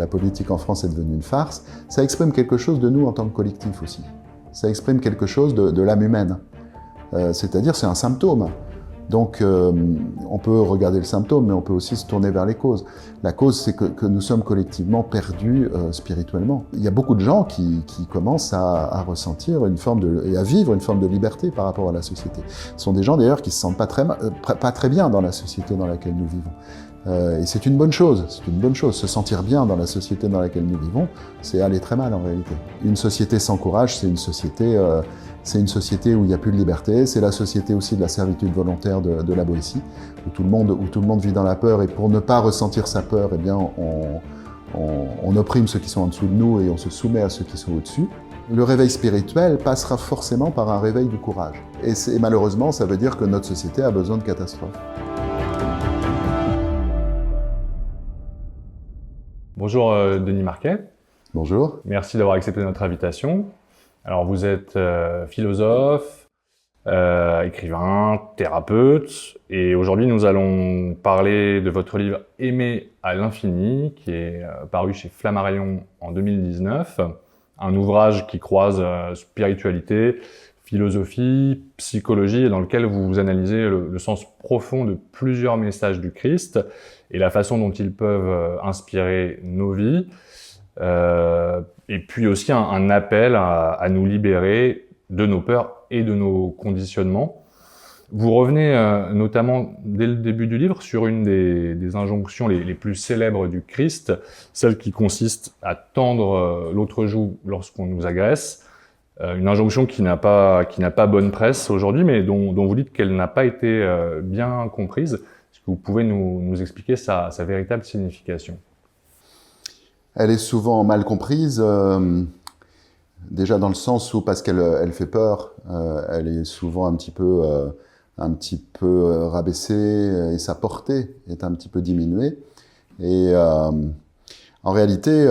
La politique en France est devenue une farce. Ça exprime quelque chose de nous en tant que collectif aussi. Ça exprime quelque chose de l'âme humaine. C'est-à-dire, c'est un symptôme. Donc, on peut regarder le symptôme, mais on peut aussi se tourner vers les causes. La cause, c'est que nous sommes collectivement perdus spirituellement. Il y a beaucoup de gens qui commencent à ressentir et à vivre une forme de liberté par rapport à la société. Ce sont des gens d'ailleurs qui se sentent pas très bien dans la société dans laquelle nous vivons. Et c'est une bonne chose, Se sentir bien dans la société dans laquelle nous vivons, c'est aller très mal en réalité. Une société sans courage, c'est une société où il n'y a plus de liberté, c'est la société aussi de la servitude volontaire de la Boétie, où tout le monde vit dans la peur, et pour ne pas ressentir sa peur, eh bien, on opprime ceux qui sont en dessous de nous et on se soumet à ceux qui sont au-dessus. Le réveil spirituel passera forcément par un réveil du courage. Et malheureusement, ça veut dire que notre société a besoin de catastrophes. Bonjour Denis Marquet. Bonjour. Merci d'avoir accepté notre invitation. Alors vous êtes philosophe, écrivain, thérapeute, et aujourd'hui nous allons parler de votre livre « Aimer à l'infini » qui est paru chez Flammarion en 2019, un ouvrage qui croise spiritualité, philosophie, psychologie, et dans lequel vous analysez le sens profond de plusieurs messages du Christ et la façon dont ils peuvent inspirer nos vies. Et puis aussi un appel à nous libérer de nos peurs et de nos conditionnements. Vous revenez notamment dès le début du livre sur une des injonctions les plus célèbres du Christ, celle qui consiste à tendre l'autre joue lorsqu'on nous agresse. Une injonction qui n'a pas bonne presse aujourd'hui, mais dont vous dites qu'elle n'a pas été bien comprise. Est-ce que vous pouvez nous expliquer sa véritable signification ? Elle est souvent mal comprise, déjà dans le sens où, parce qu'elle fait peur, elle est souvent un petit peu rabaissée, et sa portée est un petit peu diminuée. Et en réalité,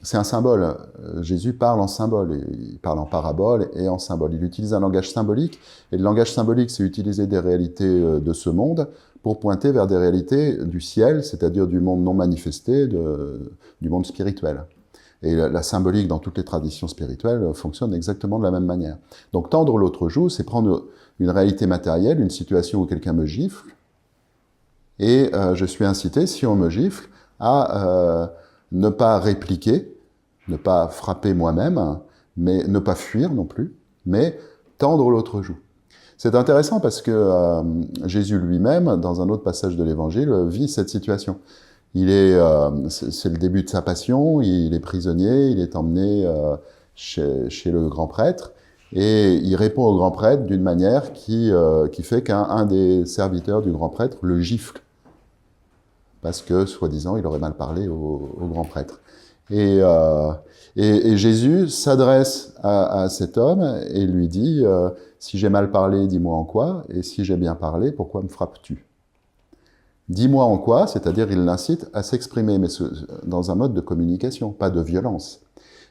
c'est un symbole. Jésus parle en symbole, il parle en parabole et en symbole. Il utilise un langage symbolique, et le langage symbolique, c'est utiliser des réalités de ce monde pour pointer vers des réalités du ciel, c'est-à-dire du monde non manifesté, du monde spirituel. Et la symbolique dans toutes les traditions spirituelles fonctionne exactement de la même manière. Donc tendre l'autre joue, c'est prendre une réalité matérielle, une situation où quelqu'un me gifle, et je suis incité, si on me gifle, à ne pas répliquer, ne pas frapper moi-même, mais ne pas fuir non plus, mais tendre l'autre joue. C'est intéressant parce que Jésus lui-même, dans un autre passage de l'Évangile, vit cette situation. C'est le début de sa passion, il est prisonnier, il est emmené chez le grand prêtre, et il répond au grand prêtre d'une manière qui fait qu'un des serviteurs du grand prêtre le gifle, parce que, soi-disant, il aurait mal parlé au grand prêtre. Et Jésus s'adresse à cet homme et lui dit « Si j'ai mal parlé, dis-moi en quoi, et si j'ai bien parlé, pourquoi me frappes-tu » Dis-moi en quoi, c'est-à-dire il l'incite à s'exprimer, mais dans un mode de communication, pas de violence.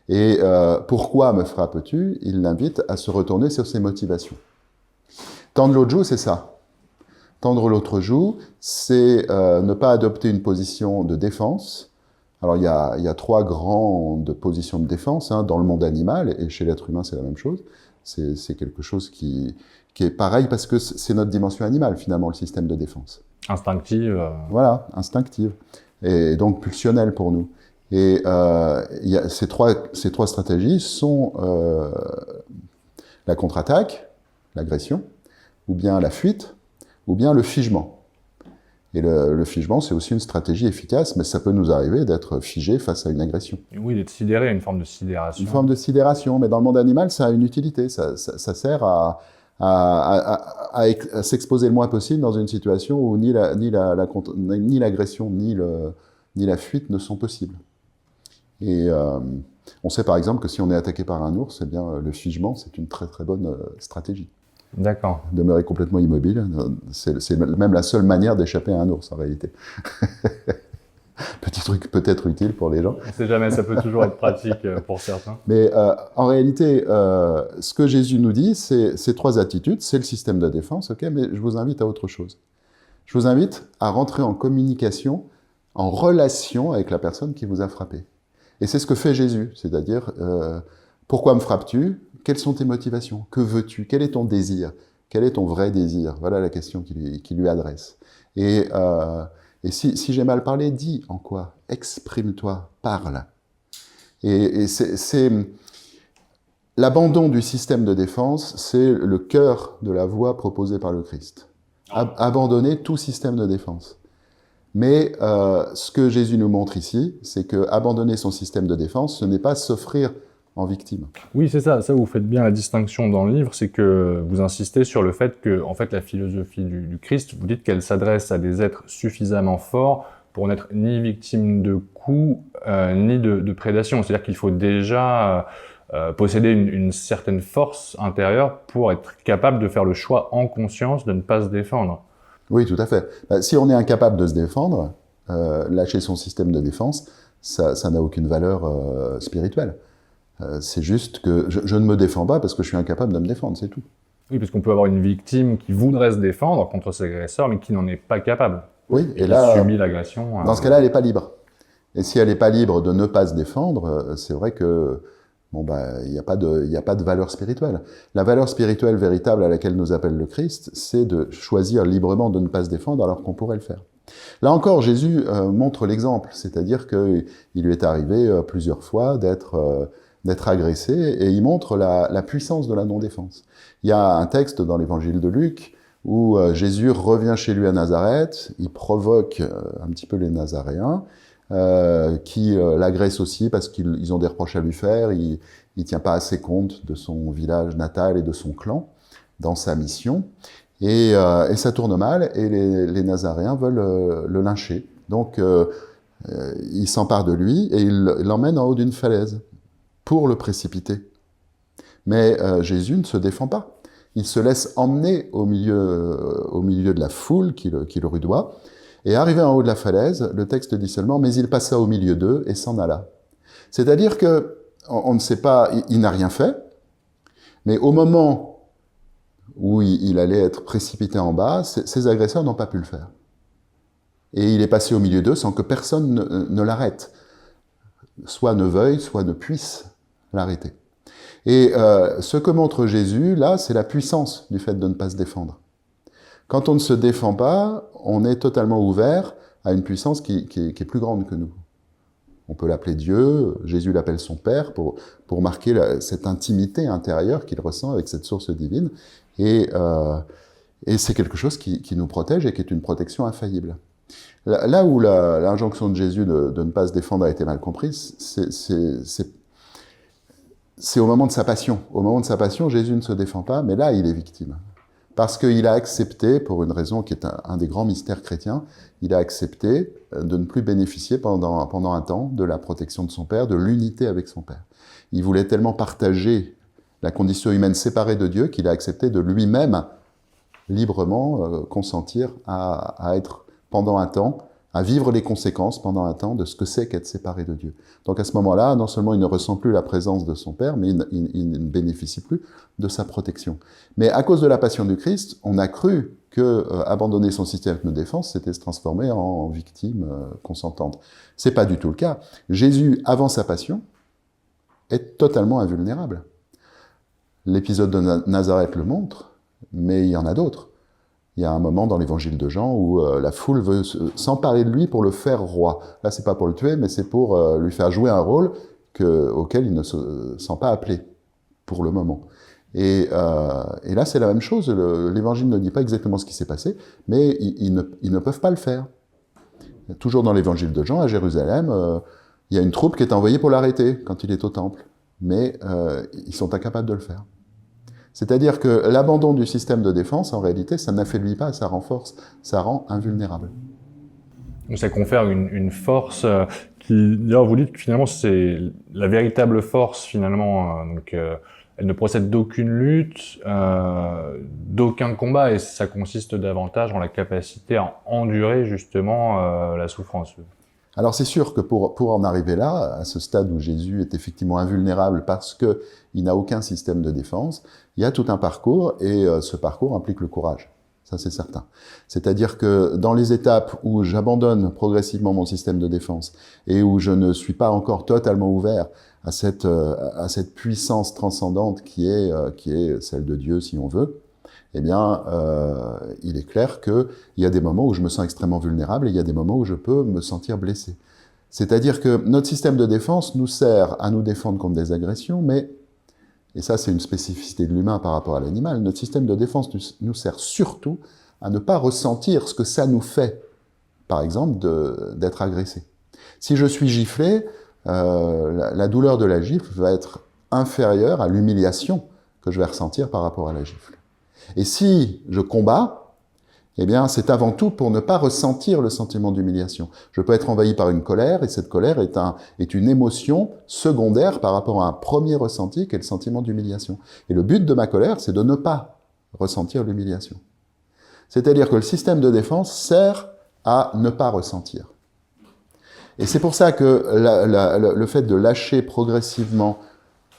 Et pourquoi me frappes-tu? Il l'invite à se retourner sur ses motivations. Tendre l'autre joue, c'est ça. Tendre l'autre joue, c'est ne pas adopter une position de défense. Alors il y a trois grandes positions de défense, dans le monde animal, et chez l'être humain c'est la même chose. C'est quelque chose qui est pareil, parce que c'est notre dimension animale finalement, le système de défense. Instinctive. Voilà, instinctive. Et donc pulsionnelle pour nous. Et ces trois stratégies sont la contre-attaque, l'agression, ou bien la fuite, ou bien le figement. Et le figement, c'est aussi une stratégie efficace, mais ça peut nous arriver d'être figé face à une agression. Oui, d'être sidéré, une forme de sidération. Une forme de sidération, mais dans le monde animal, ça a une utilité. Ça sert à s'exposer le moins possible dans une situation où ni l'agression, ni la fuite ne sont possibles. Et on sait par exemple que si on est attaqué par un ours, eh bien, le figement, c'est une très très bonne stratégie. D'accord. Demeurer complètement immobile, c'est même la seule manière d'échapper à un ours en réalité. Petit truc peut-être utile pour les gens. On ne sait jamais, ça peut toujours être pratique pour certains. Mais en réalité, ce que Jésus nous dit, c'est ces trois attitudes, c'est le système de défense, ok, mais je vous invite à autre chose. Je vous invite à rentrer en communication en relation avec la personne qui vous a frappé. Et c'est ce que fait Jésus, c'est-à-dire, pourquoi me frappes-tu? Quelles sont tes motivations? Que veux-tu? Quel est ton désir? Quel est ton vrai désir? Voilà la question qu'il lui adresse. Et si j'ai mal parlé, dis en quoi? Exprime-toi, parle. Et c'est l'abandon du système de défense, c'est le cœur de la voie proposée par le Christ. Abandonner tout système de défense. Mais ce que Jésus nous montre ici, c'est que abandonner son système de défense, ce n'est pas s'offrir en victime. Oui, c'est ça. Ça, vous faites bien la distinction dans le livre, c'est que vous insistez sur le fait que, en fait, la philosophie du Christ, vous dites qu'elle s'adresse à des êtres suffisamment forts pour n'être ni victime de coups, ni de prédation. C'est-à-dire qu'il faut déjà posséder une certaine force intérieure pour être capable de faire le choix en conscience de ne pas se défendre. Oui, tout à fait. Si on est incapable de se défendre, lâcher son système de défense, ça n'a aucune valeur spirituelle. C'est juste que je ne me défends pas parce que je suis incapable de me défendre, c'est tout. Oui, parce qu'on peut avoir une victime qui voudrait se défendre contre ses agresseurs, mais qui n'en est pas capable. Oui, et là, subit l'agression. Dans ce cas-là, elle n'est pas libre. Et si elle n'est pas libre de ne pas se défendre, c'est vrai que il n'y a pas de valeur spirituelle. La valeur spirituelle véritable à laquelle nous appelle le Christ, c'est de choisir librement de ne pas se défendre alors qu'on pourrait le faire. Là encore, Jésus montre l'exemple, c'est-à-dire qu'il lui est arrivé plusieurs fois d'être agressé, et il montre la puissance de la non-défense. Il y a un texte dans l'évangile de Luc où Jésus revient chez lui à Nazareth, il provoque un petit peu les Nazaréens, qui l'agressent aussi parce qu'ils ont des reproches à lui faire, il tient pas assez compte de son village natal et de son clan dans sa mission, et ça tourne mal, et les Nazaréens veulent le lyncher. Donc il s'empare de lui et il l'emmène en haut d'une falaise pour le précipiter. Mais Jésus ne se défend pas. Il se laisse emmener au milieu de la foule qui le rudoie. Et arrivé en haut de la falaise, le texte dit seulement « mais il passa au milieu d'eux et s'en alla ». C'est-à-dire que on ne sait pas, il n'a rien fait, mais au moment où il allait être précipité en bas, ses agresseurs n'ont pas pu le faire. Et il est passé au milieu d'eux sans que personne ne l'arrête, soit ne veuille, soit ne puisse l'arrêter. Et ce que montre Jésus, là, c'est la puissance du fait de ne pas se défendre. Quand on ne se défend pas, on est totalement ouvert à une puissance qui est plus grande que nous. On peut l'appeler Dieu, Jésus l'appelle son Père, pour marquer cette intimité intérieure qu'il ressent avec cette source divine. Et c'est quelque chose qui nous protège et qui est une protection infaillible. Là où l'injonction de Jésus de ne pas se défendre a été mal comprise, c'est au moment de sa passion. Au moment de sa passion, Jésus ne se défend pas, mais là, il est victime. Parce qu'il a accepté, pour une raison qui est un des grands mystères chrétiens, il a accepté de ne plus bénéficier pendant un temps de la protection de son Père, de l'unité avec son Père. Il voulait tellement partager la condition humaine séparée de Dieu qu'il a accepté de lui-même librement consentir à être pendant un temps, à vivre les conséquences pendant un temps de ce que c'est qu'être séparé de Dieu. Donc à ce moment-là, non seulement il ne ressent plus la présence de son Père, mais il ne bénéficie plus de sa protection. Mais à cause de la passion du Christ, on a cru que abandonner son système de défense, c'était se transformer en victime consentante. C'est pas du tout le cas. Jésus, avant sa passion, est totalement invulnérable. L'épisode de Nazareth le montre, mais il y en a d'autres. Il y a un moment dans l'évangile de Jean où la foule veut s'emparer de lui pour le faire roi. Là, c'est pas pour le tuer, mais c'est pour lui faire jouer un rôle auquel il ne se sent pas appelé, pour le moment. Et là, c'est la même chose. L'évangile ne dit pas exactement ce qui s'est passé, mais ils ne peuvent pas le faire. Toujours dans l'évangile de Jean, à Jérusalem, il y a une troupe qui est envoyée pour l'arrêter quand il est au temple. Mais ils sont incapables de le faire. C'est-à-dire que l'abandon du système de défense, en réalité, ça n'affaiblit pas, ça renforce, ça rend invulnérable. Ça confère une force qui, d'ailleurs, vous dites que finalement, c'est la véritable force, finalement. Elle ne procède d'aucune lutte, d'aucun combat, et ça consiste davantage en la capacité à endurer, justement, la souffrance. Alors c'est sûr que pour en arriver là, à ce stade où Jésus est effectivement invulnérable parce qu'il n'a aucun système de défense, il y a tout un parcours, et ce parcours implique le courage. ça c'est certain. C'est-à-dire que dans les étapes où j'abandonne progressivement mon système de défense et où je ne suis pas encore totalement ouvert à cette puissance transcendante qui est celle de Dieu, si on veut, eh bien, il est clair qu'il y a des moments où je me sens extrêmement vulnérable et il y a des moments où je peux me sentir blessé. C'est-à-dire que notre système de défense nous sert à nous défendre contre des agressions, mais, et ça c'est une spécificité de l'humain par rapport à l'animal, notre système de défense nous sert surtout à ne pas ressentir ce que ça nous fait, par exemple, d'être agressé. Si je suis giflé, la douleur de la gifle va être inférieure à l'humiliation que je vais ressentir par rapport à la gifle. Et si je combats, eh bien, c'est avant tout pour ne pas ressentir le sentiment d'humiliation. Je peux être envahi par une colère, et cette colère est une émotion secondaire par rapport à un premier ressenti, qui est le sentiment d'humiliation. Et le but de ma colère, c'est de ne pas ressentir l'humiliation. C'est-à-dire que le système de défense sert à ne pas ressentir. Et c'est pour ça que le fait de lâcher progressivement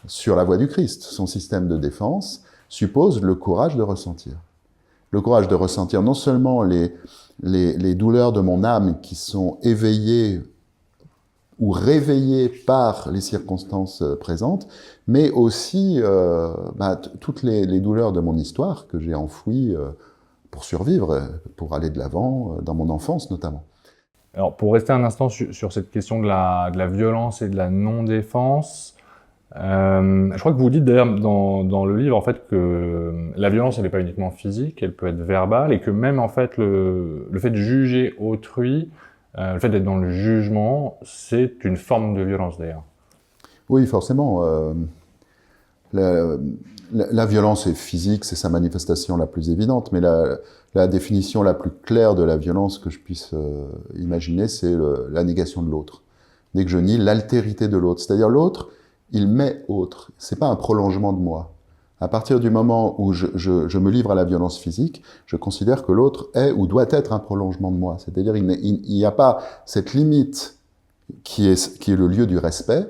sur la voie du Christ son système de défense suppose le courage de ressentir. Le courage de ressentir non seulement les douleurs de mon âme qui sont éveillées ou réveillées par les circonstances présentes, mais aussi toutes les douleurs de mon histoire que j'ai enfouies pour survivre, pour aller de l'avant, dans mon enfance notamment. Alors, pour rester un instant sur cette question de la violence et de la non-défense, je crois que vous dites d'ailleurs dans le livre en fait que la violence elle n'est pas uniquement physique, elle peut être verbale et que même en fait le fait de juger autrui, le fait d'être dans le jugement, c'est une forme de violence d'ailleurs. Oui, forcément. La violence est physique, c'est sa manifestation la plus évidente, mais la définition la plus claire de la violence que je puisse imaginer, c'est la négation de l'autre. Dès que je nie l'altérité de l'autre, c'est-à-dire l'autre, il m'est autre. C'est pas un prolongement de moi. À partir du moment où je me livre à la violence physique, je considère que l'autre est ou doit être un prolongement de moi. C'est-à-dire il n'y a pas cette limite qui est le lieu du respect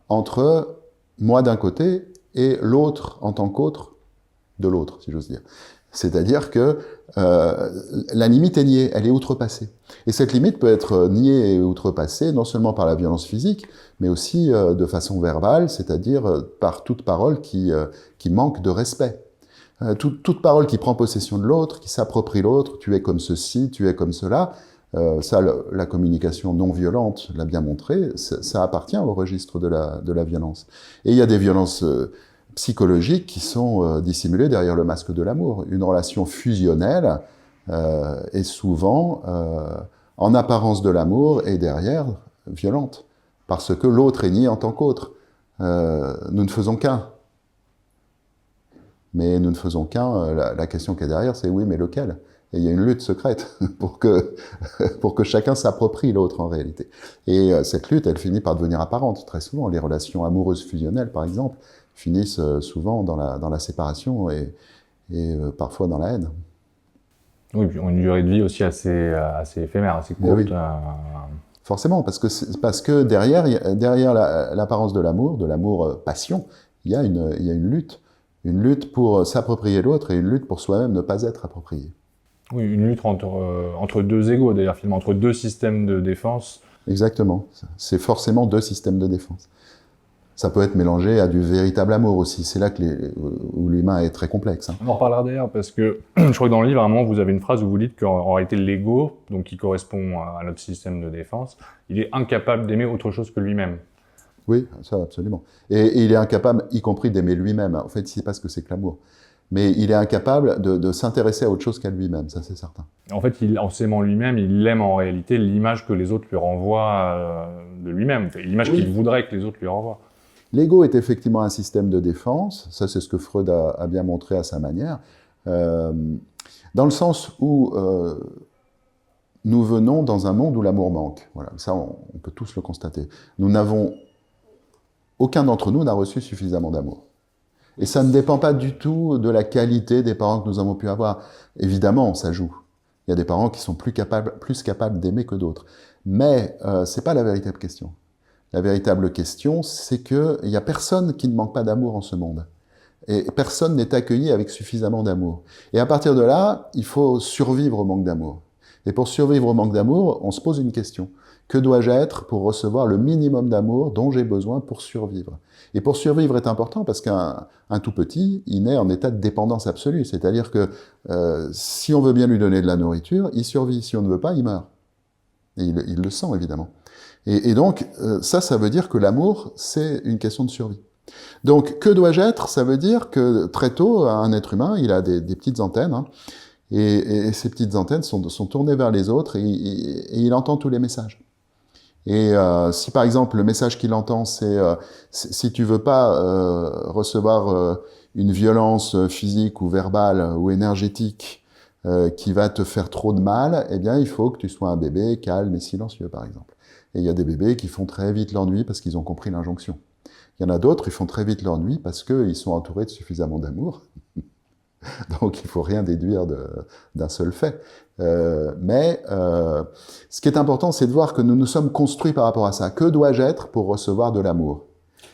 entre moi d'un côté et l'autre en tant qu'autre de l'autre, si j'ose dire. C'est-à-dire que la limite est niée, elle est outrepassée. Et cette limite peut être niée et outrepassée non seulement par la violence physique, mais aussi de façon verbale, c'est-à-dire par toute parole qui manque de respect. Toute parole qui prend possession de l'autre, qui s'approprie l'autre, tu es comme ceci, tu es comme cela, ça, la communication non violente l'a bien montré, ça appartient au registre de la violence. Et il y a des violences psychologiques qui sont dissimulées derrière le masque de l'amour. Une relation fusionnelle est souvent, en apparence de l'amour, et derrière, violente. Parce que l'autre est nié en tant qu'autre. Nous ne faisons qu'un. Mais nous ne faisons qu'un. La question qui est derrière, c'est oui, mais lequel ? Et il y a une lutte secrète pour que chacun s'approprie l'autre en réalité. Et cette lutte, elle finit par devenir apparente très souvent. Les relations amoureuses fusionnelles, par exemple, finissent souvent dans la séparation et parfois dans la haine. Oui, puis une durée de vie aussi assez éphémère, assez courte. Oui. Forcément, parce que derrière l'apparence de l'amour passion, il y a une lutte pour s'approprier l'autre et une lutte pour soi-même ne pas être approprié. Oui, une lutte entre deux égaux d'ailleurs, finalement, entre deux systèmes de défense. Exactement, c'est forcément deux systèmes de défense. Ça peut être mélangé à du véritable amour aussi. C'est là où l'humain est très complexe. On en reparlera d'ailleurs parce que je crois que dans le livre, à un moment, vous avez une phrase où vous dites qu'en réalité, l'ego, donc qui correspond à notre système de défense, il est incapable d'aimer autre chose que lui-même. Oui, ça absolument. Et il est incapable, y compris d'aimer lui-même. En fait, il ne sait pas ce que c'est que l'amour. Mais il est incapable de s'intéresser à autre chose qu'à lui-même, ça c'est certain. En fait, en s'aimant lui-même, il aime en réalité l'image que les autres lui renvoient de lui-même, l'image qu'il voudrait que les autres lui renvoient. L'ego est effectivement un système de défense, ça c'est ce que Freud a bien montré à sa manière, dans le sens où nous venons dans un monde où l'amour manque. Voilà, ça on peut tous le constater. Aucun d'entre nous n'a reçu suffisamment d'amour. Et ça ne dépend pas du tout de la qualité des parents que nous avons pu avoir. Évidemment, ça joue. Il y a des parents qui sont plus capables d'aimer que d'autres. Mais c'est pas la véritable question. La véritable question, c'est qu'il n'y a personne qui ne manque pas d'amour en ce monde. Et personne n'est accueilli avec suffisamment d'amour. Et à partir de là, il faut survivre au manque d'amour. Et pour survivre au manque d'amour, on se pose une question. Que dois-je être pour recevoir le minimum d'amour dont j'ai besoin pour survivre? Et pour survivre est important parce qu'un tout petit, il naît en état de dépendance absolue. C'est-à-dire que si on veut bien lui donner de la nourriture, il survit. Si on ne veut pas, il meurt. Et il le sent, évidemment. Et donc, ça veut dire que l'amour, c'est une question de survie. Donc, que dois-je être? Ça veut dire que très tôt, un être humain, il a des petites antennes, hein, et ces petites antennes sont tournées vers les autres, et il entend tous les messages. Et si par exemple le message qu'il entend, c'est si tu veux pas recevoir une violence physique ou verbale ou énergétique qui va te faire trop de mal, eh bien il faut que tu sois un bébé calme et silencieux, par exemple. Et il y a des bébés qui font très vite leur nuit parce qu'ils ont compris l'injonction. Il y en a d'autres, ils font très vite leur nuit parce qu'ils sont entourés de suffisamment d'amour. Donc il faut rien déduire d'un seul fait. Mais ce qui est important, c'est de voir que nous nous sommes construits par rapport à ça. Que dois-je être pour recevoir de l'amour?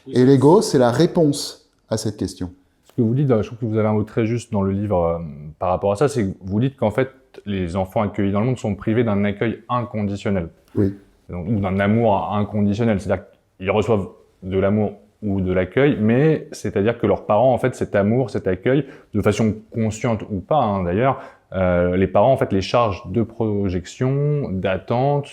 Et l'ego, c'est la réponse à cette question. Ce que vous dites, je trouve que vous avez un mot très juste dans le livre par rapport à ça, c'est que vous dites qu'en fait, les enfants accueillis dans le monde sont privés d'un accueil inconditionnel. Oui. Donc, ou d'un amour inconditionnel. C'est-à-dire qu'ils reçoivent de l'amour ou de l'accueil, mais c'est-à-dire que leurs parents, en fait, cet amour, cet accueil, de façon consciente ou pas, hein, d'ailleurs, les parents, en fait, les chargent de projection, d'attente,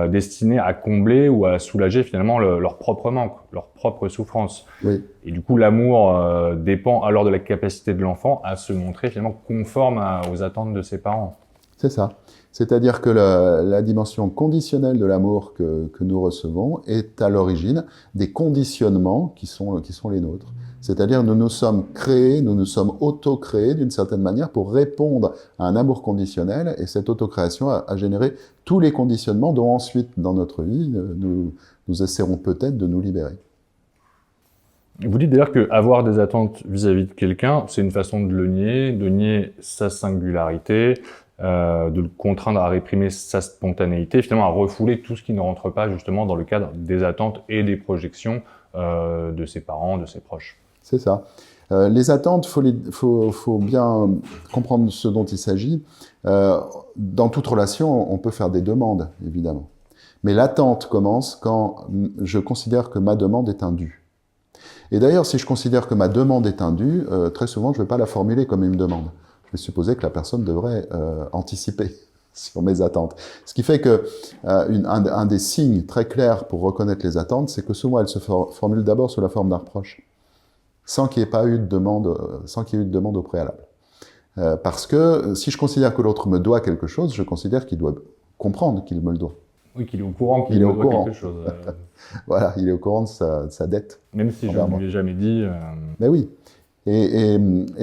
destinées à combler ou à soulager finalement leur propre manque, leur propre souffrance. Oui. Et du coup, l'amour dépend alors de la capacité de l'enfant à se montrer finalement conforme aux attentes de ses parents. C'est ça. C'est-à-dire que la dimension conditionnelle de l'amour que nous recevons est à l'origine des conditionnements qui sont les nôtres. C'est-à-dire nous nous sommes créés, nous nous sommes auto-créés d'une certaine manière pour répondre à un amour conditionnel, et cette auto-création a généré tous les conditionnements dont ensuite, dans notre vie, nous essaierons peut-être de nous libérer. Vous dites d'ailleurs qu'avoir des attentes vis-à-vis de quelqu'un, c'est une façon de nier sa singularité, de le contraindre à réprimer sa spontanéité, finalement à refouler tout ce qui ne rentre pas justement dans le cadre des attentes et des projections de ses parents, de ses proches. C'est ça. Les attentes, faut bien comprendre ce dont il s'agit. Dans toute relation, on peut faire des demandes, évidemment. Mais l'attente commence quand je considère que ma demande est un dû. Et d'ailleurs, si je considère que ma demande est un dû, très souvent, je ne vais pas la formuler comme une demande. Je vais supposer que la personne devrait anticiper sur mes attentes. Ce qui fait que un des signes très clairs pour reconnaître les attentes, c'est que souvent elles se formulent d'abord sous la forme d'un reproche, sans qu'il n'y ait pas eu de demande, sans qu'il y ait eu de demande au préalable. Parce que si je considère que l'autre me doit quelque chose, je considère qu'il doit comprendre qu'il me le doit. Oui, qu'il est au courant qu'il me doit quelque chose. Voilà, il est au courant de sa dette. Même si je ne lui ai jamais dit. Mais oui. Et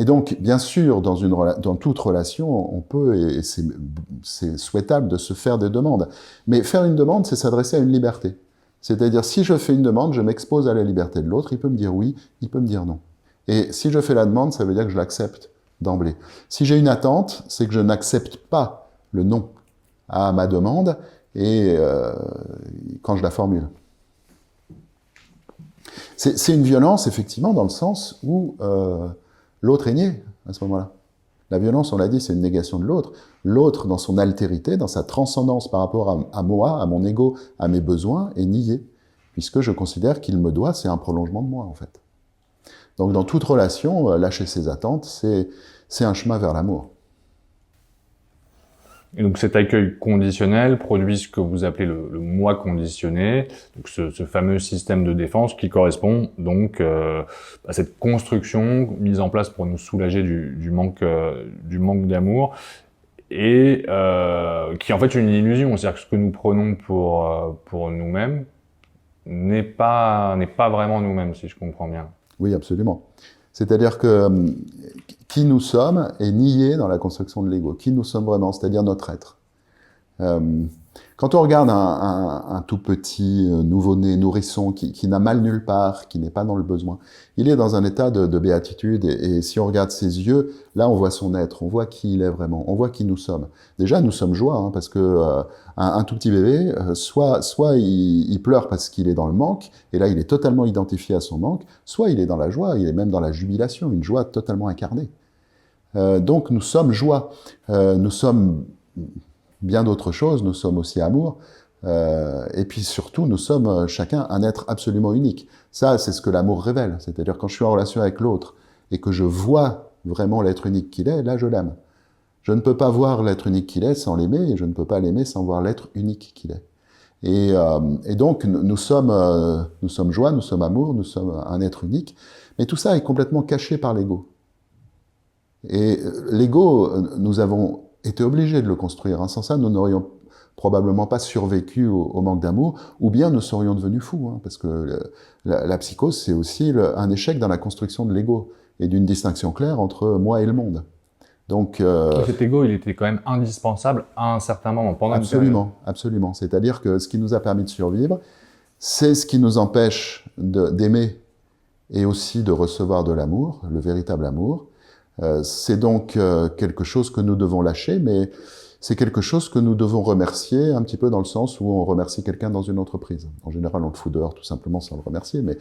donc, bien sûr, dans toute relation, on peut, et c'est souhaitable de se faire des demandes. Mais faire une demande, c'est s'adresser à une liberté. C'est-à-dire, si je fais une demande, je m'expose à la liberté de l'autre. Il peut me dire oui, il peut me dire non. Et si je fais la demande, ça veut dire que je l'accepte d'emblée. Si j'ai une attente, c'est que je n'accepte pas le non à ma demande et quand je la formule. C'est une violence, effectivement, dans le sens où l'autre est nié à ce moment-là. La violence, on l'a dit, c'est une négation de l'autre. L'autre, dans son altérité, dans sa transcendance par rapport à moi, à mon ego, à mes besoins, est nié, puisque je considère qu'il me doit, c'est un prolongement de moi, en fait. Donc, dans toute relation, lâcher ses attentes, c'est un chemin vers l'amour. Et donc cet accueil conditionnel produit ce que vous appelez le moi conditionné, donc ce fameux système de défense qui correspond donc à cette construction mise en place pour nous soulager du manque d'amour, et qui est en fait une illusion. C'est-à-dire que ce que nous prenons pour nous-mêmes n'est pas vraiment nous-mêmes, si je comprends bien. Oui, absolument. C'est-à-dire que qui nous sommes est nié dans la construction de l'ego. Qui nous sommes vraiment, c'est-à-dire notre être. Quand on regarde un tout petit nouveau-né, nourrisson, qui n'a mal nulle part, qui n'est pas dans le besoin, il est dans un état de béatitude, et si on regarde ses yeux, là on voit son être, on voit qui il est vraiment, on voit qui nous sommes. Déjà, nous sommes joie, hein, parce que un tout petit bébé, soit il pleure parce qu'il est dans le manque, et là il est totalement identifié à son manque, soit il est dans la joie, il est même dans la jubilation, une joie totalement incarnée. Donc nous sommes joie, nous sommes bien d'autres choses, nous sommes aussi amour, et puis surtout, nous sommes chacun un être absolument unique. Ça, c'est ce que l'amour révèle, c'est-à-dire quand je suis en relation avec l'autre, et que je vois vraiment l'être unique qu'il est, là je l'aime. Je ne peux pas voir l'être unique qu'il est sans l'aimer, et je ne peux pas l'aimer sans voir l'être unique qu'il est. Et donc, nous sommes joie, nous sommes amour, nous sommes un être unique, mais tout ça est complètement caché par l'ego. Et l'ego, nous avons été obligés de le construire. Sans ça, nous n'aurions probablement pas survécu au manque d'amour, ou bien nous serions devenus fous, hein, parce que la psychose, c'est aussi un échec dans la construction de l'ego, et d'une distinction claire entre moi et le monde. Donc, cet ego, il était quand même indispensable à un certain moment, pendant une période. absolument, absolument. C'est-à-dire que ce qui nous a permis de survivre, c'est ce qui nous empêche d'aimer et aussi de recevoir de l'amour, le véritable amour. C'est donc quelque chose que nous devons lâcher, mais c'est quelque chose que nous devons remercier, un petit peu dans le sens où on remercie quelqu'un dans une entreprise. En général, on le fout dehors tout simplement sans le remercier, mais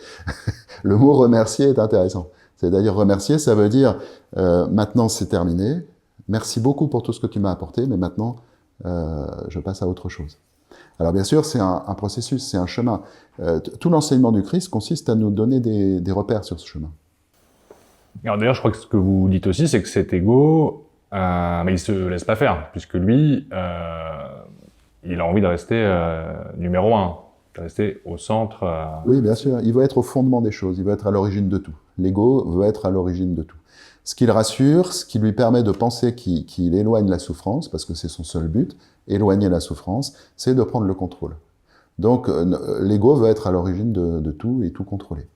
le mot remercier est intéressant. C'est-à-dire remercier, ça veut dire maintenant c'est terminé, merci beaucoup pour tout ce que tu m'as apporté, mais maintenant je passe à autre chose. Alors bien sûr, c'est un processus, c'est un chemin. Tout l'enseignement du Christ consiste à nous donner des repères sur ce chemin. Alors d'ailleurs, je crois que ce que vous dites aussi, c'est que cet ego, mais il se laisse pas faire, puisque lui, il a envie de rester numéro un, de rester au centre. Oui, bien sûr. Il veut être au fondement des choses. Il veut être à l'origine de tout. L'ego veut être à l'origine de tout. Ce qui le rassure, ce qui lui permet de penser qu'il éloigne la souffrance, parce que c'est son seul but, éloigner la souffrance, c'est de prendre le contrôle. Donc l'ego veut être à l'origine de tout et tout contrôler.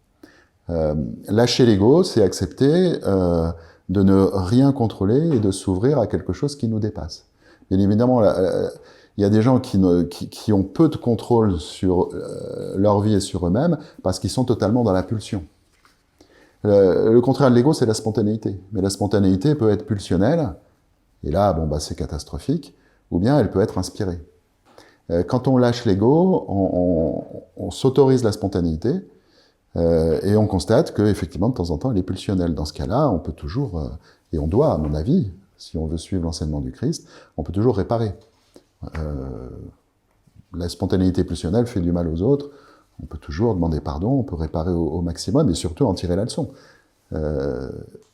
Lâcher l'ego, c'est accepter de ne rien contrôler et de s'ouvrir à quelque chose qui nous dépasse. Bien évidemment, il y a des gens qui ont peu de contrôle sur leur vie et sur eux-mêmes parce qu'ils sont totalement dans la pulsion. Le contraire de l'ego, c'est la spontanéité. Mais la spontanéité peut être pulsionnelle, et là, bon, bah, c'est catastrophique, ou bien elle peut être inspirée. Quand on lâche l'ego, on s'autorise la spontanéité, et on constate qu'effectivement, de temps en temps, elle est pulsionnelle. Dans ce cas-là, on peut toujours, et on doit, à mon avis, si on veut suivre l'enseignement du Christ, on peut toujours réparer. La spontanéité pulsionnelle fait du mal aux autres, on peut toujours demander pardon, on peut réparer au maximum, et surtout en tirer la leçon.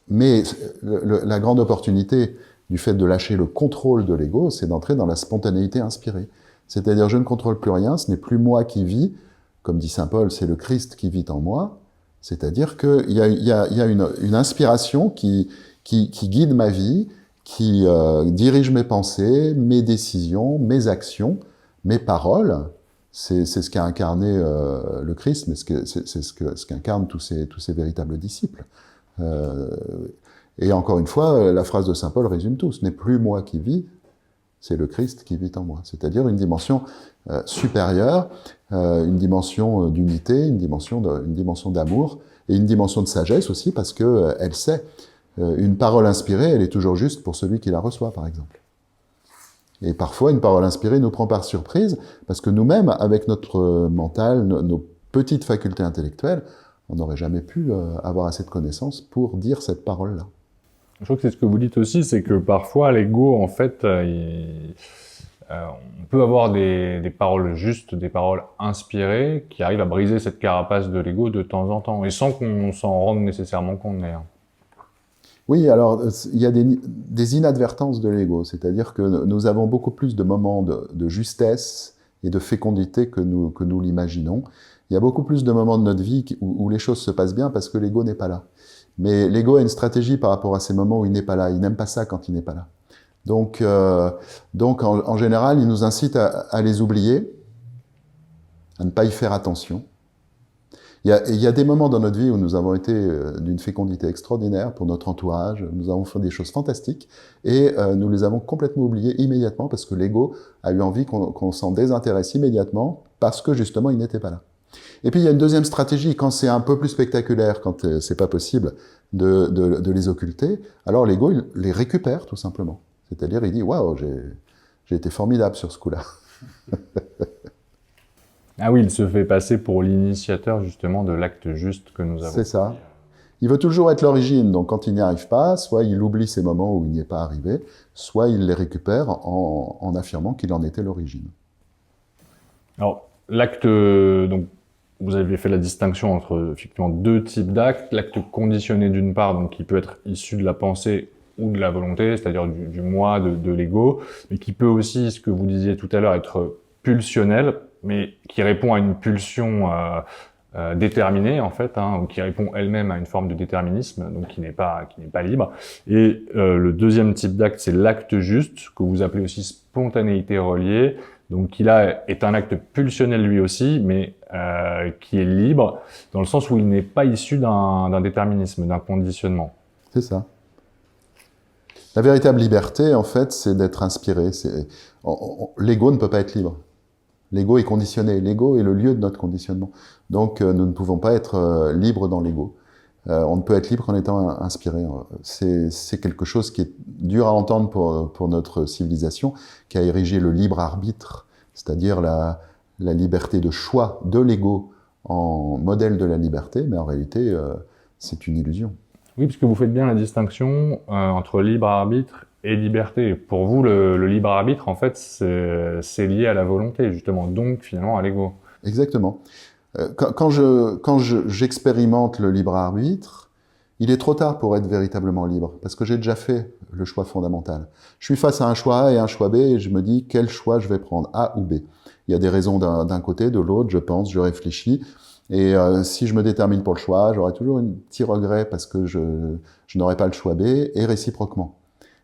Mais la grande opportunité du fait de lâcher le contrôle de l'ego, c'est d'entrer dans la spontanéité inspirée. C'est-à-dire, je ne contrôle plus rien, ce n'est plus moi qui vis, comme dit saint Paul, c'est le Christ qui vit en moi, c'est-à-dire qu'il y a une inspiration qui guide ma vie, qui dirige mes pensées, mes décisions, mes actions, mes paroles. C'est ce qu'a incarné le Christ, mais c'est ce qu'incarnent tous ces véritables disciples. Et encore une fois, la phrase de saint Paul résume tout. Ce n'est plus moi qui vis, c'est le Christ qui vit en moi. C'est-à-dire une dimension supérieure, une dimension d'unité, une dimension d'amour, et une dimension de sagesse aussi, parce que elle sait. Une parole inspirée, elle est toujours juste pour celui qui la reçoit, par exemple. Et parfois, une parole inspirée nous prend par surprise, parce que nous-mêmes, avec notre mental, nos petites facultés intellectuelles, on n'aurait jamais pu avoir assez de connaissances pour dire cette parole-là. Je crois que c'est ce que vous dites aussi, c'est que parfois l'ego, en fait, on peut avoir des paroles justes, des paroles inspirées, qui arrivent à briser cette carapace de l'ego de temps en temps, et sans qu'on s'en rende nécessairement compte d'ailleurs. Oui, alors il y a des inadvertences de l'ego, c'est-à-dire que nous avons beaucoup plus de moments de justesse et de fécondité que nous l'imaginons. Il y a beaucoup plus de moments de notre vie où les choses se passent bien parce que l'ego n'est pas là. Mais l'ego a une stratégie par rapport à ces moments où il n'est pas là. Il n'aime pas ça quand il n'est pas là. Donc en général, il nous incite à les oublier, à ne pas y faire attention. Il y a des moments dans notre vie où nous avons été d'une fécondité extraordinaire pour notre entourage, nous avons fait des choses fantastiques et nous les avons complètement oubliées immédiatement parce que l'ego a eu envie qu'on s'en désintéresse immédiatement parce que justement il n'était pas là. Et puis il y a une deuxième stratégie, quand c'est un peu plus spectaculaire, quand c'est pas possible de les occulter, alors l'ego il les récupère tout simplement. C'est-à-dire il dit « Waouh, j'ai été formidable sur ce coup-là ». Ah oui, il se fait passer pour l'initiateur justement de l'acte juste que nous avons. C'est ça. Il veut toujours être l'origine, donc quand il n'y arrive pas, soit il oublie ces moments où il n'y est pas arrivé, soit il les récupère en affirmant qu'il en était l'origine. Alors, l'acte, donc, vous avez fait la distinction entre effectivement deux types d'actes. L'acte conditionné d'une part, donc qui peut être issu de la pensée ou de la volonté, c'est-à-dire du moi, de l'ego, mais qui peut aussi, ce que vous disiez tout à l'heure, être pulsionnel, mais qui répond à une pulsion déterminée en fait, hein, ou qui répond elle-même à une forme de déterminisme, donc qui n'est pas libre. Et le deuxième type d'acte, c'est l'acte juste, que vous appelez aussi spontanéité reliée, donc qui là est un acte pulsionnel lui aussi, mais qui est libre, dans le sens où il n'est pas issu d'un déterminisme, d'un conditionnement. C'est ça. La véritable liberté, en fait, c'est d'être inspiré. L'ego ne peut pas être libre. L'ego est conditionné. L'ego est le lieu de notre conditionnement. Donc, nous ne pouvons pas être libres dans l'ego. On ne peut être libre qu'en étant inspiré. C'est quelque chose qui est dur à entendre pour notre civilisation, qui a érigé le libre arbitre, c'est-à-dire la liberté de choix de l'ego en modèle de la liberté, mais en réalité, c'est une illusion. Oui, parce que vous faites bien la distinction entre libre arbitre et liberté. Pour vous, le libre arbitre, en fait, c'est lié à la volonté, justement, donc finalement à l'ego. Exactement. Quand j'expérimente le libre arbitre, il est trop tard pour être véritablement libre, parce que j'ai déjà fait le choix fondamental. Je suis face à un choix A et un choix B, et je me dis quel choix je vais prendre, A ou B. Il y a des raisons d'un côté, de l'autre, je pense, je réfléchis. Et si je me détermine pour le choix, j'aurai toujours un petit regret parce que je n'aurai pas le choix B, et réciproquement.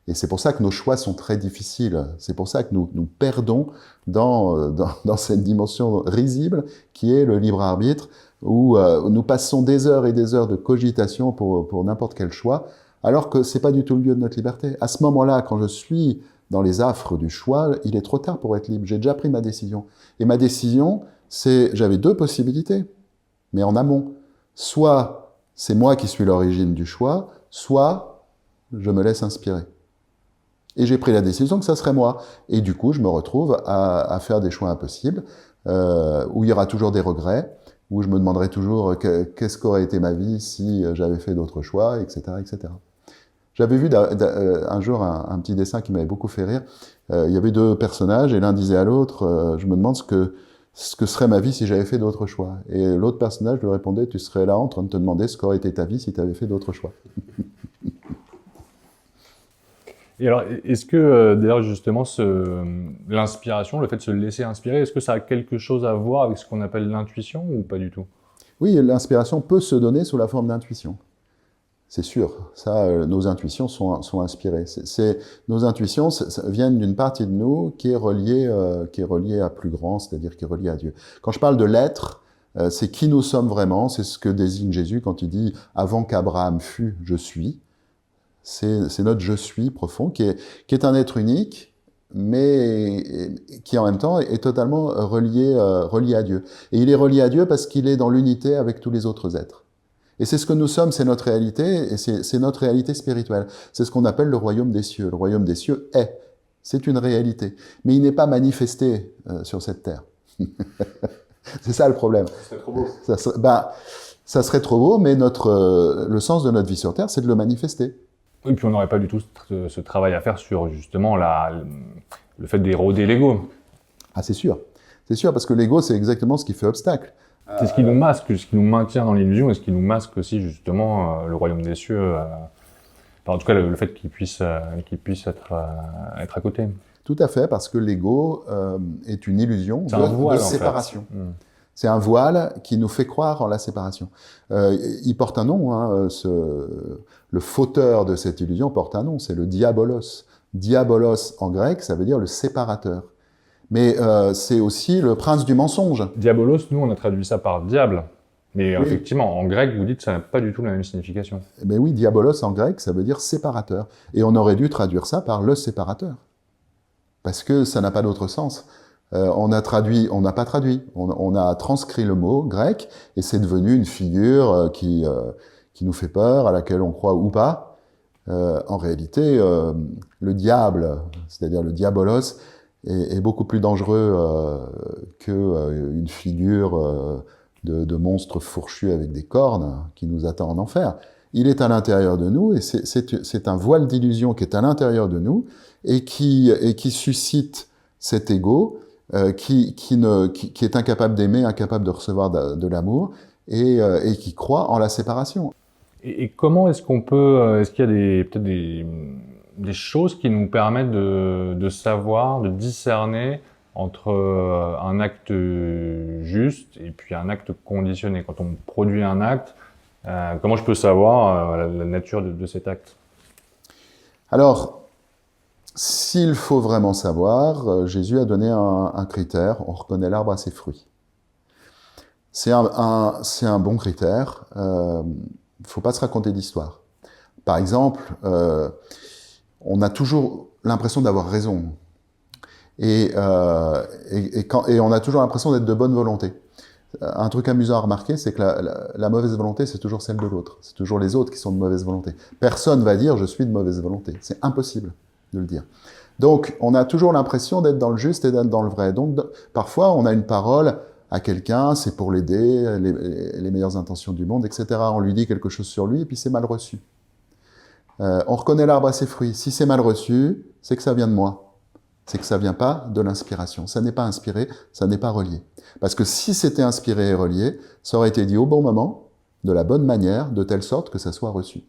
Et c'est pour ça que nos choix sont très difficiles. C'est pour ça que nous perdons dans cette dimension risible qui est le libre arbitre, où nous passons des heures et des heures de cogitation pour n'importe quel choix, alors que c'est pas du tout le lieu de notre liberté. À ce moment-là, quand je suis dans les affres du choix, il est trop tard pour être libre. J'ai déjà pris ma décision. Et ma décision, j'avais deux possibilités, mais en amont. Soit c'est moi qui suis l'origine du choix, soit je me laisse inspirer. Et j'ai pris la décision que ça serait moi. Et du coup, je me retrouve à faire des choix impossibles, où il y aura toujours des regrets, où je me demanderai toujours qu'est-ce qu'aurait été ma vie si j'avais fait d'autres choix, etc., etc. J'avais vu un jour un petit dessin qui m'avait beaucoup fait rire. Il y avait deux personnages et l'un disait à l'autre je me demande ce que serait ma vie si j'avais fait d'autres choix. Et l'autre personnage lui répondait tu serais là en train de te demander ce qu'aurait été ta vie si tu avais fait d'autres choix. Et alors, est-ce que, d'ailleurs, justement, l'inspiration, le fait de se laisser inspirer, est-ce que ça a quelque chose à voir avec ce qu'on appelle l'intuition ou pas du tout? Oui, l'inspiration peut se donner sous la forme d'intuition. C'est sûr, ça, nos intuitions sont inspirées. Nos intuitions viennent d'une partie de nous qui est reliée à plus grand, c'est-à-dire qui est reliée à Dieu. Quand je parle de l'être, c'est qui nous sommes vraiment, c'est ce que désigne Jésus quand il dit « avant qu'Abraham fût, je suis ». C'est notre « je suis » profond, qui est un être unique, mais qui en même temps est totalement relié à Dieu. Et il est relié à Dieu parce qu'il est dans l'unité avec tous les autres êtres. Et c'est ce que nous sommes, c'est notre réalité, et c'est notre réalité spirituelle. C'est ce qu'on appelle le royaume des cieux. Le royaume des cieux c'est une réalité. Mais il n'est pas manifesté sur cette terre. C'est ça le problème. C'est trop beau. Ça serait trop beau, mais le sens de notre vie sur terre, c'est de le manifester. Oui, puis on n'aurait pas du tout ce travail à faire sur justement le fait d'éroder l'ego. Ah, c'est sûr. C'est sûr, parce que l'ego, c'est exactement ce qui fait obstacle. C'est ce qui nous masque, ce qui nous maintient dans l'illusion et ce qui nous masque aussi justement le royaume des cieux. Enfin, en tout cas, le fait qu'il puisse être à côté. Tout à fait, parce que l'ego est une illusion de séparation. En fait. C'est un voile qui nous fait croire en la séparation. Il porte un nom, hein, le fauteur de cette illusion porte un nom, c'est le diabolos. Diabolos en grec, ça veut dire le séparateur. Mais c'est aussi le prince du mensonge. Diabolos, nous, on a traduit ça par diable. Mais Oui. effectivement, en grec, vous dites que ça n'a pas du tout la même signification. Mais oui, diabolos en grec, ça veut dire séparateur. Et on aurait dû traduire ça par le séparateur. Parce que ça n'a pas d'autre sens. On n'a pas traduit, on a transcrit le mot grec, et c'est devenu une figure qui nous fait peur, à laquelle on croit ou pas. En réalité, le diable, c'est-à-dire le diabolos, est beaucoup plus dangereux qu'une figure de monstre fourchu avec des cornes qui nous attend en enfer. Il est à l'intérieur de nous, et c'est un voile d'illusion qui est à l'intérieur de nous, et qui suscite cet ego, qui est incapable d'aimer, incapable de recevoir de l'amour, et qui croit en la séparation. Et comment est-ce qu'on peut, est-ce qu'il y a peut-être des choses qui nous permettent de savoir, de discerner entre un acte juste et puis un acte conditionné? Quand on produit un acte, comment je peux savoir la nature de cet acte? Alors, s'il faut vraiment savoir, Jésus a donné un critère, on reconnaît l'arbre à ses fruits. C'est un bon critère, il ne faut pas se raconter d'histoire. Par exemple, on a toujours l'impression d'avoir raison, et on a toujours l'impression d'être de bonne volonté. Un truc amusant à remarquer, c'est que la mauvaise volonté, c'est toujours celle de l'autre. C'est toujours les autres qui sont de mauvaise volonté. Personne va dire « je suis de mauvaise volonté ». C'est impossible de le dire. Donc, on a toujours l'impression d'être dans le juste et d'être dans le vrai. Donc, parfois, on a une parole à quelqu'un, c'est pour l'aider, les meilleures intentions du monde, etc. On lui dit quelque chose sur lui, et puis c'est mal reçu. On reconnaît l'arbre à ses fruits. Si c'est mal reçu, c'est que ça vient de moi. C'est que ça vient pas de l'inspiration. Ça n'est pas inspiré, ça n'est pas relié. Parce que si c'était inspiré et relié, ça aurait été dit au bon moment, de la bonne manière, de telle sorte que ça soit reçu.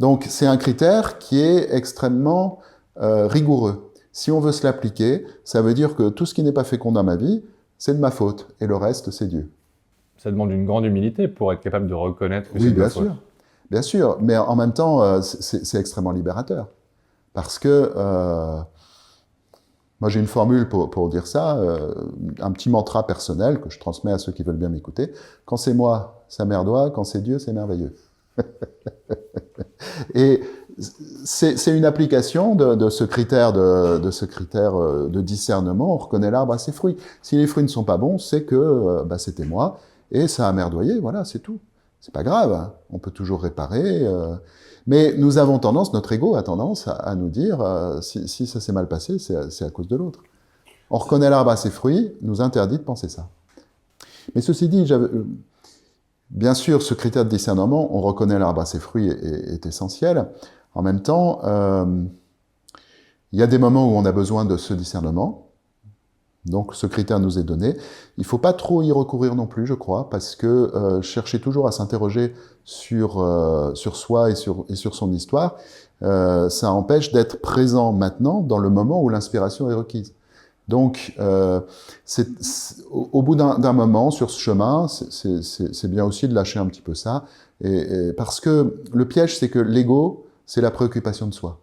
Donc c'est un critère qui est extrêmement rigoureux. Si on veut se l'appliquer, ça veut dire que tout ce qui n'est pas fécond dans ma vie, c'est de ma faute, et le reste, c'est Dieu. Ça demande une grande humilité pour être capable de reconnaître que Oui, c'est de bien la faute. sûr. Bien sûr, mais en même temps, c'est extrêmement libérateur. Parce que moi, j'ai une formule pour dire ça, un petit mantra personnel que je transmets à ceux qui veulent bien m'écouter. Quand c'est moi, ça merdoit. Quand c'est Dieu, c'est merveilleux. Et c'est une application de ce critère de discernement. On reconnaît l'arbre à ses fruits. Si les fruits ne sont pas bons, c'est que c'était moi et ça a merdoyé. Voilà, c'est tout. C'est pas grave. Hein. On peut toujours réparer. Mais nous avons tendance, notre ego a tendance à nous dire si ça s'est mal passé, c'est à cause de l'autre. On reconnaît l'arbre à ses fruits, nous interdit de penser ça. Mais ceci dit, bien sûr, ce critère de discernement, on reconnaît l'arbre à ses fruits, est essentiel. En même temps, il y a des moments où on a besoin de ce discernement. Donc ce critère nous est donné. Il ne faut pas trop y recourir non plus, je crois, parce que chercher toujours à s'interroger sur soi et sur son histoire, ça empêche d'être présent maintenant dans le moment où l'inspiration est requise. Donc, au bout d'un moment, sur ce chemin, c'est bien aussi de lâcher un petit peu ça, parce que le piège, c'est que l'ego, c'est la préoccupation de soi.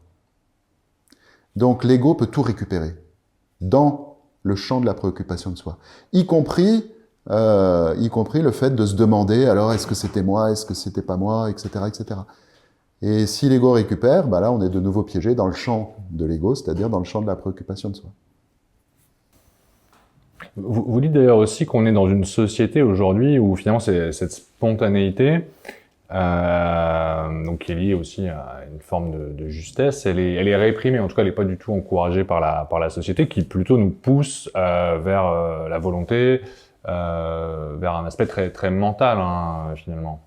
Donc l'ego peut tout récupérer dans le champ de la préoccupation de soi, y compris le fait de se demander, alors est-ce que c'était moi, est-ce que c'était pas moi, etc., etc. Et si l'ego récupère, là on est de nouveau piégé dans le champ de l'ego, c'est-à-dire dans le champ de la préoccupation de soi. Vous dites d'ailleurs aussi qu'on est dans une société aujourd'hui où finalement cette spontanéité, donc qui est liée aussi à une forme de justesse, elle est réprimée, en tout cas elle n'est pas du tout encouragée par la société, qui plutôt nous pousse vers la volonté, vers un aspect très, très mental finalement.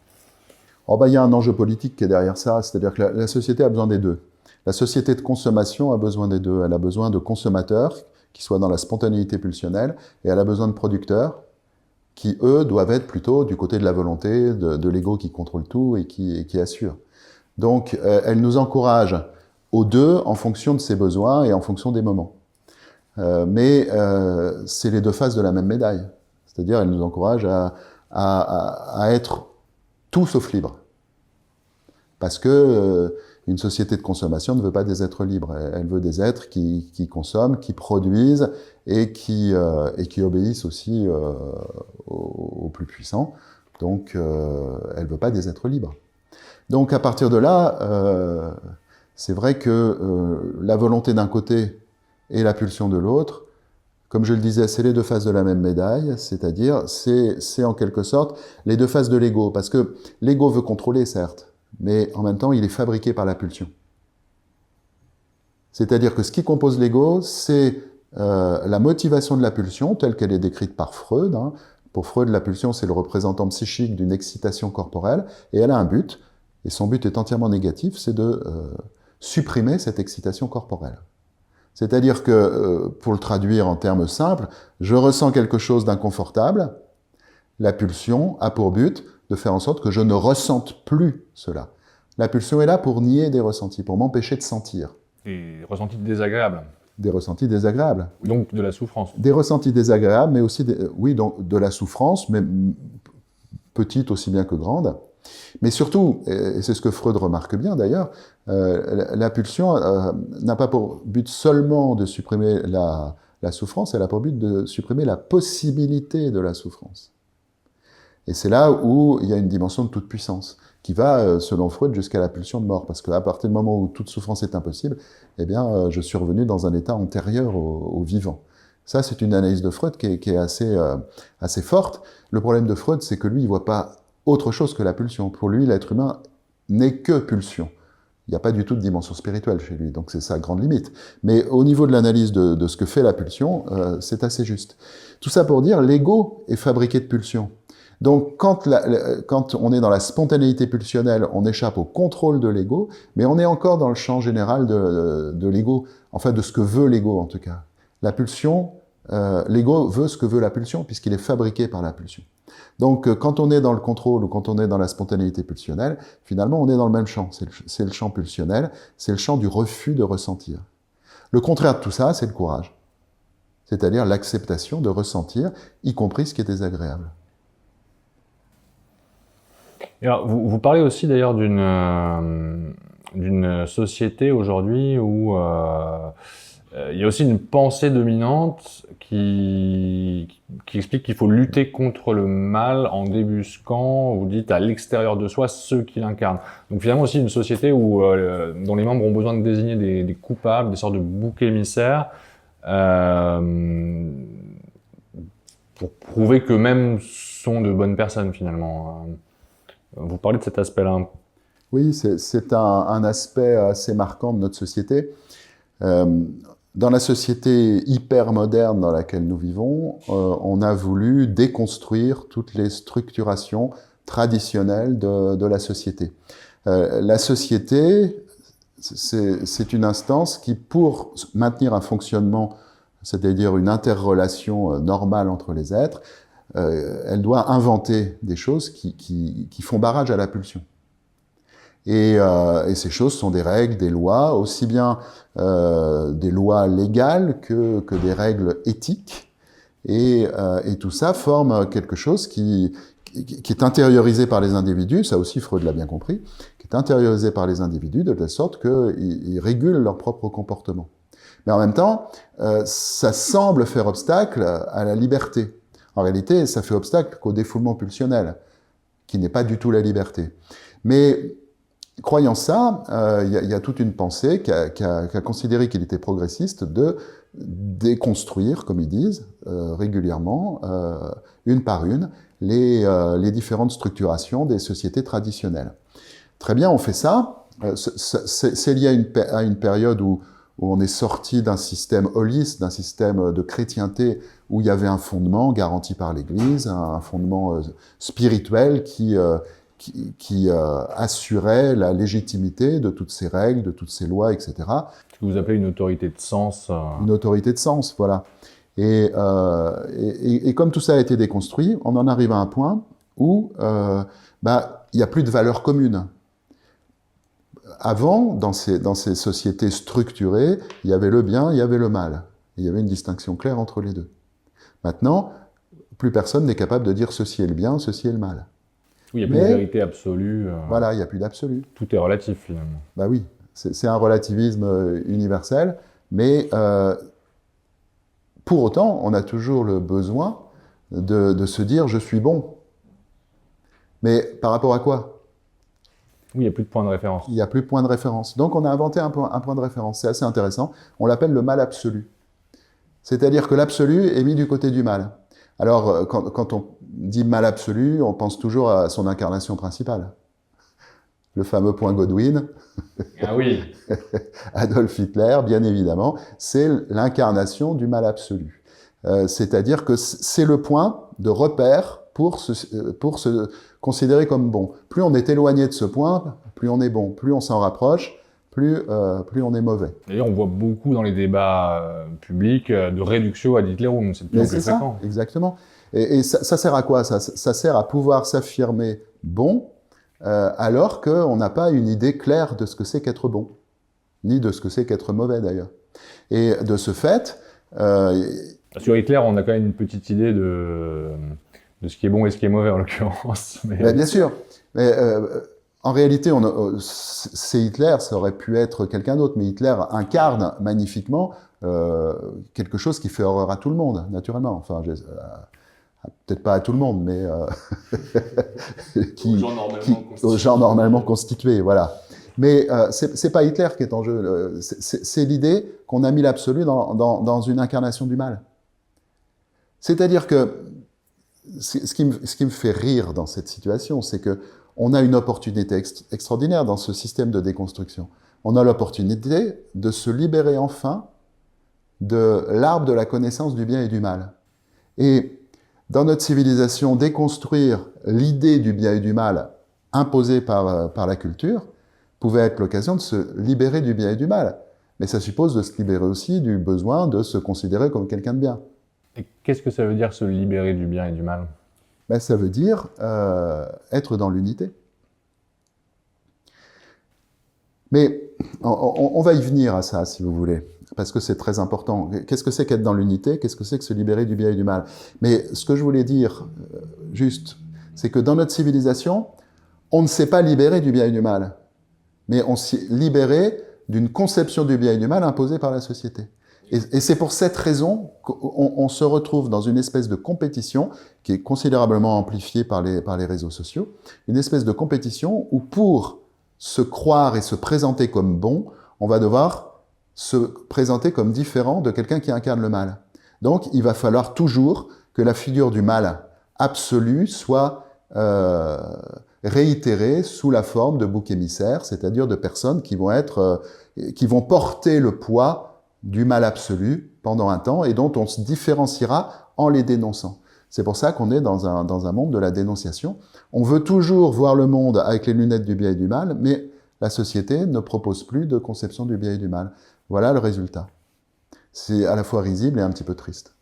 Il y a un enjeu politique qui est derrière ça, c'est-à-dire que la société a besoin des deux. La société de consommation a besoin des deux. Elle a besoin de consommateurs qui soient dans la spontanéité pulsionnelle, et elle a besoin de producteurs qui, eux, doivent être plutôt du côté de la volonté, de l'ego qui contrôle tout et qui assure. Donc, elle nous encourage aux deux en fonction de ses besoins et en fonction des moments. Mais c'est les deux faces de la même médaille. C'est-à-dire, elle nous encourage à être tout sauf libre. Parce que une société de consommation ne veut pas des êtres libres. Elle veut des êtres qui consomment, qui produisent et qui obéissent aussi aux plus puissants, Donc, elle ne veut pas des êtres libres. Donc, à partir de là, c'est vrai que la volonté d'un côté et la pulsion de l'autre, comme je le disais, c'est les deux faces de la même médaille, c'est-à-dire, c'est en quelque sorte les deux faces de l'ego, parce que l'ego veut contrôler, certes, mais en même temps, il est fabriqué par la pulsion. C'est-à-dire que ce qui compose l'ego, c'est la motivation de la pulsion, telle qu'elle est décrite par Freud. Hein. Pour Freud, la pulsion, c'est le représentant psychique d'une excitation corporelle, et elle a un but, et son but est entièrement négatif, c'est de supprimer cette excitation corporelle. C'est-à-dire que, pour le traduire en termes simples, je ressens quelque chose d'inconfortable, la pulsion a pour but de faire en sorte que je ne ressente plus cela. La pulsion est là pour nier des ressentis, pour m'empêcher de sentir. Des ressentis désagréables. Des ressentis désagréables. Donc de la souffrance. Des ressentis désagréables, mais aussi, oui, donc de la souffrance, mais petite aussi bien que grande. Mais surtout, et c'est ce que Freud remarque bien d'ailleurs, la pulsion n'a pas pour but seulement de supprimer la souffrance, elle a pour but de supprimer la possibilité de la souffrance. Et c'est là où il y a une dimension de toute puissance, qui va, selon Freud, jusqu'à la pulsion de mort. Parce qu'à partir du moment où toute souffrance est impossible, eh bien, je suis revenu dans un état antérieur au vivant. Ça, c'est une analyse de Freud qui est assez forte. Le problème de Freud, c'est que lui, il voit pas autre chose que la pulsion. Pour lui, l'être humain n'est que pulsion. Il n'y a pas du tout de dimension spirituelle chez lui, donc c'est sa grande limite. Mais au niveau de l'analyse de ce que fait la pulsion, c'est assez juste. Tout ça pour dire, l'ego est fabriqué de pulsions. Donc quand on est dans la spontanéité pulsionnelle, on échappe au contrôle de l'ego, mais on est encore dans le champ général de l'ego, enfin de ce que veut l'ego en tout cas. La pulsion, l'ego veut ce que veut la pulsion, puisqu'il est fabriqué par la pulsion. Donc, quand on est dans le contrôle ou quand on est dans la spontanéité pulsionnelle, finalement, on est dans le même champ. C'est le champ pulsionnel, c'est le champ du refus de ressentir. Le contraire de tout ça, c'est le courage. C'est-à-dire l'acceptation de ressentir, y compris ce qui est désagréable. Et alors, vous parlez aussi d'ailleurs d'une société aujourd'hui où il y a aussi une pensée dominante qui explique qu'il faut lutter contre le mal en débusquant, vous dites, à l'extérieur de soi ceux qui l'incarnent. Donc finalement aussi une société où, dont les membres ont besoin de désigner des coupables, des sortes de boucs émissaires, pour prouver qu'eux-mêmes sont de bonnes personnes finalement. Vous parlez de cet aspect-là. Oui, c'est un aspect assez marquant de notre société. Dans la société hyper moderne dans laquelle nous vivons, on a voulu déconstruire toutes les structurations traditionnelles de la société. La société, c'est une instance qui, pour maintenir un fonctionnement, c'est-à-dire une interrelation normale entre les êtres, elle doit inventer des choses qui font barrage à la pulsion. Et ces choses sont des règles, des lois, aussi bien des lois légales que des règles éthiques. Et tout ça forme quelque chose qui est intériorisé par les individus, ça aussi Freud l'a bien compris, qui est intériorisé par les individus de telle sorte qu'ils régulent leur propre comportement. Mais en même temps, ça semble faire obstacle à la liberté. En réalité, ça fait obstacle qu'au défoulement pulsionnel, qui n'est pas du tout la liberté. Mais croyant ça, il y a toute une pensée qui a considéré qu'il était progressiste de déconstruire, comme ils disent, régulièrement, une par une, les différentes structurations des sociétés traditionnelles. Très bien, on fait ça. C'est lié à une période où on est sorti d'un système holiste, d'un système de chrétienté où il y avait un fondement garanti par l'Église, un fondement spirituel qui assurait la légitimité de toutes ces règles, de toutes ces lois, etc. Ce que vous appelez une autorité de sens. Une autorité de sens, voilà. Et comme tout ça a été déconstruit, on en arrive à un point où il n'y a plus de valeurs communes. Avant, dans ces sociétés structurées, il y avait le bien, il y avait le mal. Il y avait une distinction claire entre les deux. Maintenant, plus personne n'est capable de dire ceci est le bien, ceci est le mal. Oui, il n'y a plus de vérité absolue. Voilà, il n'y a plus d'absolu. Tout est relatif finalement. Bah oui, c'est un relativisme universel, mais pour autant, on a toujours le besoin de se dire je suis bon. Mais par rapport à quoi? Oui, il n'y a plus de point de référence. Il n'y a plus de point de référence. Donc on a inventé un point de référence. C'est assez intéressant. On l'appelle le mal absolu. C'est-à-dire que l'absolu est mis du côté du mal. Alors, quand on dit mal absolu, on pense toujours à son incarnation principale. Le fameux point Godwin, Ah oui. Adolf Hitler, bien évidemment, c'est l'incarnation du mal absolu. C'est-à-dire que c'est le point de repère pour se considérer comme bon. Plus on est éloigné de ce point, plus on est bon. Plus on s'en rapproche, plus on est mauvais. D'ailleurs, on voit beaucoup dans les débats publics de réduction ad Hitlerum. C'est de plus en plus fréquent. Exactement. Et ça sert à quoi? Ça sert à pouvoir s'affirmer bon, alors qu'on n'a pas une idée claire de ce que c'est qu'être bon, ni de ce que c'est qu'être mauvais d'ailleurs. Et de ce fait... Sur Hitler, on a quand même une petite idée de ce qui est bon et ce qui est mauvais en l'occurrence. Mais... Bien sûr. Mais, en réalité, c'est Hitler, ça aurait pu être quelqu'un d'autre, mais Hitler incarne magnifiquement quelque chose qui fait horreur à tout le monde, naturellement. Enfin, peut-être pas à tout le monde, mais aux gens normalement constitués, voilà. Mais c'est pas Hitler qui est en jeu. C'est l'idée qu'on a mis l'absolu dans une incarnation du mal. C'est-à-dire que ce qui me fait rire dans cette situation, c'est que on a une opportunité extraordinaire dans ce système de déconstruction. On a l'opportunité de se libérer enfin de l'arbre de la connaissance du bien et du mal. Et dans notre civilisation, déconstruire l'idée du bien et du mal imposée par la culture pouvait être l'occasion de se libérer du bien et du mal. Mais ça suppose de se libérer aussi du besoin de se considérer comme quelqu'un de bien. Et qu'est-ce que ça veut dire se libérer du bien et du mal? Ben, ça veut dire être dans l'unité. Mais on va y venir à ça, si vous voulez, parce que c'est très important. Qu'est-ce que c'est qu'être dans l'unité? Qu'est-ce que c'est que se libérer du bien et du mal? Mais ce que je voulais dire, juste, c'est que dans notre civilisation, on ne s'est pas libéré du bien et du mal, mais on s'est libéré d'une conception du bien et du mal imposée par la société. Et c'est pour cette raison qu'on se retrouve dans une espèce de compétition qui est considérablement amplifiée par les réseaux sociaux, une espèce de compétition où pour se croire et se présenter comme bon, on va devoir se présenter comme différent de quelqu'un qui incarne le mal. Donc il va falloir toujours que la figure du mal absolu soit réitérée sous la forme de boucs émissaires, c'est-à-dire de personnes qui vont porter le poids du mal absolu pendant un temps et dont on se différenciera en les dénonçant. C'est pour ça qu'on est dans un monde de la dénonciation. On veut toujours voir le monde avec les lunettes du bien et du mal, mais la société ne propose plus de conception du bien et du mal. Voilà le résultat. C'est à la fois risible et un petit peu triste.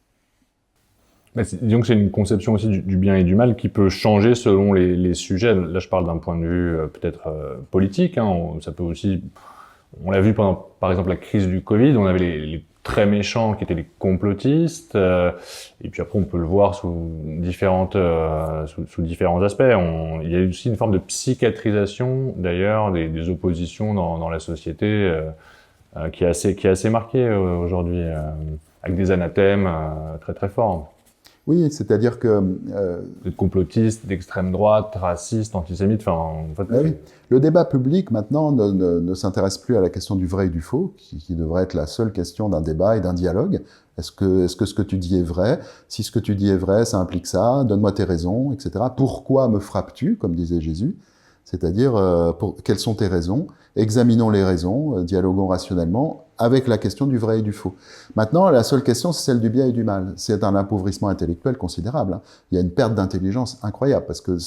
Disons que c'est une conception aussi du bien et du mal qui peut changer selon les sujets. Là, je parle d'un point de vue peut-être politique. Ça peut aussi... On l'a vu pendant, par exemple, la crise du Covid, on avait les très méchants qui étaient les complotistes, et puis après on peut le voir sous différents aspects. Il y a aussi une forme de psychiatrisation, d'ailleurs, des oppositions dans la société, qui est assez marquée aujourd'hui, avec des anathèmes très très forts. Oui, c'est-à-dire que... D'être complotiste, d'extrême droite, raciste, antisémite, enfin... En fait, oui. Le débat public, maintenant, ne s'intéresse plus à la question du vrai et du faux, qui devrait être la seule question d'un débat et d'un dialogue. Est-ce que ce que tu dis est vrai? Si ce que tu dis est vrai, ça implique ça, donne-moi tes raisons, etc. Pourquoi me frappes-tu, comme disait Jésus? C'est-à-dire, quelles sont tes raisons? Examinons les raisons, dialoguons rationnellement avec la question du vrai et du faux. Maintenant, la seule question, c'est celle du bien et du mal. C'est un appauvrissement intellectuel considérable. Hein. Il y a une perte d'intelligence incroyable, parce que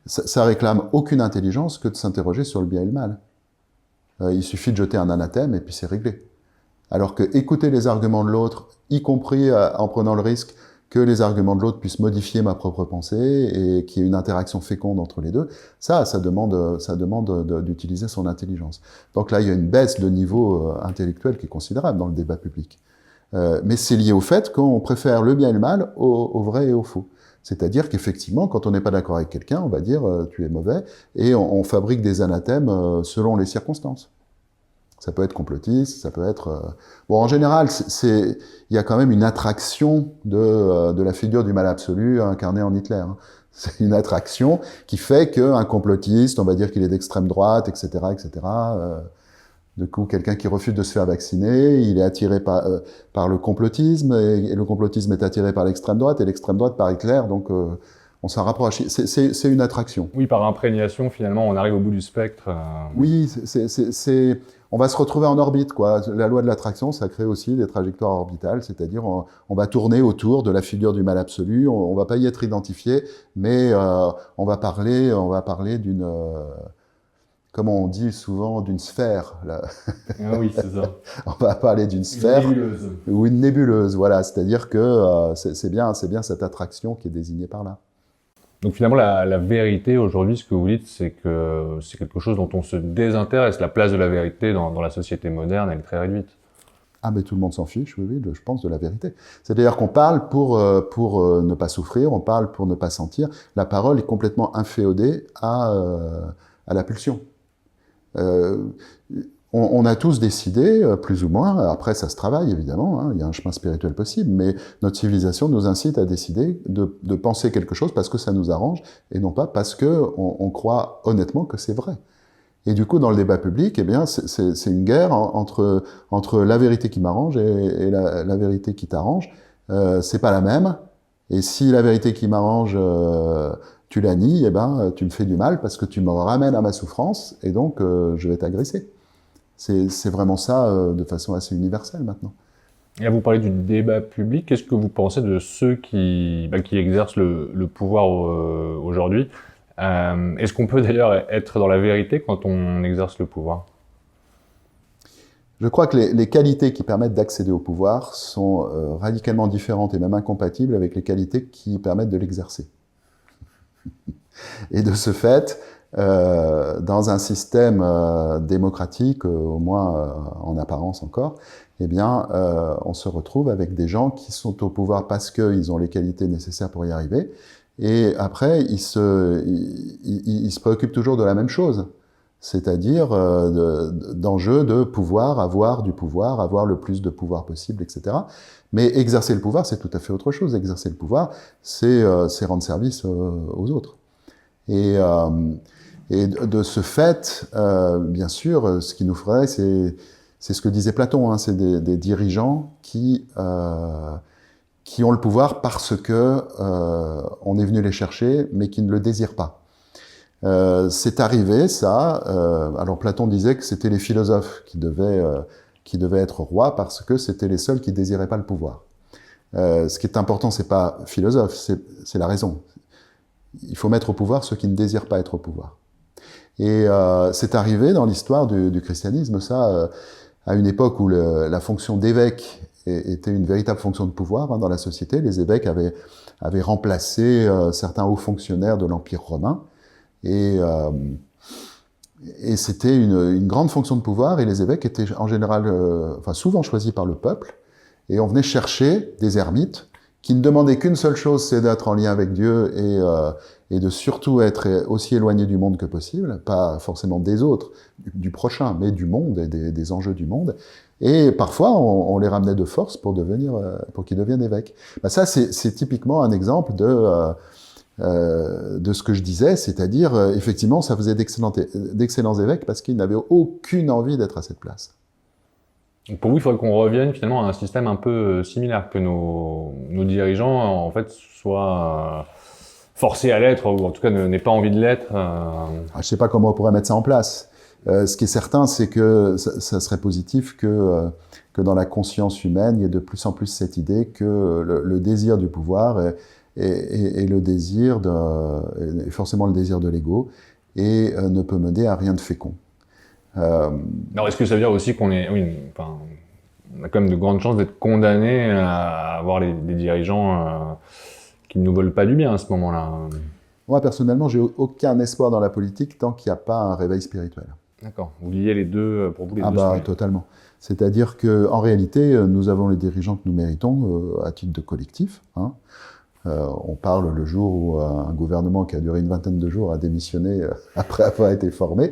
ça réclame aucune intelligence que de s'interroger sur le bien et le mal. Il suffit de jeter un anathème et puis c'est réglé. Alors que écouter les arguments de l'autre, y compris en prenant le risque que les arguments de l'autre puissent modifier ma propre pensée et qu'il y ait une interaction féconde entre les deux, ça demande d'utiliser son intelligence. Donc là, il y a une baisse de niveau intellectuel qui est considérable dans le débat public. Mais c'est lié au fait qu'on préfère le bien et le mal au vrai et au faux. C'est-à-dire qu'effectivement, quand on n'est pas d'accord avec quelqu'un, on va dire tu es mauvais, et on fabrique des anathèmes selon les circonstances. Ça peut être complotiste, ça peut être... Bon, en général, il y a quand même une attraction de la figure du mal absolu incarnée en Hitler. Hein. C'est une attraction qui fait qu'un complotiste, on va dire qu'il est d'extrême droite, etc., etc., du coup, quelqu'un qui refuse de se faire vacciner, il est attiré par le complotisme, et le complotisme est attiré par l'extrême droite, et l'extrême droite par Hitler, donc on s'en rapproche. C'est une attraction. Oui, par imprégnation, finalement, on arrive au bout du spectre. Oui, on va se retrouver en orbite, quoi. La loi de l'attraction, ça crée aussi des trajectoires orbitales, c'est-à-dire on va tourner autour de la figure du mal absolu, on va pas y être identifié, mais on va parler d'une... comme on dit souvent, d'une sphère. Là. Ah oui, c'est ça. On va parler d'une sphère. Une nébuleuse. Ou une nébuleuse, voilà. C'est-à-dire que c'est bien cette attraction qui est désignée par là. Donc finalement, la vérité aujourd'hui, ce que vous dites, c'est que c'est quelque chose dont on se désintéresse. La place de la vérité dans la société moderne, elle est très réduite. Ah, mais tout le monde s'en fiche, oui, je pense, de la vérité. C'est-à-dire qu'on parle pour ne pas souffrir, on parle pour ne pas sentir. La parole est complètement inféodée à la pulsion. On a tous décidé, plus ou moins, après ça se travaille évidemment, hein, il y a un chemin spirituel possible, mais notre civilisation nous incite à décider de penser quelque chose parce que ça nous arrange, et non pas parce qu'on croit honnêtement que c'est vrai. Et du coup, dans le débat public, eh bien, c'est une guerre entre la vérité qui m'arrange et la vérité qui t'arrange. C'est pas la même, et si la vérité qui m'arrange... tu la nies, eh ben, tu me fais du mal parce que tu me ramènes à ma souffrance et donc je vais t'agresser. C'est vraiment ça de façon assez universelle maintenant. Et là, vous parlez du débat public. Qu'est-ce que vous pensez de ceux qui exercent le pouvoir aujourd'hui? Est-ce qu'on peut d'ailleurs être dans la vérité quand on exerce le pouvoir? Je crois que les qualités qui permettent d'accéder au pouvoir sont radicalement différentes et même incompatibles avec les qualités qui permettent de l'exercer. Et de ce fait, dans un système démocratique, au moins en apparence encore, eh bien, on se retrouve avec des gens qui sont au pouvoir parce qu'ils ont les qualités nécessaires pour y arriver, et après, ils se préoccupent toujours de la même chose, c'est-à-dire d'enjeux de pouvoir, avoir du pouvoir, avoir le plus de pouvoir possible, etc. Mais exercer le pouvoir, c'est tout à fait autre chose. Exercer le pouvoir, c'est rendre service aux autres. Et de ce fait, bien sûr, ce qu'il nous faudrait, c'est ce que disait Platon, hein, c'est des dirigeants qui ont le pouvoir parce que on est venu les chercher, mais qui ne le désirent pas. C'est arrivé, ça. Alors Platon disait que c'était les philosophes qui devaient être rois parce que c'était les seuls qui désiraient pas le pouvoir. Ce qui est important, c'est pas philosophe, c'est la raison. Il faut mettre au pouvoir ceux qui ne désirent pas être au pouvoir. Et c'est arrivé dans l'histoire du christianisme, ça, à une époque où la fonction d'évêque était une véritable fonction de pouvoir hein, dans la société. Les évêques avaient remplacé certains hauts fonctionnaires de l'Empire romain. Et c'était une grande fonction de pouvoir, et les évêques étaient en général, souvent choisis par le peuple, et on venait chercher des ermites qui ne demandaient qu'une seule chose, c'est d'être en lien avec Dieu et de surtout être aussi éloigné du monde que possible, pas forcément des autres, du prochain, mais du monde et des enjeux du monde. Et parfois, on les ramenait de force pour qu'ils deviennent évêques. Ben ça, c'est typiquement un exemple de ce que je disais, c'est-à-dire, effectivement, ça faisait d'excellents évêques parce qu'ils n'avaient aucune envie d'être à cette place. Donc pour vous, il faudrait qu'on revienne finalement à un système un peu similaire, que nos dirigeants, en fait, soient forcés à l'être, ou en tout cas n'aient pas envie de l'être. Je ne sais pas comment on pourrait mettre ça en place. Ce qui est certain, c'est que ça serait positif que dans la conscience humaine, il y ait de plus en plus cette idée que le désir du pouvoir et le désir et forcément le désir de l'ego, et ne peut mener à rien de fécond. Alors, est-ce que ça veut dire aussi qu'on on a quand même de grandes chances d'être condamnés à avoir des dirigeants qui ne nous veulent pas du bien à ce moment-là? Moi, personnellement, j'ai aucun espoir dans la politique tant qu'il n'y a pas un réveil spirituel. D'accord. Vous liez les deux, pour vous, les deux? Totalement. C'est-à-dire qu'en réalité, nous avons les dirigeants que nous méritons à titre de collectif, hein. On parle le jour où un gouvernement qui a duré une vingtaine de jours a démissionné après avoir été formé.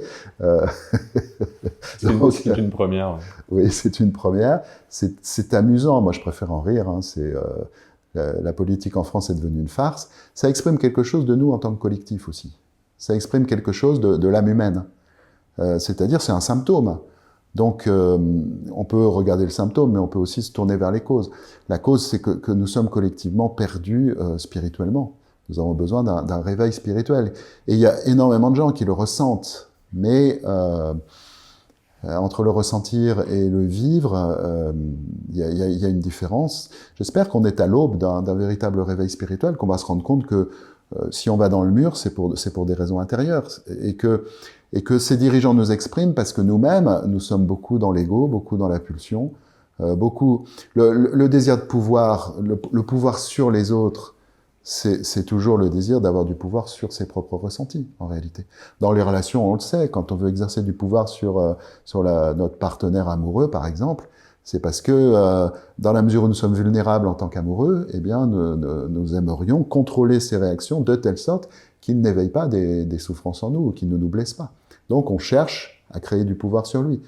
C'est une première. Oui, c'est une première. C'est amusant. Moi, je préfère en rire. Hein. la politique en France est devenue une farce, ça exprime quelque chose de nous en tant que collectif aussi. Ça exprime quelque chose de l'âme humaine. C'est-à-dire, c'est un symptôme. Donc, on peut regarder le symptôme, mais on peut aussi se tourner vers les causes. La cause, c'est que nous sommes collectivement perdus spirituellement. Nous avons besoin d'un réveil spirituel. Et il y a énormément de gens qui le ressentent, mais entre le ressentir et le vivre, il y a une différence. J'espère qu'on est à l'aube d'un véritable réveil spirituel, qu'on va se rendre compte que si on va dans le mur, c'est pour des raisons intérieures, et que ces dirigeants nous expriment parce que nous-mêmes, nous sommes beaucoup dans l'ego, beaucoup dans la pulsion, beaucoup le désir de pouvoir, le pouvoir sur les autres. C'est toujours le désir d'avoir du pouvoir sur ses propres ressentis, en réalité. Dans les relations, on le sait, quand on veut exercer du pouvoir sur notre partenaire amoureux, par exemple, c'est parce que dans la mesure où nous sommes vulnérables en tant qu'amoureux, eh bien, nous aimerions contrôler ses réactions de telle sorte qu'il n'éveille pas des souffrances en nous, ou qu'il ne nous blesse pas. Donc, on cherche à créer du pouvoir sur lui.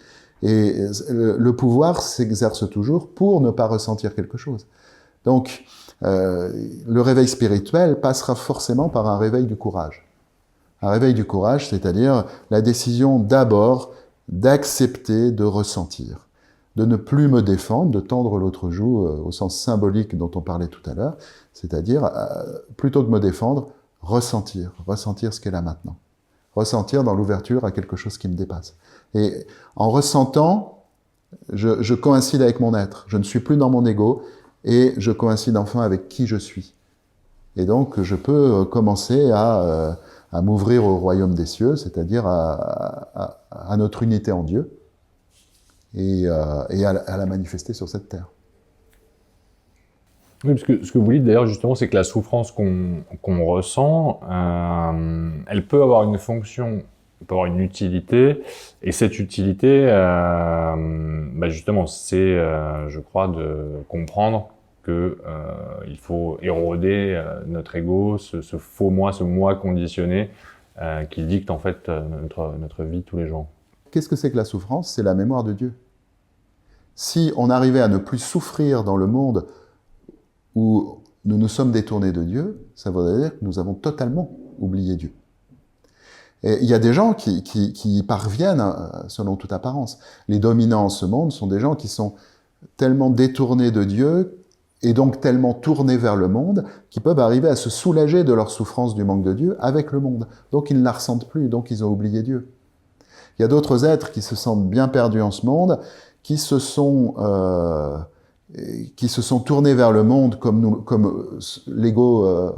Et le pouvoir s'exerce toujours pour ne pas ressentir quelque chose. Donc, le réveil spirituel passera forcément par un réveil du courage. Un réveil du courage, c'est-à-dire la décision d'abord d'accepter de ressentir, de ne plus me défendre, de tendre l'autre joue au sens symbolique dont on parlait tout à l'heure, c'est-à-dire, plutôt que de me défendre, ressentir ce qu'est là maintenant. Ressentir dans l'ouverture à quelque chose qui me dépasse. Et en ressentant, je coïncide avec mon être. Je ne suis plus dans mon ego, et je coïncide enfin avec qui je suis. Et donc, je peux commencer à m'ouvrir au royaume des cieux, c'est-à-dire à notre unité en Dieu, et à la manifester sur cette terre. Oui, parce que ce que vous dites d'ailleurs justement, c'est que la souffrance qu'on ressent, elle peut avoir une fonction, elle peut avoir une utilité, et cette utilité, justement, c'est, je crois, de comprendre que il faut éroder notre ego, ce faux moi, ce moi conditionné, qui dicte en fait notre vie tous les jours. Qu'est-ce que c'est que la souffrance? C'est la mémoire de Dieu. Si on arrivait à ne plus souffrir dans le monde où nous nous sommes détournés de Dieu, ça voudrait dire que nous avons totalement oublié Dieu. Et il y a des gens qui y parviennent selon toute apparence. Les dominants en ce monde sont des gens qui sont tellement détournés de Dieu et donc tellement tournés vers le monde qu'ils peuvent arriver à se soulager de leur souffrance du manque de Dieu avec le monde. Donc ils ne la ressentent plus, donc ils ont oublié Dieu. Il y a d'autres êtres qui se sentent bien perdus en ce monde, qui se sont tournés vers le monde comme l'ego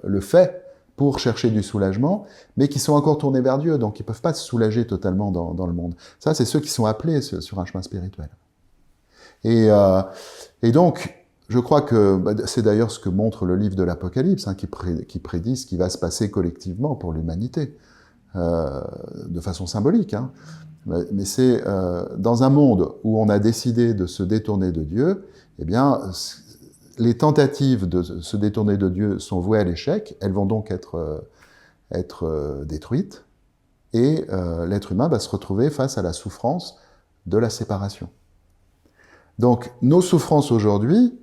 le fait, pour chercher du soulagement, mais qui sont encore tournés vers Dieu, donc ils ne peuvent pas se soulager totalement dans le monde. Ça, c'est ceux qui sont appelés sur un chemin spirituel. Et donc, je crois que c'est d'ailleurs ce que montre le livre de l'Apocalypse, qui prédit ce qui va se passer collectivement pour l'humanité, de façon symbolique. Mais c'est dans un monde où on a décidé de se détourner de Dieu, eh bien, les tentatives de se détourner de Dieu sont vouées à l'échec, elles vont donc être détruites, et l'être humain va se retrouver face à la souffrance de la séparation. Donc, nos souffrances aujourd'hui,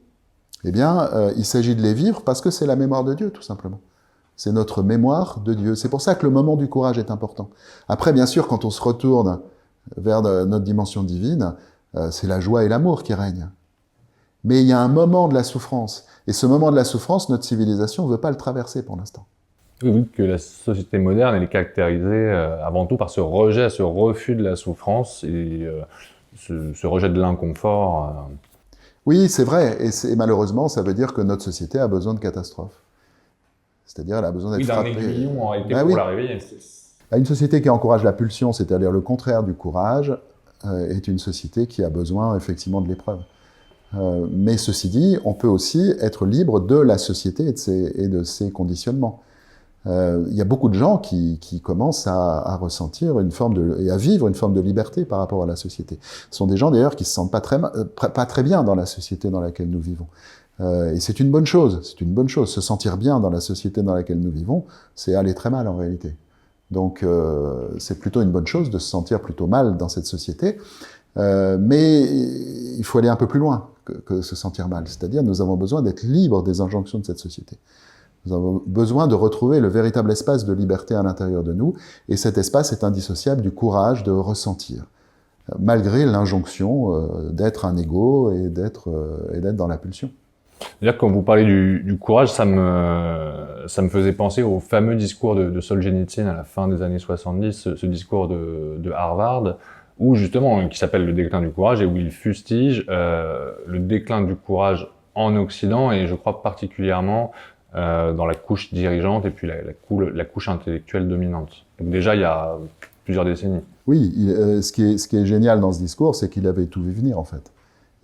eh bien, il s'agit de les vivre parce que c'est la mémoire de Dieu, tout simplement. C'est notre mémoire de Dieu. C'est pour ça que le moment du courage est important. Après, bien sûr, quand on se retourne vers notre dimension divine, c'est la joie et l'amour qui règnent. Mais il y a un moment de la souffrance. Et ce moment de la souffrance, notre civilisation ne veut pas le traverser pour l'instant. Vous dites que la société moderne, elle est caractérisée avant tout par ce rejet, ce refus de la souffrance et ce rejet de l'inconfort. Oui, c'est vrai. Et malheureusement, ça veut dire que notre société a besoin de catastrophes. C'est-à-dire, elle a besoin d'être frappée. D'un aiguillon en réalité pour la réveiller. Une société qui encourage la pulsion, c'est-à-dire le contraire du courage, est une société qui a besoin effectivement de l'épreuve. Mais ceci dit, on peut aussi être libre de la société et de ses conditionnements. Il y a beaucoup de gens qui commencent à ressentir et à vivre une forme de liberté par rapport à la société. Ce sont des gens d'ailleurs qui se sentent pas très bien dans la société dans laquelle nous vivons. Et c'est une bonne chose, Se sentir bien dans la société dans laquelle nous vivons, c'est aller très mal en réalité. Donc c'est plutôt une bonne chose de se sentir plutôt mal dans cette société. Mais il faut aller un peu plus loin. que se sentir mal. C'est-à-dire, nous avons besoin d'être libres des injonctions de cette société. Nous avons besoin de retrouver le véritable espace de liberté à l'intérieur de nous, et cet espace est indissociable du courage de ressentir, malgré l'injonction d'être un égo et d'être dans la pulsion. C'est-à-dire, quand vous parlez du courage, ça me faisait penser au fameux discours de Solzhenitsyn à la fin des années 70, ce discours de Harvard, où justement, qui s'appelle Le déclin du courage, et où il fustige le déclin du courage en Occident, et je crois particulièrement dans la couche dirigeante et puis la couche intellectuelle dominante. Donc déjà, il y a plusieurs décennies. Oui, ce qui est génial dans ce discours, c'est qu'il avait tout vu venir, en fait.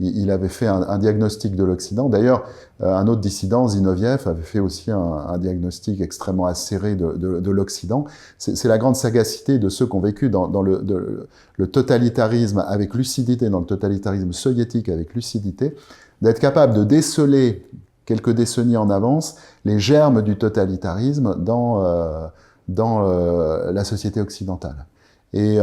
Il avait fait un diagnostic de l'Occident. D'ailleurs, un autre dissident, Zinoviev, avait fait aussi un diagnostic extrêmement acéré de l'Occident. C'est la grande sagacité de ceux qui ont vécu dans le totalitarisme avec lucidité, dans le totalitarisme soviétique avec lucidité, d'être capable de déceler quelques décennies en avance les germes du totalitarisme dans la société occidentale. Et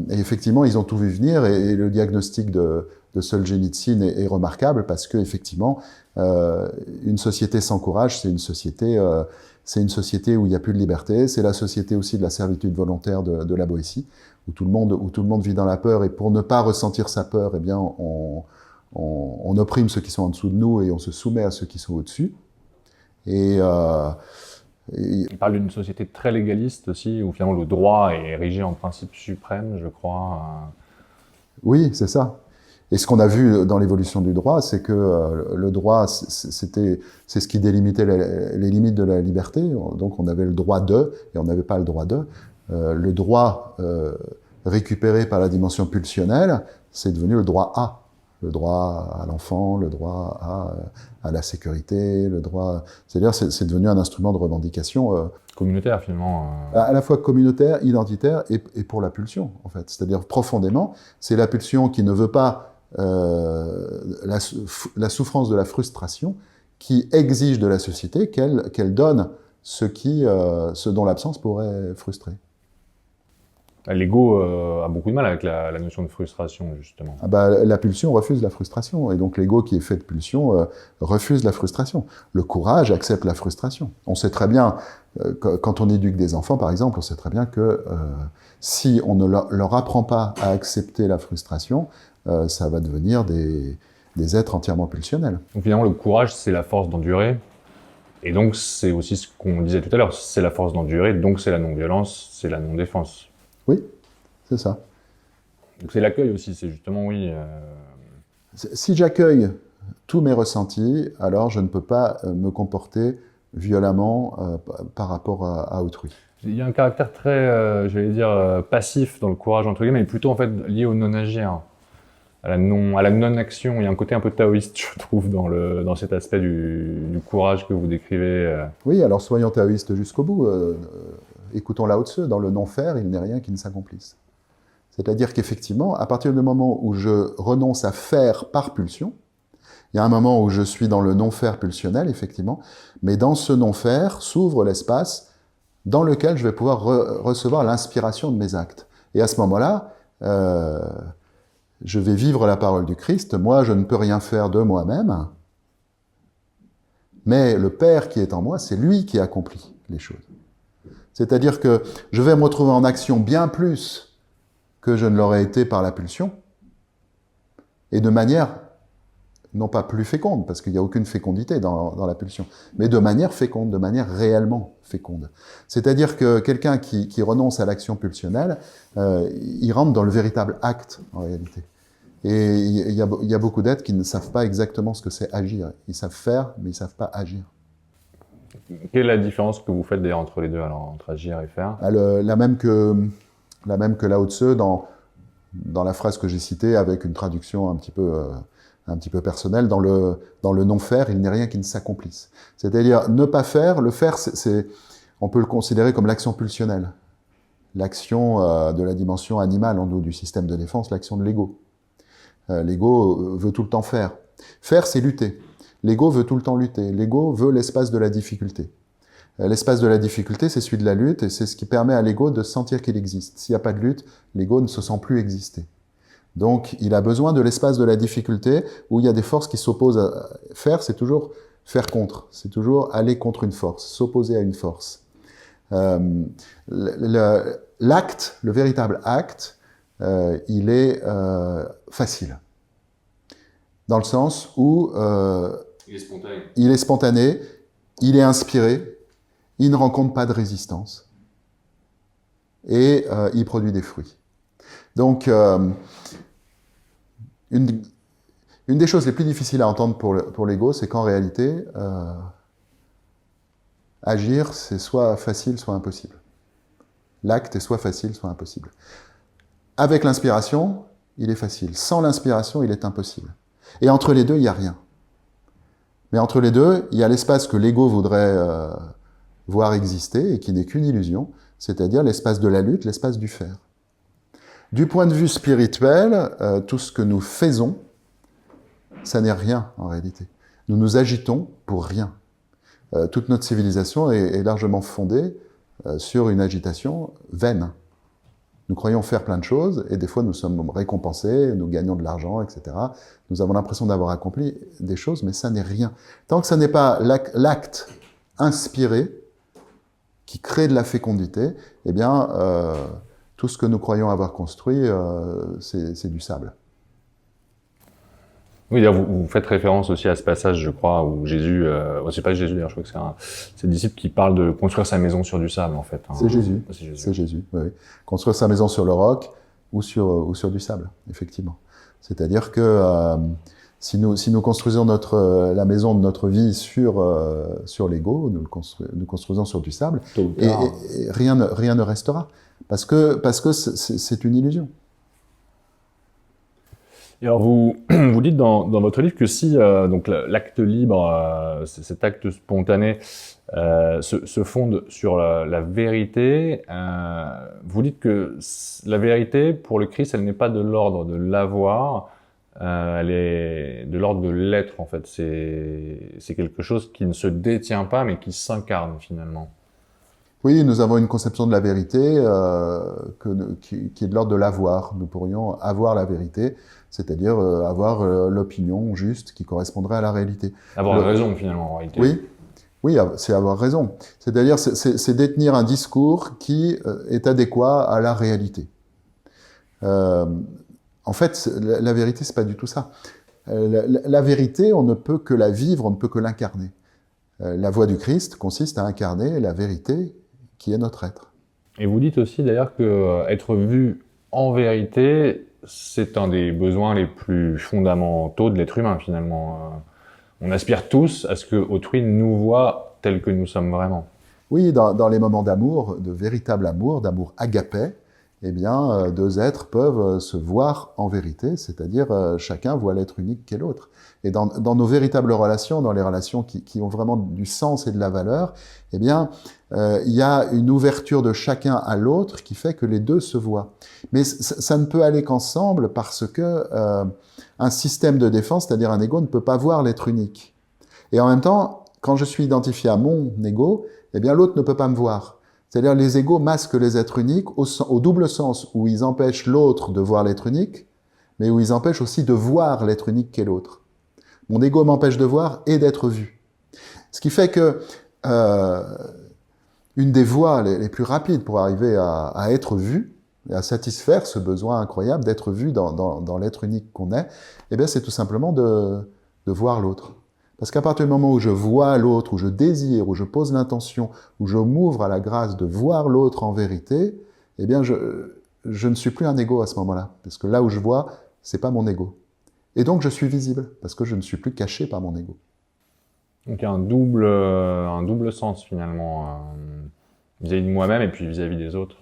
effectivement, ils ont tout vu venir, et le diagnostic de Solzhenitsyn est remarquable, parce que effectivement, une société sans courage, c'est une société où il n'y a plus de liberté. C'est la société aussi de la servitude volontaire de la Boétie, où tout le monde vit dans la peur, et pour ne pas ressentir sa peur, eh bien, on opprime ceux qui sont en dessous de nous et on se soumet à ceux qui sont au-dessus. Il parle d'une société très légaliste aussi, où finalement le droit est érigé en principe suprême, je crois. Oui, c'est ça. Et ce qu'on a vu dans l'évolution du droit, c'est que le droit, c'est ce qui délimitait les limites de la liberté. Donc on avait le droit de, et on n'avait pas le droit de. Le droit récupéré par la dimension pulsionnelle, c'est devenu le droit à. Le droit à l'enfant, le droit à la sécurité, le droit... C'est-à-dire, c'est devenu un instrument de revendication... communautaire, finalement. À la fois communautaire, identitaire, et pour la pulsion, en fait. C'est-à-dire, profondément, c'est la pulsion qui ne veut pas la souffrance de la frustration, qui exige de la société qu'elle donne ce dont l'absence pourrait frustrer. L'ego a beaucoup de mal avec la notion de frustration, justement. Ah bah, la pulsion refuse la frustration, et donc l'ego qui est fait de pulsion refuse la frustration. Le courage accepte la frustration. On sait très bien, quand on éduque des enfants, par exemple, on sait très bien que si on ne leur apprend pas à accepter la frustration, ça va devenir des êtres entièrement pulsionnels. Donc finalement, le courage, c'est la force d'endurer. Et donc, c'est aussi ce qu'on disait tout à l'heure, c'est la force d'endurer, donc c'est la non-violence, c'est la non-défense. Oui, c'est ça. Donc c'est l'accueil aussi, c'est justement, oui... Si j'accueille tous mes ressentis, alors je ne peux pas me comporter violemment par rapport à autrui. Il y a un caractère très, j'allais dire, passif dans le courage, entre guillemets, mais plutôt en fait lié au non-agir, à la non-action. Il y a un côté un peu taoïste, je trouve, dans cet aspect du courage que vous décrivez. Oui, alors soyons taoïstes jusqu'au bout. Écoutons Lao Tse, dans le non-faire, il n'est rien qui ne s'accomplisse. C'est-à-dire qu'effectivement, à partir du moment où je renonce à faire par pulsion, il y a un moment où je suis dans le non-faire pulsionnel, effectivement, mais dans ce non-faire s'ouvre l'espace dans lequel je vais pouvoir recevoir l'inspiration de mes actes. Et à ce moment-là, je vais vivre la parole du Christ. Moi, je ne peux rien faire de moi-même, mais le Père qui est en moi, c'est lui qui accomplit les choses. C'est-à-dire que je vais me retrouver en action bien plus que je ne l'aurais été par la pulsion, et de manière, non pas plus féconde, parce qu'il n'y a aucune fécondité dans la pulsion, mais de manière féconde, de manière réellement féconde. C'est-à-dire que quelqu'un qui renonce à l'action pulsionnelle, il rentre dans le véritable acte, en réalité. Et il y a beaucoup d'êtres qui ne savent pas exactement ce que c'est agir. Ils savent faire, mais ils ne savent pas agir. Quelle est la différence que vous faites d'ailleurs entre les deux, alors entre agir et faire? La même que Lao Tse dans la phrase que j'ai citée, avec une traduction un petit peu personnelle, dans le non-faire, il n'est rien qui ne s'accomplisse. C'est-à-dire, ne pas faire, le faire, on peut le considérer comme l'action pulsionnelle. L'action de la dimension animale en nous, du système de défense, l'action de l'ego. L'ego veut tout le temps faire. Faire, c'est lutter. L'ego veut tout le temps lutter. L'ego veut l'espace de la difficulté. L'espace de la difficulté, c'est celui de la lutte, et c'est ce qui permet à l'ego de sentir qu'il existe. S'il n'y a pas de lutte, l'ego ne se sent plus exister. Donc, il a besoin de l'espace de la difficulté où il y a des forces qui s'opposent à faire. C'est toujours faire contre. C'est toujours aller contre une force, s'opposer à une force. L'acte, le véritable acte, il est facile. Dans le sens où il est spontané, il est inspiré, il ne rencontre pas de résistance et il produit des fruits. Donc, une des choses les plus difficiles à entendre pour l'ego, c'est qu'en réalité, agir, c'est soit facile, soit impossible. L'acte est soit facile, soit impossible. Avec l'inspiration, il est facile. Sans l'inspiration, il est impossible. Et entre les deux, il n'y a rien. Mais entre les deux, il y a l'espace que l'ego voudrait voir exister et qui n'est qu'une illusion, c'est-à-dire l'espace de la lutte, l'espace du faire. Du point de vue spirituel, tout ce que nous faisons, ça n'est rien en réalité. Nous nous agitons pour rien. Toute notre civilisation est largement fondée sur une agitation vaine. Nous croyons faire plein de choses, et des fois nous sommes récompensés, nous gagnons de l'argent, etc. Nous avons l'impression d'avoir accompli des choses, mais ça n'est rien. Tant que ça n'est pas l'acte inspiré, qui crée de la fécondité, eh bien, tout ce que nous croyons avoir construit, c'est du sable. Oui, d'ailleurs, vous faites référence aussi à ce passage, je crois, où Jésus, c'est pas Jésus d'ailleurs, je crois que c'est le disciple qui parle de construire sa maison sur du sable, en fait. Hein. C'est Jésus. C'est Jésus, oui. Construire sa maison sur le roc ou sur du sable, effectivement. C'est-à-dire que si nous construisons la maison de notre vie sur l'ego, nous construisons sur du sable, et rien ne restera, parce que c'est une illusion. Et alors vous dites dans votre livre que si donc l'acte libre, cet acte spontané se fonde sur la vérité, vous dites que la vérité pour le Christ, elle n'est pas de l'ordre de l'avoir, elle est de l'ordre de l'être en fait. C'est quelque chose qui ne se détient pas mais qui s'incarne finalement. Oui, nous avons une conception de la vérité qui est de l'ordre de l'avoir. Nous pourrions avoir la vérité, c'est-à-dire avoir l'opinion juste qui correspondrait à la réalité. Avoir raison finalement en réalité. Oui, c'est avoir raison. C'est-à-dire c'est détenir un discours qui est adéquat à la réalité. En fait, la vérité, c'est pas du tout ça. La vérité, on ne peut que la vivre, on ne peut que l'incarner. La voie du Christ consiste à incarner la vérité qui est notre être. Et vous dites aussi d'ailleurs que être vu en vérité, c'est un des besoins les plus fondamentaux de l'être humain finalement. On aspire tous à ce que autrui nous voit tel que nous sommes vraiment. Oui, dans les moments d'amour, de véritable amour, d'amour agapé, eh bien, deux êtres peuvent se voir en vérité, c'est-à-dire chacun voit l'être unique qu'est l'autre. Et dans nos véritables relations, dans les relations qui ont vraiment du sens et de la valeur, eh bien, il y a une ouverture de chacun à l'autre qui fait que les deux se voient. Mais ça ne peut aller qu'ensemble parce que un système de défense, c'est-à-dire un ego, ne peut pas voir l'être unique. Et en même temps, quand je suis identifié à mon ego, eh bien, l'autre ne peut pas me voir. C'est-à-dire les égos masquent les êtres uniques au double sens, où ils empêchent l'autre de voir l'être unique, mais où ils empêchent aussi de voir l'être unique qu'est l'autre. Mon ego m'empêche de voir et d'être vu. Ce qui fait que une des voies les plus rapides pour arriver à être vu, et à satisfaire ce besoin incroyable d'être vu dans l'être unique qu'on est, eh bien c'est tout simplement de voir l'autre. Parce qu'à partir du moment où je vois l'autre, où je désire, où je pose l'intention, où je m'ouvre à la grâce de voir l'autre en vérité, eh bien je ne suis plus un ego à ce moment-là. Parce que là où je vois, c'est pas mon ego. Et donc je suis visible, parce que je ne suis plus caché par mon ego. Donc il y a un double sens finalement, vis-à-vis de moi-même et puis vis-à-vis des autres.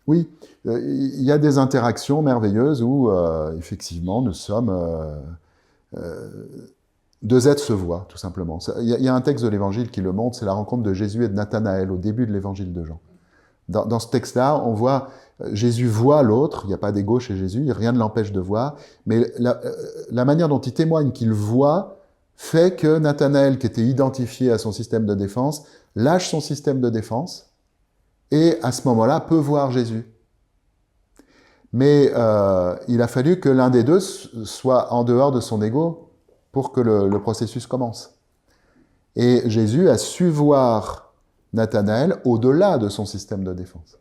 Oui, il y a des interactions merveilleuses où effectivement nous sommes... deux êtres se voient, tout simplement. Il y a un texte de l'Évangile qui le montre, c'est la rencontre de Jésus et de Nathanaël au début de l'Évangile de Jean. Dans ce texte-là, on voit, Jésus voit l'autre, il n'y a pas d'ego chez Jésus, rien ne l'empêche de voir, mais la manière dont il témoigne qu'il voit fait que Nathanaël, qui était identifié à son système de défense, lâche son système de défense et à ce moment-là peut voir Jésus. Mais il a fallu que l'un des deux soit en dehors de son ego pour que le processus commence. Et Jésus a su voir Nathanaël au-delà de son système de défense.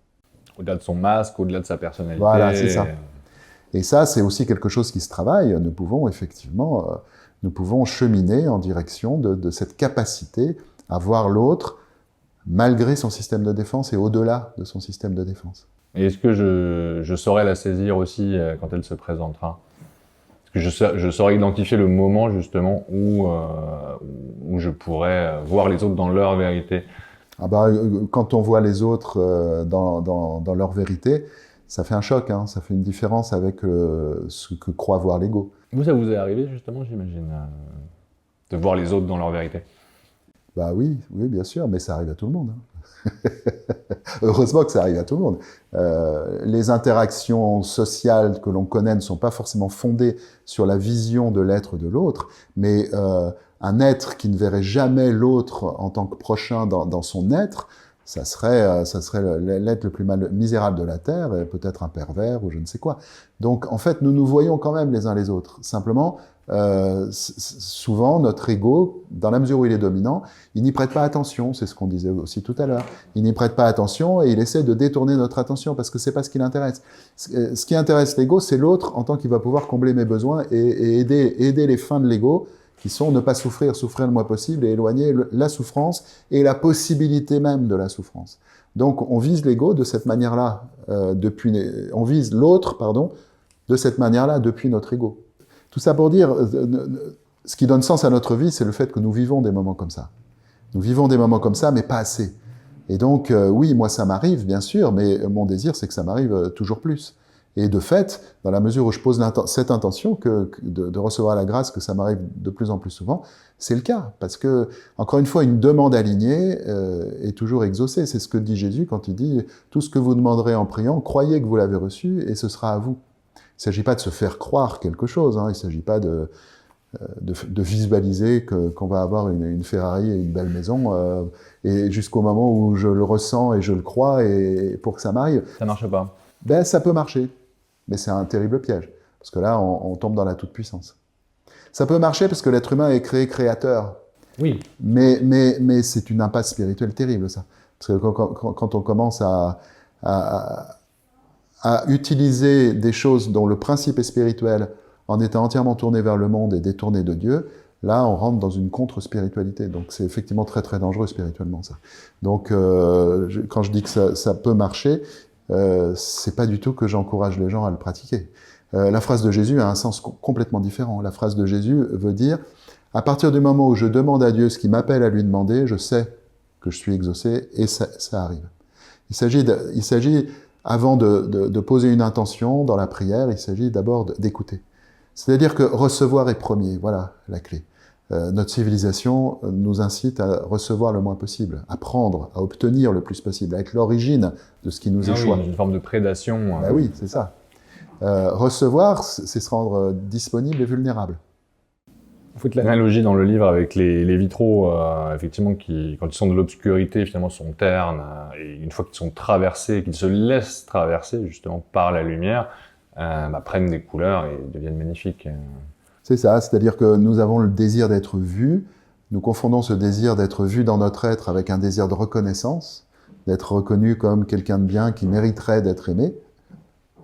Au-delà de son masque, au-delà de sa personnalité. Voilà, c'est ça. Et ça, c'est aussi quelque chose qui se travaille. Nous pouvons effectivement, nous pouvons cheminer en direction de cette capacité à voir l'autre malgré son système de défense et au-delà de son système de défense. Et est-ce que je saurais la saisir aussi quand elle se présentera? Est-ce que je saurais identifier le moment justement où je pourrais voir les autres dans leur vérité? Ah bah, quand on voit les autres dans leur vérité, ça fait un choc, hein, ça fait une différence avec ce que croit voir l'ego. Vous, ça vous est arrivé justement, j'imagine, de voir les autres dans leur vérité? Bah oui, bien sûr, mais ça arrive à tout le monde. Hein. Heureusement que ça arrive à tout le monde. Les interactions sociales que l'on connaît ne sont pas forcément fondées sur la vision de l'être de l'autre, mais un être qui ne verrait jamais l'autre en tant que prochain dans son être, ça serait l'être le plus misérable de la Terre, et peut-être un pervers ou je ne sais quoi. Donc en fait, nous nous voyons quand même les uns les autres. Simplement, souvent, notre ego, dans la mesure où il est dominant, il n'y prête pas attention, c'est ce qu'on disait aussi tout à l'heure. Il n'y prête pas attention et il essaie de détourner notre attention parce que c'est pas ce qui l'intéresse. Ce qui intéresse l'ego, c'est l'autre en tant qu'il va pouvoir combler mes besoins et aider les fins de l'ego, qui sont ne pas souffrir le moins possible et éloigner la souffrance et la possibilité même de la souffrance. Donc, on vise l'ego de cette manière-là, on vise l'autre, de cette manière-là depuis notre ego. Tout ça pour dire, ce qui donne sens à notre vie, c'est le fait que nous vivons des moments comme ça. Nous vivons des moments comme ça, mais pas assez. Et donc, oui, moi ça m'arrive, bien sûr, mais mon désir, c'est que ça m'arrive toujours plus. Et de fait, dans la mesure où je pose cette intention de recevoir la grâce, que ça m'arrive de plus en plus souvent, c'est le cas. Parce que, encore une fois, une demande alignée est toujours exaucée. C'est ce que dit Jésus quand il dit « Tout ce que vous demanderez en priant, croyez que vous l'avez reçu et ce sera à vous ». Il ne s'agit pas de se faire croire quelque chose, hein. Il ne s'agit pas de visualiser qu'on va avoir une Ferrari et une belle maison, et jusqu'au moment où je le ressens et je le crois, et pour que ça m'arrive. Ça marche pas. Ben, ça peut marcher, mais c'est un terrible piège, parce que là, on tombe dans la toute-puissance. Ça peut marcher parce que l'être humain est créé créateur. Oui. Mais c'est une impasse spirituelle terrible, ça. Parce que quand on commence à utiliser des choses dont le principe est spirituel en étant entièrement tourné vers le monde et détourné de Dieu, là, on rentre dans une contre-spiritualité. Donc, c'est effectivement très, très dangereux spirituellement, ça. Donc, quand je dis que ça peut marcher, c'est pas du tout que j'encourage les gens à le pratiquer. La phrase de Jésus a un sens complètement différent. La phrase de Jésus veut dire, à partir du moment où je demande à Dieu ce qui m'appelle à lui demander, je sais que je suis exaucé et ça arrive. Il s'agit avant de poser une intention dans la prière, il s'agit d'abord d'écouter. C'est-à-dire que recevoir est premier, voilà la clé. Notre civilisation nous incite à recevoir le moins possible, à prendre, à obtenir le plus possible, à être l'origine de ce qui nous échoit. Oui, une forme de prédation. Ben oui, c'est ça. Recevoir, c'est se rendre disponible et vulnérable. Vous faites l'analogie dans le livre avec les vitraux, effectivement, qui, quand ils sont de l'obscurité, finalement, sont ternes, et une fois qu'ils sont traversés, qu'ils se laissent traverser, justement, par la lumière, prennent des couleurs et deviennent magnifiques. C'est ça, c'est-à-dire que nous avons le désir d'être vus, nous confondons ce désir d'être vu dans notre être avec un désir de reconnaissance, d'être reconnu comme quelqu'un de bien qui mériterait d'être aimé,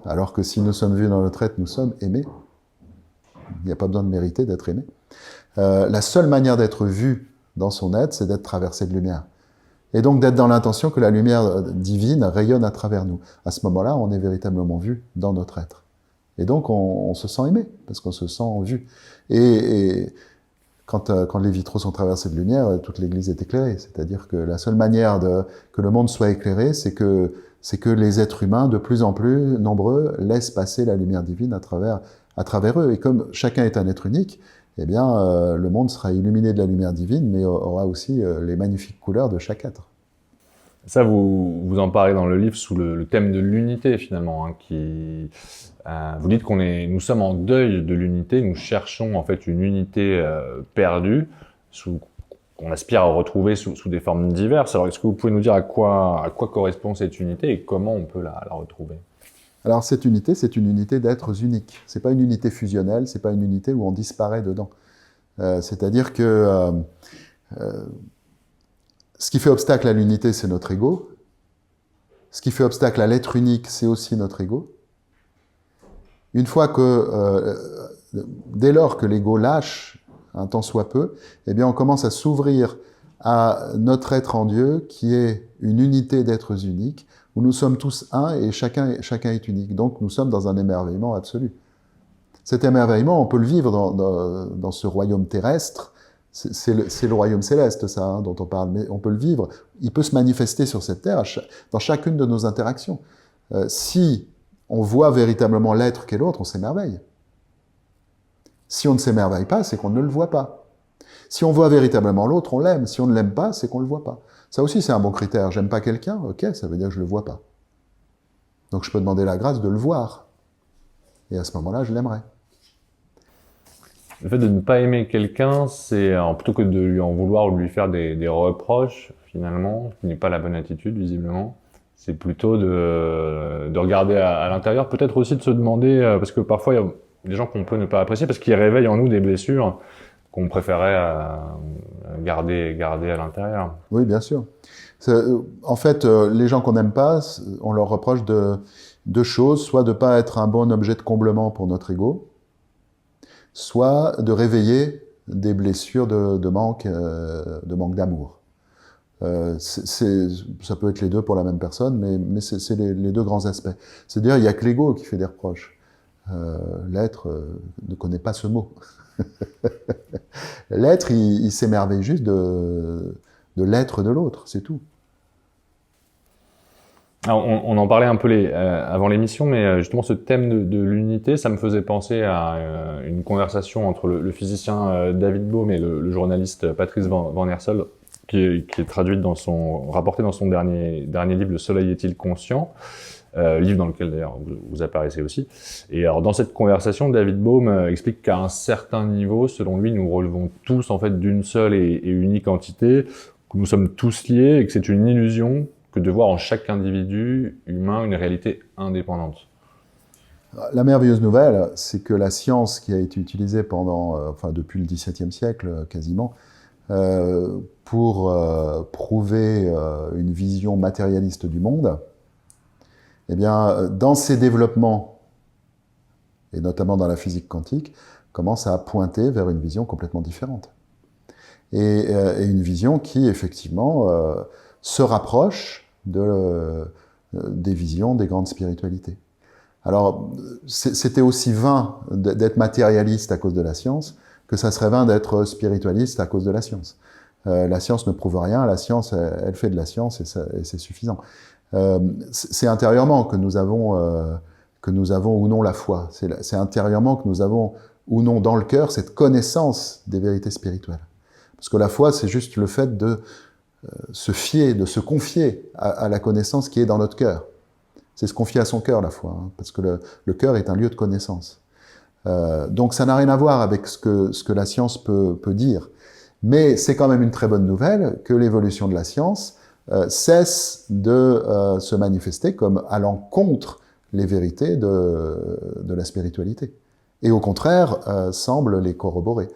alors que si nous sommes vus dans notre être, nous sommes aimés. Il n'y a pas besoin de mériter d'être aimé. La seule manière d'être vu dans son être, c'est d'être traversé de lumière. Et donc d'être dans l'intention que la lumière divine rayonne à travers nous. À ce moment-là, on est véritablement vu dans notre être. Et donc on se sent aimé, parce qu'on se sent vu. Et quand les vitraux sont traversés de lumière, toute l'église est éclairée. C'est-à-dire que la seule manière que le monde soit éclairé, c'est que les êtres humains, de plus en plus nombreux, laissent passer la lumière divine à travers eux. Et comme chacun est un être unique, eh bien, le monde sera illuminé de la lumière divine, mais aura aussi les magnifiques couleurs de chaque être. Ça, vous en parlez dans le livre sous le thème de l'unité, finalement, hein, vous dites nous sommes en deuil de l'unité, nous cherchons en fait une unité perdue, qu'on aspire à retrouver sous des formes diverses. Alors, est-ce que vous pouvez nous dire à quoi correspond cette unité et comment on peut la retrouver ? Alors cette unité, c'est une unité d'êtres uniques. C'est pas une unité fusionnelle, c'est pas une unité où on disparaît dedans. C'est-à-dire que ce qui fait obstacle à l'unité, c'est notre ego. Ce qui fait obstacle à l'être unique, c'est aussi notre ego. Une fois que, dès lors que l'ego lâche, un tant soit peu, eh bien on commence à s'ouvrir à notre être en Dieu, qui est une unité d'êtres uniques, où nous sommes tous un et chacun est unique. Donc nous sommes dans un émerveillement absolu. Cet émerveillement, on peut le vivre dans ce royaume terrestre. C'est le royaume céleste, ça, hein, dont on parle, mais on peut le vivre. Il peut se manifester sur cette terre dans chacune de nos interactions. Si on voit véritablement l'être qu'est l'autre, on s'émerveille. Si on ne s'émerveille pas, c'est qu'on ne le voit pas. Si on voit véritablement l'autre, on l'aime. Si on ne l'aime pas, c'est qu'on ne le voit pas. Ça aussi, c'est un bon critère. J'aime pas quelqu'un, ok, ça veut dire que je le vois pas. Donc je peux demander la grâce de le voir. Et à ce moment-là, je l'aimerai. Le fait de ne pas aimer quelqu'un, c'est plutôt que de lui en vouloir ou de lui faire des reproches, finalement, ce qui n'est pas la bonne attitude, visiblement, c'est plutôt de regarder à l'intérieur, peut-être aussi de se demander, parce que parfois il y a des gens qu'on peut ne pas apprécier, parce qu'ils réveillent en nous des blessures qu'on préférait garder à l'intérieur. Oui, bien sûr. En fait, les gens qu'on n'aime pas, on leur reproche deux choses, soit de ne pas être un bon objet de comblement pour notre ego, soit de réveiller des blessures de manque d'amour. Ça peut être les deux pour la même personne, mais c'est les deux grands aspects. C'est-à-dire, il n'y a que l'ego qui fait des reproches. L'être ne connaît pas ce mot. L'être, il s'émerveille juste de l'être de l'autre, c'est tout. Alors, on en parlait un peu avant l'émission, mais justement ce thème de l'unité, ça me faisait penser à une conversation entre le physicien David Bohm et le journaliste Patrice Van Eersel, qui est traduite rapportée dans son dernier livre, Le Soleil est-il conscient, livre dans lequel d'ailleurs vous apparaissez aussi. Et alors dans cette conversation, David Bohm explique qu'à un certain niveau, selon lui, nous relevons tous en fait d'une seule et unique entité, que nous sommes tous liés et que c'est une illusion que de voir en chaque individu humain une réalité indépendante. La merveilleuse nouvelle, c'est que la science qui a été utilisée depuis le XVIIe siècle quasiment, pour prouver une vision matérialiste du monde, eh bien, dans ces développements, et notamment dans la physique quantique, commence à pointer vers une vision complètement différente. Et une vision qui, effectivement, se rapproche des visions des grandes spiritualités. Alors, c'était aussi vain d'être matérialiste à cause de la science que ça serait vain d'être spiritualiste à cause de la science. La science ne prouve rien, la science, elle fait de la science et c'est suffisant. C'est intérieurement que nous avons ou non la foi. C'est intérieurement que nous avons ou non dans le cœur cette connaissance des vérités spirituelles. Parce que la foi, c'est juste le fait de se fier, de se confier à la connaissance qui est dans notre cœur. C'est se confier à son cœur, la foi, hein, parce que le cœur est un lieu de connaissance. Donc ça n'a rien à voir avec ce que la science peut dire. Mais c'est quand même une très bonne nouvelle que l'évolution de la science cesse de se manifester comme allant contre les vérités de la spiritualité. Et au contraire, semble les corroborer.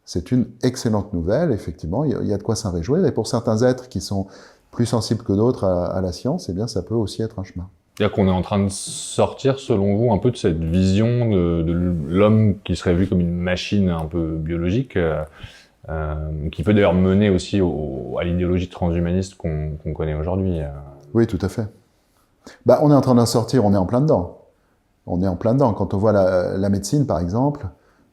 C'est une excellente nouvelle, effectivement, il y a de quoi s'en réjouir. Et pour certains êtres qui sont plus sensibles que d'autres à la science, eh bien, ça peut aussi être un chemin. C'est-à-dire qu'on est en train de sortir, selon vous, un peu de cette vision de l'homme qui serait vu comme une machine un peu biologique, qui peut d'ailleurs mener aussi à l'idéologie transhumaniste qu'on connaît aujourd'hui. Oui, tout à fait. On est en train d'en sortir, on est en plein dedans. On est en plein dedans. Quand on voit la médecine, par exemple,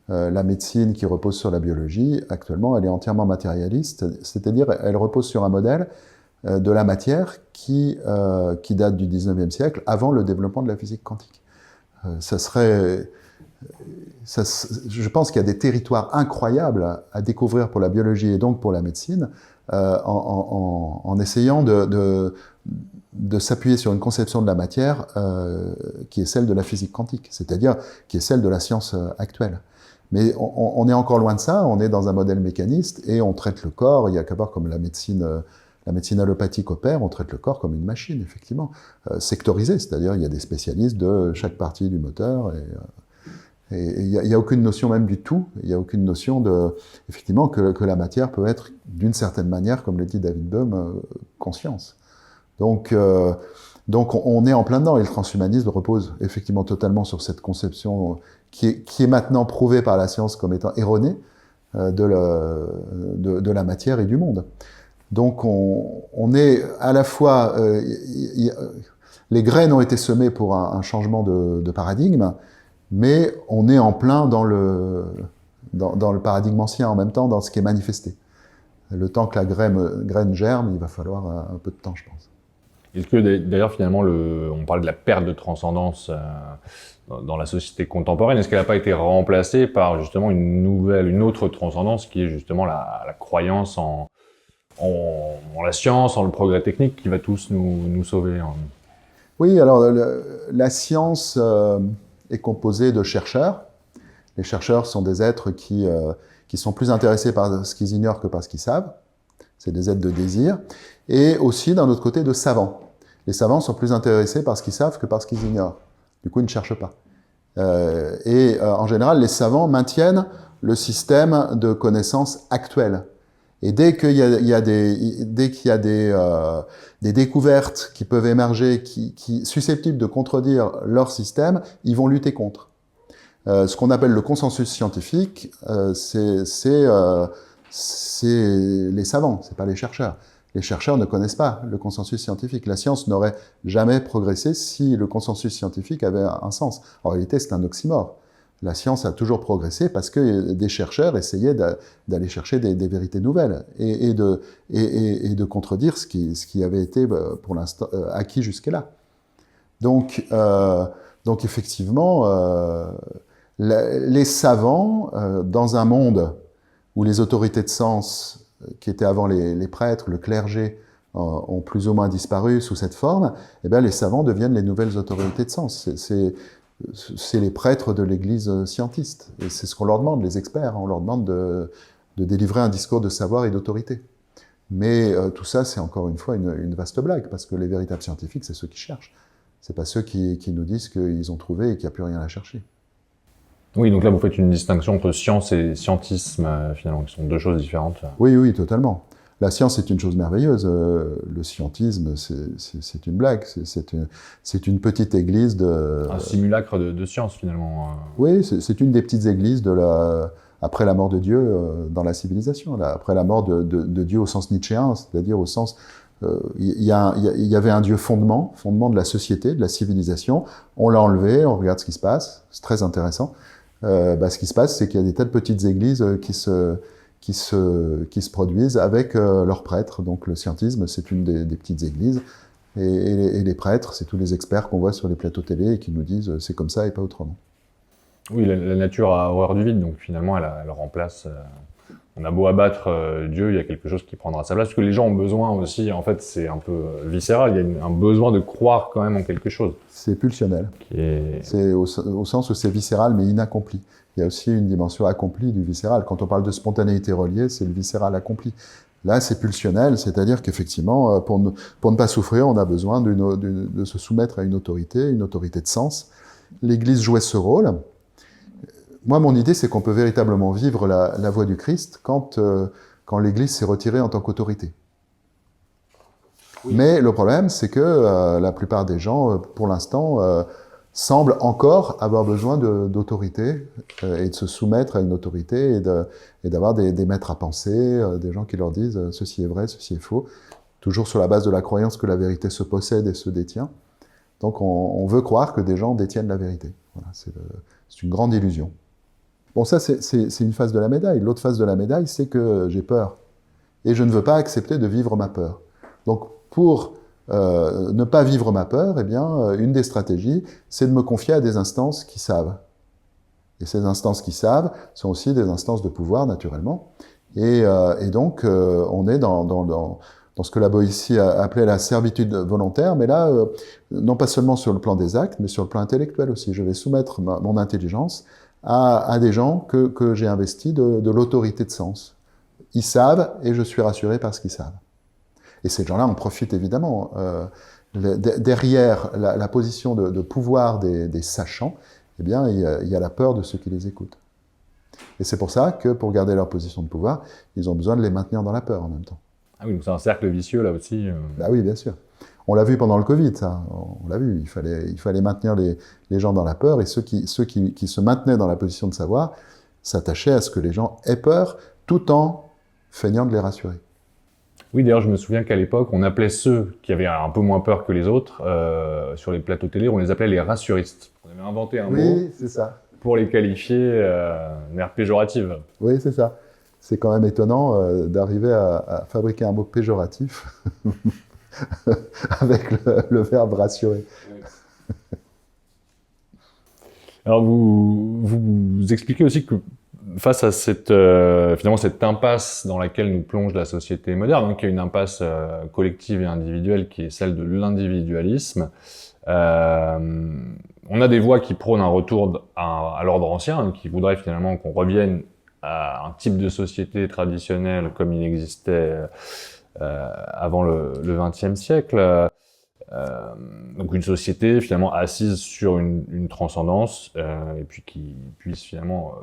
la médecine qui repose sur la biologie, actuellement, elle est entièrement matérialiste, c'est-à-dire elle repose sur un modèle de la matière qui date du 19e siècle, avant le développement de la physique quantique. Je pense qu'il y a des territoires incroyables à découvrir pour la biologie et donc pour la médecine, en essayant de s'appuyer sur une conception de la matière qui est celle de la physique quantique, c'est-à-dire qui est celle de la science actuelle. Mais on est encore loin de ça, on est dans un modèle mécaniste et on traite le corps, il y a qu'à voir comme la médecine la médecine allopathique opère, on traite le corps comme une machine, effectivement, sectorisée, c'est-à-dire il y a des spécialistes de chaque partie du moteur, et il n'y a aucune notion même du tout, il n'y a aucune notion effectivement, que la matière peut être, d'une certaine manière, comme le dit David Bohm, conscience. Donc on est en plein dedans, et le transhumanisme repose effectivement totalement sur cette conception qui est maintenant prouvée par la science comme étant erronée de la matière et du monde. Donc on est à la fois... les graines ont été semées pour un changement de paradigme, mais on est en plein dans le paradigme ancien, en même temps dans ce qui est manifesté. Le temps que la graine germe, il va falloir un peu de temps, je pense. Est-ce que d'ailleurs finalement, on parle de la perte de transcendance dans la société contemporaine, est-ce qu'elle n'a pas été remplacée par justement une autre transcendance qui est justement la croyance en la science, en le progrès technique qui va tous nous sauver? Oui, alors la science est composée de chercheurs. Les chercheurs sont des êtres qui sont plus intéressés par ce qu'ils ignorent que par ce qu'ils savent. C'est des êtres de désir. Et aussi, d'un autre côté, de savants. Les savants sont plus intéressés par ce qu'ils savent que par ce qu'ils ignorent. Du coup, ils ne cherchent pas. En général, les savants maintiennent le système de connaissances actuel. Et dès qu'il y a des découvertes qui peuvent émerger, susceptibles de contredire leur système, ils vont lutter contre. Ce qu'on appelle le consensus scientifique, c'est les savants, c'est pas les chercheurs. Les chercheurs ne connaissent pas le consensus scientifique. La science n'aurait jamais progressé si le consensus scientifique avait un sens. En réalité, c'est un oxymore. La science a toujours progressé parce que des chercheurs essayaient d'aller chercher des vérités nouvelles et de contredire ce qui avait été pour l'instant acquis jusque-là. Donc effectivement, les savants, dans un monde où les autorités de sens, qui étaient avant les prêtres, le clergé, ont plus ou moins disparu sous cette forme, eh bien les savants deviennent les nouvelles autorités de sens. C'est les prêtres de l'Église scientiste. Et c'est ce qu'on leur demande, les experts. On leur demande de délivrer un discours de savoir et d'autorité. Mais tout ça, c'est encore une fois une vaste blague, parce que les véritables scientifiques, c'est ceux qui cherchent. C'est pas ceux qui nous disent qu'ils ont trouvé et qu'il n'y a plus rien à chercher. Oui, donc là, vous faites une distinction entre science et scientisme, finalement, qui sont deux choses différentes. Oui, totalement. La science est une chose merveilleuse. Le scientisme, c'est une blague. C'est une petite église de... Un simulacre de science, finalement. Oui, c'est une des petites églises après la mort de Dieu dans la civilisation. Après la mort de Dieu au sens nietzschéen, c'est-à-dire au sens... Il y avait un Dieu fondement de la société, de la civilisation. On l'a enlevé, on regarde ce qui se passe. C'est très intéressant. Ce qui se passe, c'est qu'il y a des tas de petites églises qui se produisent avec leurs prêtres. Donc le scientisme, c'est une des petites églises. Et les prêtres, c'est tous les experts qu'on voit sur les plateaux télé et qui nous disent c'est comme ça et pas autrement. Oui, la nature a horreur du vide, donc finalement, elle remplace... On a beau abattre Dieu, il y a quelque chose qui prendra sa place, parce que les gens ont besoin aussi, en fait, c'est un peu viscéral, il y a un besoin de croire quand même en quelque chose. C'est pulsionnel. C'est au sens où c'est viscéral, mais inaccompli. Il y a aussi une dimension accomplie du viscéral. Quand on parle de spontanéité reliée, c'est le viscéral accompli. Là, c'est pulsionnel, c'est-à-dire qu'effectivement, pour ne pas souffrir, on a besoin de se soumettre à une autorité de sens. L'Église jouait ce rôle. Moi, mon idée, c'est qu'on peut véritablement vivre la voie du Christ quand l'Église s'est retirée en tant qu'autorité. Oui. Mais le problème, c'est que la plupart des gens, pour l'instant, semblent encore avoir besoin d'autorité et de se soumettre à une autorité et d'avoir des maîtres à penser, des gens qui leur disent « ceci est vrai, ceci est faux », toujours sur la base de la croyance que la vérité se possède et se détient. Donc on veut croire que des gens détiennent la vérité. Voilà, c'est une grande illusion. Bon, ça, c'est une face de la médaille. L'autre face de la médaille, c'est que j'ai peur. Et je ne veux pas accepter de vivre ma peur. Donc, pour ne pas vivre ma peur, eh bien, une des stratégies, c'est de me confier à des instances qui savent. Et ces instances qui savent sont aussi des instances de pouvoir, naturellement. Et donc, on est dans ce que la Boétie appelait la servitude volontaire, mais là, non pas seulement sur le plan des actes, mais sur le plan intellectuel aussi. Je vais soumettre mon intelligence à des gens que j'ai investis de l'autorité de sens. Ils savent, et je suis rassuré par ce qu'ils savent. Et ces gens-là en profitent évidemment. Derrière la position de pouvoir des sachants, eh bien, il y a la peur de ceux qui les écoutent. Et c'est pour ça que, pour garder leur position de pouvoir, ils ont besoin de les maintenir dans la peur en même temps. Ah oui, donc c'est un cercle vicieux là aussi. Bah oui, bien sûr. On l'a vu pendant le Covid, ça. On l'a vu. Il fallait maintenir les gens dans la peur, et ceux qui se maintenaient dans la position de savoir s'attachaient à ce que les gens aient peur, tout en feignant de les rassurer. Oui, d'ailleurs, je me souviens qu'à l'époque, on appelait ceux qui avaient un peu moins peur que les autres, sur les plateaux télé, on les appelait les rassuristes. On avait inventé un mot Oui, c'est ça. pour les qualifier d'une air péjorative. Oui, c'est ça. C'est quand même étonnant d'arriver à fabriquer un mot péjoratif avec le verbe rassurer. Alors, vous expliquez aussi que face à finalement cette impasse dans laquelle nous plonge la société moderne, donc il y a une impasse collective et individuelle qui est celle de l'individualisme. On a des voix qui prônent un retour à l'ordre ancien, qui voudraient finalement qu'on revienne à un type de société traditionnelle comme il existait avant le XXe siècle. Donc une société finalement assise sur une transcendance et puis qui puisse finalement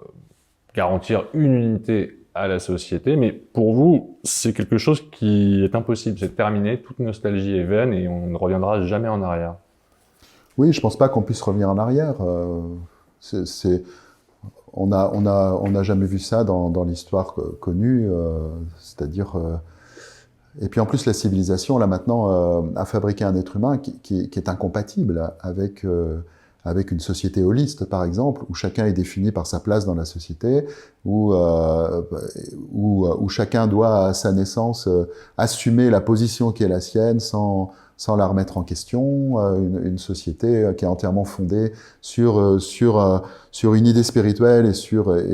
garantir une unité à la société. Mais pour vous, c'est quelque chose qui est impossible, c'est terminé, toute nostalgie est vaine et on ne reviendra jamais en arrière. Oui, je pense pas qu'on puisse revenir en arrière. On n'a jamais vu ça dans l'histoire connue, c'est-à-dire. Et puis en plus, la civilisation, là maintenant, a fabriqué un être humain qui est incompatible avec une société holiste, par exemple, où chacun est défini par sa place dans la société, où chacun doit, à sa naissance, assumer la position qui est la sienne sans la remettre en question, une société qui est entièrement fondée sur une idée spirituelle et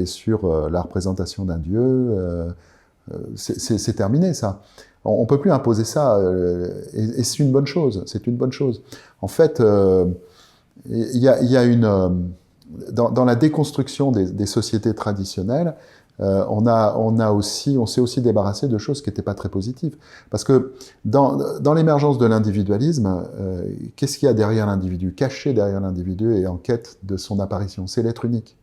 sur la représentation d'un dieu. C'est terminé, ça. On peut plus imposer ça, et c'est une bonne chose. C'est une bonne chose. En fait, il y a dans la déconstruction des sociétés traditionnelles, on s'est aussi débarrassé de choses qui n'étaient pas très positives. Parce que dans l'émergence de l'individualisme, qu'est-ce qu'il y a derrière l'individu, caché derrière l'individu et en quête de son apparition? C'est l'être unique.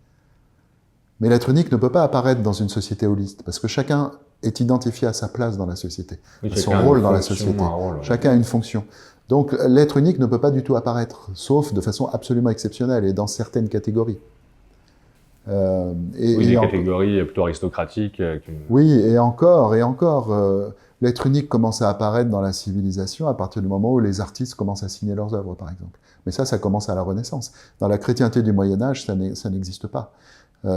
Mais l'être unique ne peut pas apparaître dans une société holiste, parce que chacun est identifié à sa place dans la société, Oui, à son rôle dans la société. Chacun a une fonction. Donc l'être unique ne peut pas du tout apparaître, sauf de façon absolument exceptionnelle et dans certaines catégories. Des catégories plutôt aristocratiques. Oui, et encore, l'être unique commence à apparaître dans la civilisation à partir du moment où les artistes commencent à signer leurs œuvres, par exemple. Mais ça commence à la Renaissance. Dans la chrétienté du Moyen-Âge, ça n'existe pas.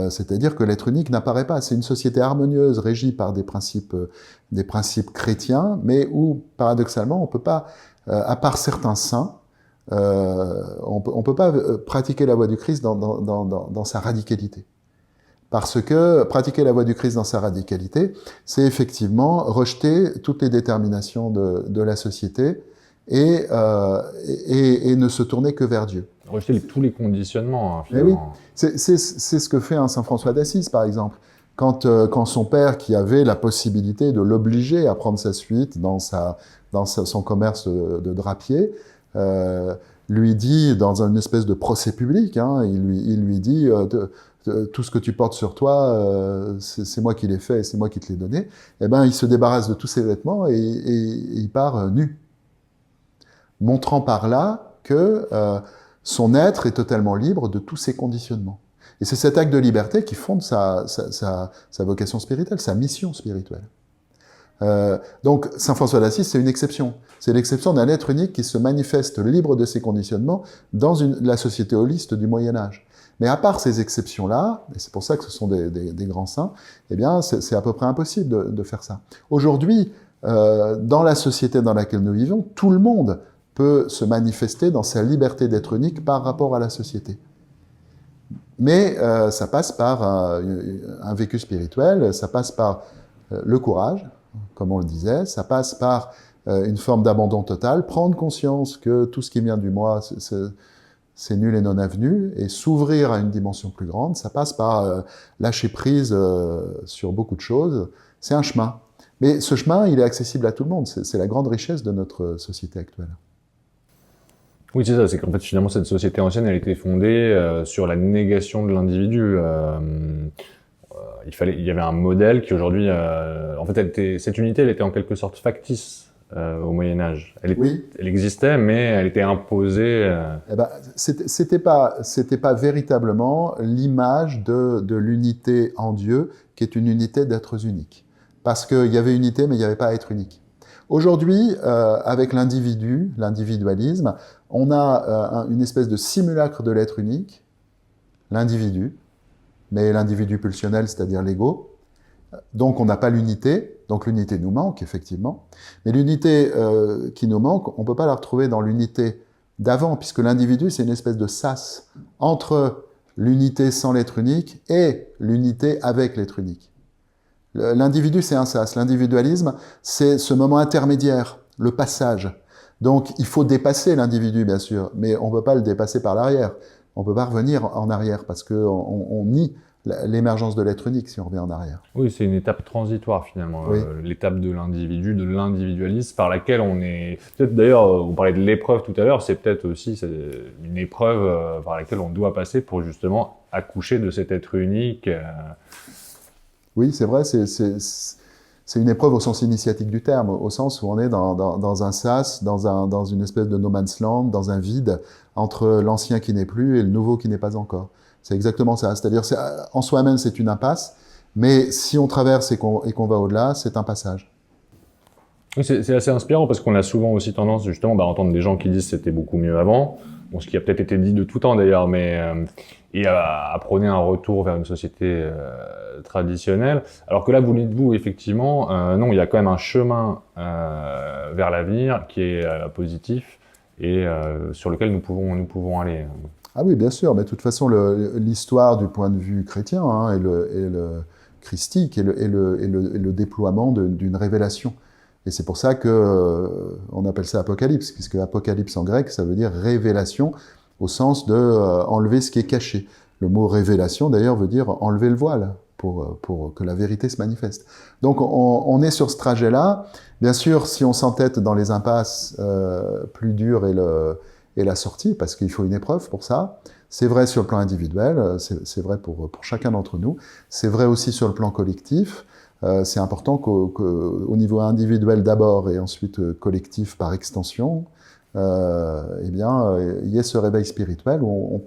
C'est-à-dire que l'être unique n'apparaît pas. C'est une société harmonieuse, régie par des principes chrétiens, mais où, paradoxalement, on peut pas, à part certains saints, on peut pas pratiquer la voie du Christ dans sa radicalité. Parce que pratiquer la voie du Christ dans sa radicalité, c'est effectivement rejeter toutes les déterminations de la société et ne se tourner que vers Dieu. Rejeter tous les conditionnements. Mais oui, c'est ce que fait un saint François d'Assise, par exemple. Quand son père, qui avait la possibilité de l'obliger à prendre sa suite dans son commerce de drapier, lui dit, dans une espèce de procès public, il lui dit tout ce que tu portes sur toi, c'est moi qui l'ai fait et c'est moi qui te l'ai donné. Eh ben, il se débarrasse de tous ses vêtements et il part nu, montrant par là que son être est totalement libre de tous ses conditionnements. Et c'est cet acte de liberté qui fonde sa vocation spirituelle, sa mission spirituelle. Donc, saint François d'Assise, c'est une exception. C'est l'exception d'un être unique qui se manifeste libre de ses conditionnements dans la société holiste du Moyen-Âge. Mais à part ces exceptions-là, et c'est pour ça que ce sont des grands saints, eh bien, c'est à peu près impossible de faire ça. Aujourd'hui, dans la société dans laquelle nous vivons, tout le monde peut se manifester dans sa liberté d'être unique par rapport à la société. Mais ça passe par un vécu spirituel, ça passe par le courage, comme on le disait, ça passe par une forme d'abandon total, prendre conscience que tout ce qui vient du moi, c'est nul et non avenu, et s'ouvrir à une dimension plus grande, ça passe par lâcher prise sur beaucoup de choses. C'est un chemin. Mais ce chemin, il est accessible à tout le monde. C'est la grande richesse de notre société actuelle. Oui, c'est ça. C'est qu'en fait, finalement, cette société ancienne, elle était fondée sur la négation de l'individu. Il y avait un modèle qui aujourd'hui, en fait, cette unité, elle était en quelque sorte factice au Moyen Âge. Oui. Elle existait, mais elle était imposée. Eh ben, c'était pas véritablement l'image de l'unité en Dieu, qui est une unité d'êtres uniques. Parce qu'il y avait unité, mais il n'y avait pas à être unique. Aujourd'hui, avec l'individualisme, on a une espèce de simulacre de l'être unique, l'individu, mais l'individu pulsionnel, c'est-à-dire l'ego. Donc on n'a pas l'unité, donc l'unité nous manque, effectivement. Mais l'unité qui nous manque, on ne peut pas la retrouver dans l'unité d'avant, puisque l'individu, c'est une espèce de sas entre l'unité sans l'être unique et l'unité avec l'être unique. L'individu, c'est un sas. L'individualisme, c'est ce moment intermédiaire, le passage. Donc, il faut dépasser l'individu, bien sûr, mais on ne peut pas le dépasser par l'arrière. On ne peut pas revenir en arrière, parce qu'on nie l'émergence de l'être unique si on revient en arrière. Oui, c'est une étape transitoire, finalement. Oui. L'étape de l'individu, de l'individualisme, par laquelle on est... Peut-être, d'ailleurs, on parlait de l'épreuve tout à l'heure, c'est peut-être aussi une épreuve par laquelle on doit passer pour, justement, accoucher de cet être unique. Oui, c'est vrai, c'est une épreuve au sens initiatique du terme, au sens où on est dans un sas, dans une espèce de no man's land, dans un vide entre l'ancien qui n'est plus et le nouveau qui n'est pas encore. C'est exactement ça. C'est-à-dire, en soi-même, c'est une impasse, mais si on traverse et qu'on va au-delà, c'est un passage. Oui, c'est assez inspirant parce qu'on a souvent aussi tendance justement à entendre des gens qui disent c'était beaucoup mieux avant, bon, ce qui a peut-être été dit de tout temps d'ailleurs, mais et à prôner un retour vers une société traditionnelle. Alors que là, vous dites vous effectivement, non, il y a quand même un chemin vers l'avenir qui est positif et sur lequel nous pouvons aller. Ah oui, bien sûr, mais de toute façon, l'histoire du point de vue chrétien et le christique est le déploiement d'une révélation. Et c'est pour ça que on appelle ça Apocalypse, puisque Apocalypse en grec, ça veut dire révélation, au sens de enlever ce qui est caché. Le mot révélation, d'ailleurs, veut dire enlever le voile, pour que la vérité se manifeste. Donc on est sur ce trajet-là. Bien sûr, si on s'entête dans les impasses plus dures et la sortie, parce qu'il faut une épreuve pour ça, c'est vrai sur le plan individuel, c'est vrai pour chacun d'entre nous, c'est vrai aussi sur le plan collectif. C'est important qu'au niveau individuel d'abord et ensuite collectif par extension, eh bien, il y ait ce réveil spirituel où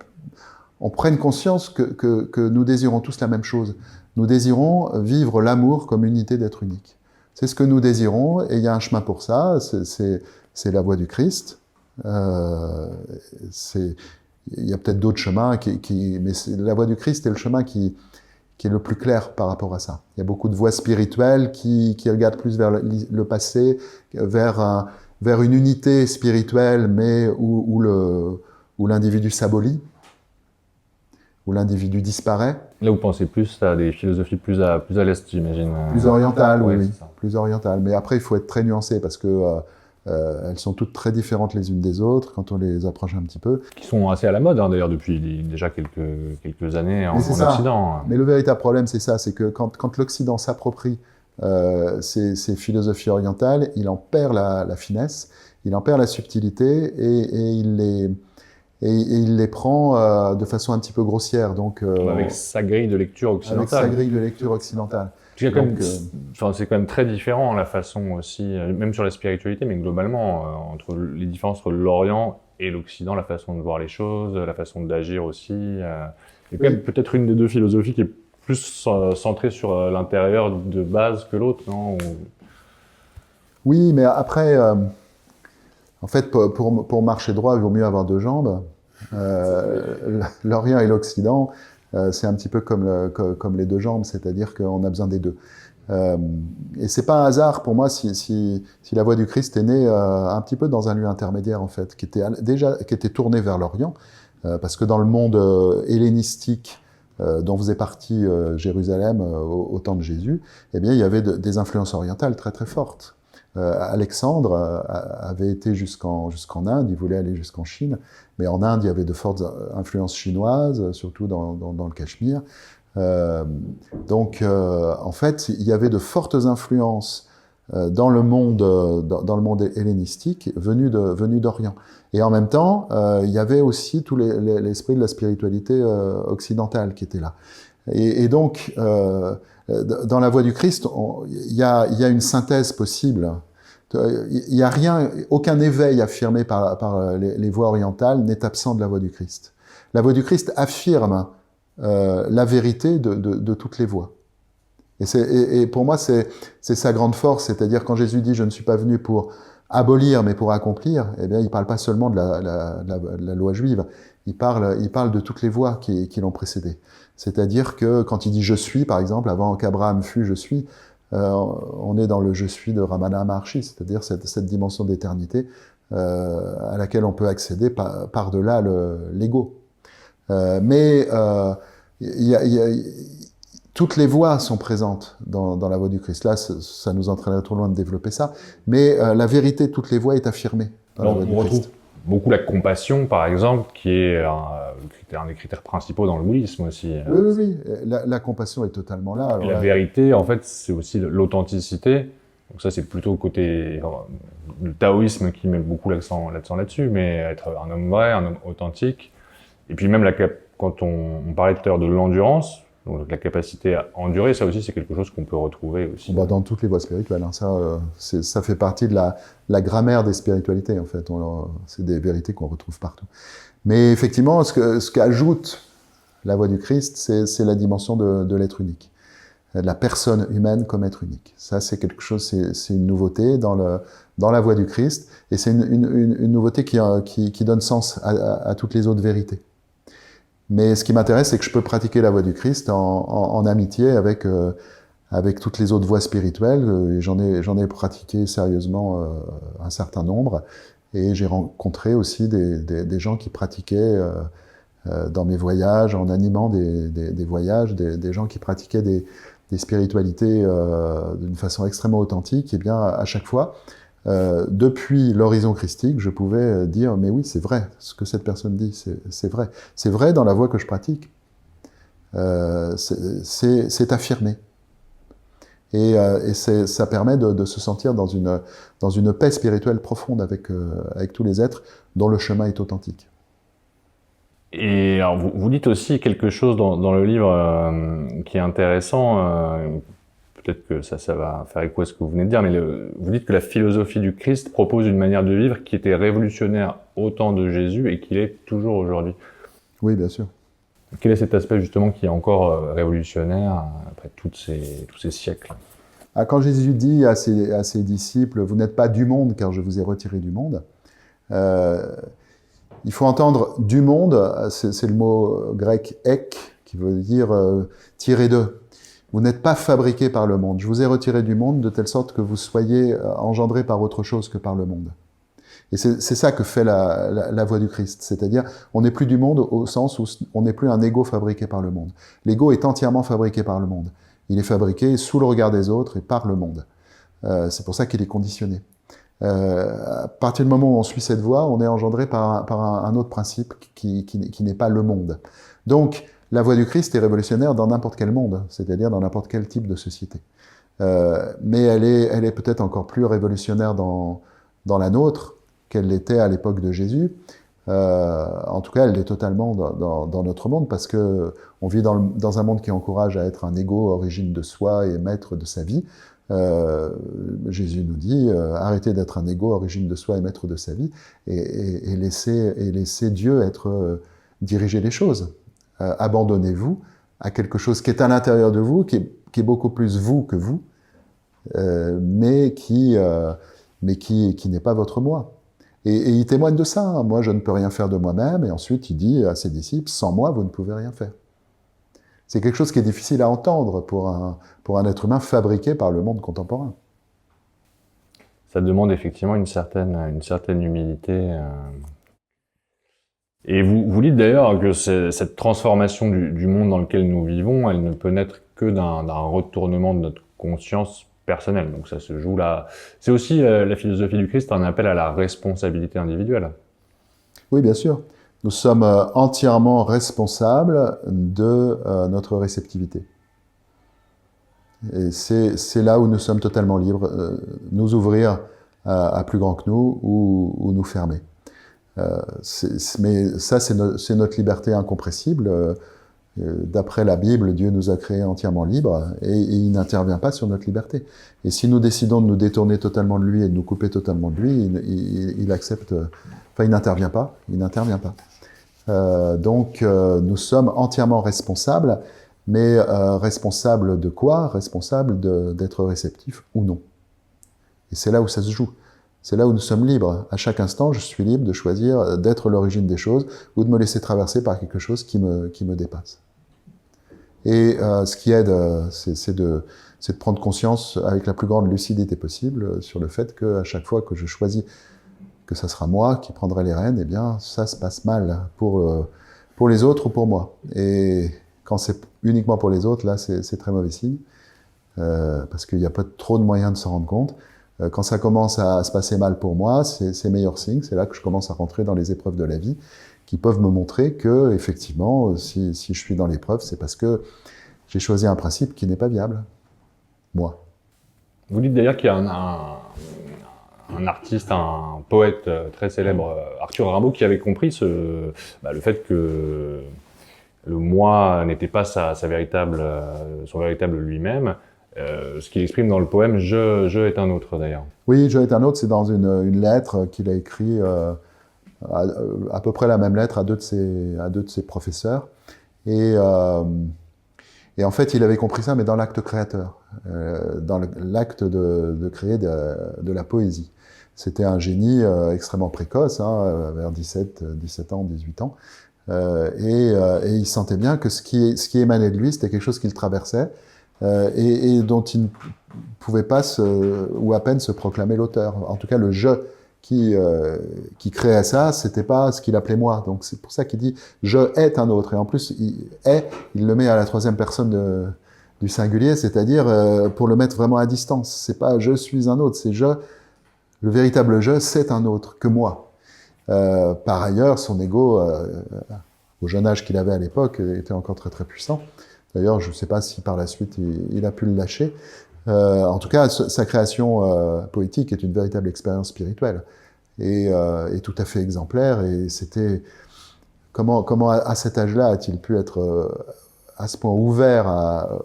on prenne conscience que nous désirons tous la même chose. Nous désirons vivre l'amour comme unité d'être unique. C'est ce que nous désirons et il y a un chemin pour ça, c'est la voie du Christ. Il y a peut-être d'autres chemins, mais la voie du Christ est le chemin qui est le plus clair par rapport à ça. Il y a beaucoup de voies spirituelles qui regardent plus vers le passé, vers une unité spirituelle, mais où l'individu s'abolit, où l'individu disparaît. Là, vous pensez plus à des philosophies plus à l'est, j'imagine. Plus orientales, ouais, oui. Plus orientales. Mais après, il faut être très nuancé, parce que elles sont toutes très différentes les unes des autres, quand on les approche un petit peu. Qui sont assez à la mode, hein, d'ailleurs, depuis déjà quelques années en Occident. Mais le véritable problème, c'est ça, c'est que quand l'Occident s'approprie ces philosophies orientales, il en perd la finesse, il en perd la subtilité, et il les prend de façon un petit peu grossière. Donc, avec sa grille de lecture occidentale. Avec sa grille de lecture occidentale. C'est quand même très différent la façon aussi, même sur la spiritualité, mais globalement, entre les différences entre l'Orient et l'Occident, la façon de voir les choses, la façon d'agir aussi. Il y a quand même peut-être une des deux philosophies qui est plus centrée sur l'intérieur de base que l'autre, non? Oui, mais après, en fait, pour marcher droit, il vaut mieux avoir deux jambes. L'Orient et l'Occident, c'est un petit peu comme les deux jambes, c'est-à-dire qu'on a besoin des deux. Et c'est pas un hasard pour moi si la voie du Christ est née un petit peu dans un lieu intermédiaire, en fait, qui était tourné vers l'Orient, parce que dans le monde hellénistique dont faisait partie Jérusalem au temps de Jésus, eh bien, il y avait des influences orientales très très fortes. Alexandre avait été jusqu'en Inde, il voulait aller jusqu'en Chine, mais en Inde, il y avait de fortes influences chinoises, surtout dans le Cachemire. Donc, en fait, il y avait de fortes influences dans le monde hellénistique venu d'Orient. Et en même temps, il y avait aussi tout l'esprit de la spiritualité occidentale qui était là. Et donc, dans la voie du Christ, il y a une synthèse possible. Il n'y a rien, aucun éveil affirmé par les voies orientales n'est absent de la voie du Christ. La voie du Christ affirme la vérité de toutes les voies. Et pour moi, c'est sa grande force, c'est-à-dire quand Jésus dit « je ne suis pas venu pour abolir, mais pour accomplir », eh bien, il ne parle pas seulement de la loi juive, il parle de toutes les voies qui l'ont précédé. C'est-à-dire que quand il dit « je suis », par exemple, avant qu'Abraham fût « je suis », on est dans le « je suis » de Ramana Maharshi, c'est-à-dire cette dimension d'éternité à laquelle on peut accéder par-delà l'ego. Mais toutes les voies sont présentes dans la voie du Christ. Là, ça nous entraînerait trop loin de développer ça, mais la vérité de toutes les voies est affirmée dans la voie du Christ. Beaucoup la compassion, par exemple, qui est un des critères principaux dans le bouddhisme aussi. Oui. La compassion est totalement là. Et la vérité, en fait, c'est aussi l'authenticité. Donc ça, c'est plutôt côté le taoïsme qui met beaucoup l'accent là-dessus, mais être un homme vrai, un homme authentique. Et puis même quand on parlait tout à l'heure de l'endurance, donc la capacité à endurer, ça aussi, c'est quelque chose qu'on peut retrouver aussi. Dans toutes les voies spirituelles. Hein. Ça fait partie de la grammaire des spiritualités, en fait. C'est des vérités qu'on retrouve partout. Mais effectivement, ce qu'ajoute la voie du Christ, c'est la dimension de l'être unique. De la personne humaine comme être unique. Ça, c'est quelque chose, c'est une nouveauté dans la voie du Christ. Et c'est une nouveauté qui donne sens à toutes les autres vérités. Mais ce qui m'intéresse, c'est que je peux pratiquer la voie du Christ en amitié avec toutes les autres voies spirituelles. Et j'en ai pratiqué sérieusement un certain nombre. Et j'ai rencontré aussi des gens qui pratiquaient dans mes voyages, en animant des voyages, des gens qui pratiquaient des spiritualités d'une façon extrêmement authentique. Et bien, à chaque fois, depuis l'horizon christique, je pouvais dire, mais oui, c'est vrai, ce que cette personne dit, c'est vrai. C'est vrai dans la voie que je pratique. C'est affirmé. Et ça permet de se sentir dans une paix spirituelle profonde avec tous les êtres dont le chemin est authentique. Et alors, vous dites aussi quelque chose dans le livre qui est intéressant, peut-être que ça va faire écho à ce que vous venez de dire, mais vous dites que la philosophie du Christ propose une manière de vivre qui était révolutionnaire au temps de Jésus et qui l'est toujours aujourd'hui. Oui, bien sûr. Quel est cet aspect justement qui est encore révolutionnaire après tous ces siècles? Quand Jésus dit à ses disciples « Vous n'êtes pas du monde, car je vous ai retiré du monde », il faut entendre « du monde », c'est le mot grec « ek », qui veut dire « tirer de ». Vous n'êtes pas fabriqué par le monde. Je vous ai retiré du monde de telle sorte que vous soyez engendré par autre chose que par le monde. Et c'est ça que fait la voie du Christ. C'est-à-dire, on n'est plus du monde au sens où on n'est plus un ego fabriqué par le monde. L'ego est entièrement fabriqué par le monde. Il est fabriqué sous le regard des autres et par le monde. C'est pour ça qu'il est conditionné. À partir du moment où on suit cette voie, on est engendré par un autre principe qui n'est pas le monde. Donc, la voie du Christ est révolutionnaire dans n'importe quel monde, c'est-à-dire dans n'importe quel type de société. Mais elle est peut-être encore plus révolutionnaire dans la nôtre qu'elle l'était à l'époque de Jésus. En tout cas, elle l'est totalement dans notre monde, parce que on vit dans un monde qui encourage à être un égo, origine de soi et maître de sa vie. Jésus nous dit arrêtez d'être un égo, origine de soi et maître de sa vie, et laissez Dieu diriger les choses. Abandonnez-vous à quelque chose qui est à l'intérieur de vous, qui est beaucoup plus vous que vous, mais qui n'est pas votre moi. Et il témoigne de ça. Hein. Moi, je ne peux rien faire de moi-même. Et ensuite, il dit à ses disciples, sans moi, vous ne pouvez rien faire. C'est quelque chose qui est difficile à entendre pour un être humain fabriqué par le monde contemporain. Ça demande effectivement une certaine humilité. Et vous dites d'ailleurs que cette transformation du monde dans lequel nous vivons, elle ne peut naître que d'un retournement de notre conscience personnelle. Donc ça se joue là. C'est aussi la philosophie du Christ, un appel à la responsabilité individuelle. Oui, bien sûr. Nous sommes entièrement responsables de notre réceptivité. Et c'est là où nous sommes totalement libres, nous ouvrir à plus grand que nous ou nous fermer. Mais ça, c'est notre liberté incompressible. D'après la Bible, Dieu nous a créés entièrement libres et il n'intervient pas sur notre liberté. Et si nous décidons de nous détourner totalement de lui et de nous couper totalement de lui, il accepte. Enfin, il n'intervient pas. Il n'intervient pas. Donc, nous sommes entièrement responsables, mais responsables de quoi? Responsables d'être réceptifs ou non. Et c'est là où ça se joue. C'est là où nous sommes libres. À chaque instant, je suis libre de choisir d'être l'origine des choses ou de me laisser traverser par quelque chose qui me dépasse. Et ce qui aide, c'est de prendre conscience avec la plus grande lucidité possible sur le fait qu'à chaque fois que je choisis que ça sera moi qui prendrai les rênes, eh bien, ça se passe mal pour les autres ou pour moi. Et quand c'est uniquement pour les autres, là, c'est très mauvais signe, parce qu'il n'y a pas trop de moyens de s'en rendre compte. Quand ça commence à se passer mal pour moi, c'est meilleur signe. C'est là que je commence à rentrer dans les épreuves de la vie, qui peuvent me montrer que, effectivement, si je suis dans l'épreuve, c'est parce que j'ai choisi un principe qui n'est pas viable. Moi. Vous dites d'ailleurs qu'il y a un artiste, un poète très célèbre, Arthur Rimbaud, qui avait compris le fait que le moi n'était pas son véritable lui-même, ce qu'il exprime dans le poème « Je est un autre » d'ailleurs. Oui, « Je est un autre », c'est dans une lettre qu'il a écrite, à peu près la même lettre à deux de ses professeurs. Et en fait, il avait compris ça, mais dans l'acte créateur, dans l'acte de créer de la poésie. C'était un génie extrêmement précoce, vers 17 ans, 18 ans. Et il sentait bien que ce qui émanait de lui, c'était quelque chose qu'il traversait et dont il ne pouvait pas ou à peine se proclamer l'auteur. En tout cas, le « je » qui créait ça, c'était pas ce qu'il appelait moi. Donc c'est pour ça qu'il dit « je est un autre ». Et en plus, il le met à la troisième personne du singulier, c'est-à-dire pour le mettre vraiment à distance. C'est pas « je suis un autre », c'est « je ». Le véritable « je », c'est un autre que moi. Par ailleurs, son ego, au jeune âge qu'il avait à l'époque, était encore très très puissant. D'ailleurs, je ne sais pas si par la suite il a pu le lâcher. En tout cas, sa création poétique est une véritable expérience spirituelle et tout à fait exemplaire. Et c'était comment à cet âge-là a-t-il pu être à ce point ouvert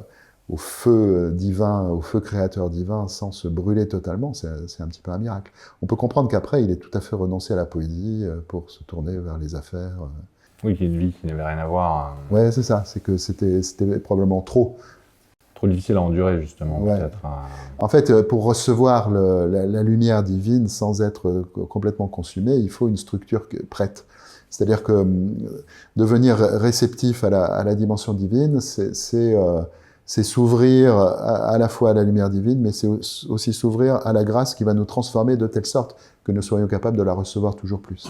au feu divin, au feu créateur divin, sans se brûler totalement? C'est un petit peu un miracle. On peut comprendre qu'après, il est tout à fait renoncé à la poésie pour se tourner vers les affaires. Oui, qui est une vie qui n'avait rien à voir. Ouais, c'est ça. C'est que c'était probablement trop. Trop difficile à endurer, justement, ouais. Peut-être. En fait, pour recevoir la lumière divine sans être complètement consumé, il faut une structure prête. C'est-à-dire que devenir réceptif à la dimension divine, c'est s'ouvrir à la fois à la lumière divine, mais c'est aussi s'ouvrir à la grâce qui va nous transformer de telle sorte que nous soyons capables de la recevoir toujours plus.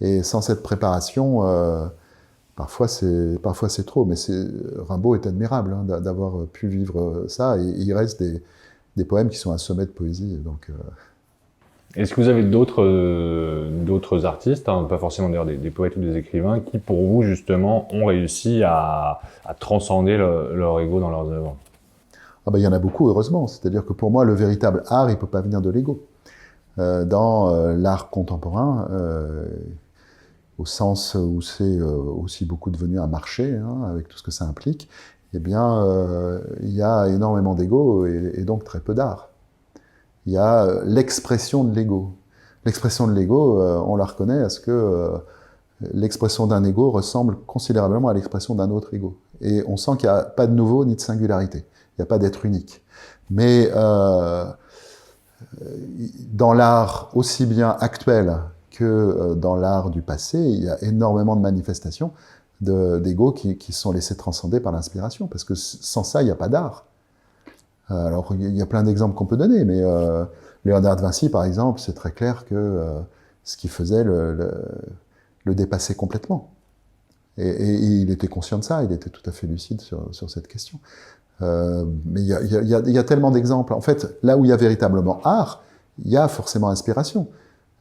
Et sans cette préparation, parfois c'est trop, mais Rimbaud est admirable d'avoir pu vivre ça, et il reste des poèmes qui sont un sommet de poésie. Donc, Est-ce que vous avez d'autres artistes, pas forcément d'ailleurs des poètes ou des écrivains, qui pour vous justement ont réussi à transcender leur ego dans leurs œuvres? Ah ben, il y en a beaucoup, heureusement. C'est-à-dire que pour moi, le véritable art, il peut pas venir de l'ego. Dans l'art contemporain, au sens où c'est aussi beaucoup devenu un marché, avec tout ce que ça implique, eh bien, il y a énormément d'ego et donc très peu d'art. Il y a l'expression de l'ego. L'expression de l'ego, on la reconnaît à ce que l'expression d'un ego ressemble considérablement à l'expression d'un autre ego. Et on sent qu'il n'y a pas de nouveau ni de singularité. Il n'y a pas d'être unique. Mais dans l'art aussi bien actuel que dans l'art du passé, il y a énormément de manifestations d'ego qui sont laissées transcender par l'inspiration, parce que sans ça, il n'y a pas d'art. Alors, il y a plein d'exemples qu'on peut donner, mais Léonard de Vinci, par exemple, c'est très clair que ce qu'il faisait le dépassait complètement. Et il était conscient de ça, il était tout à fait lucide sur cette question. Mais il y a tellement d'exemples. En fait, là où il y a véritablement art, il y a forcément inspiration.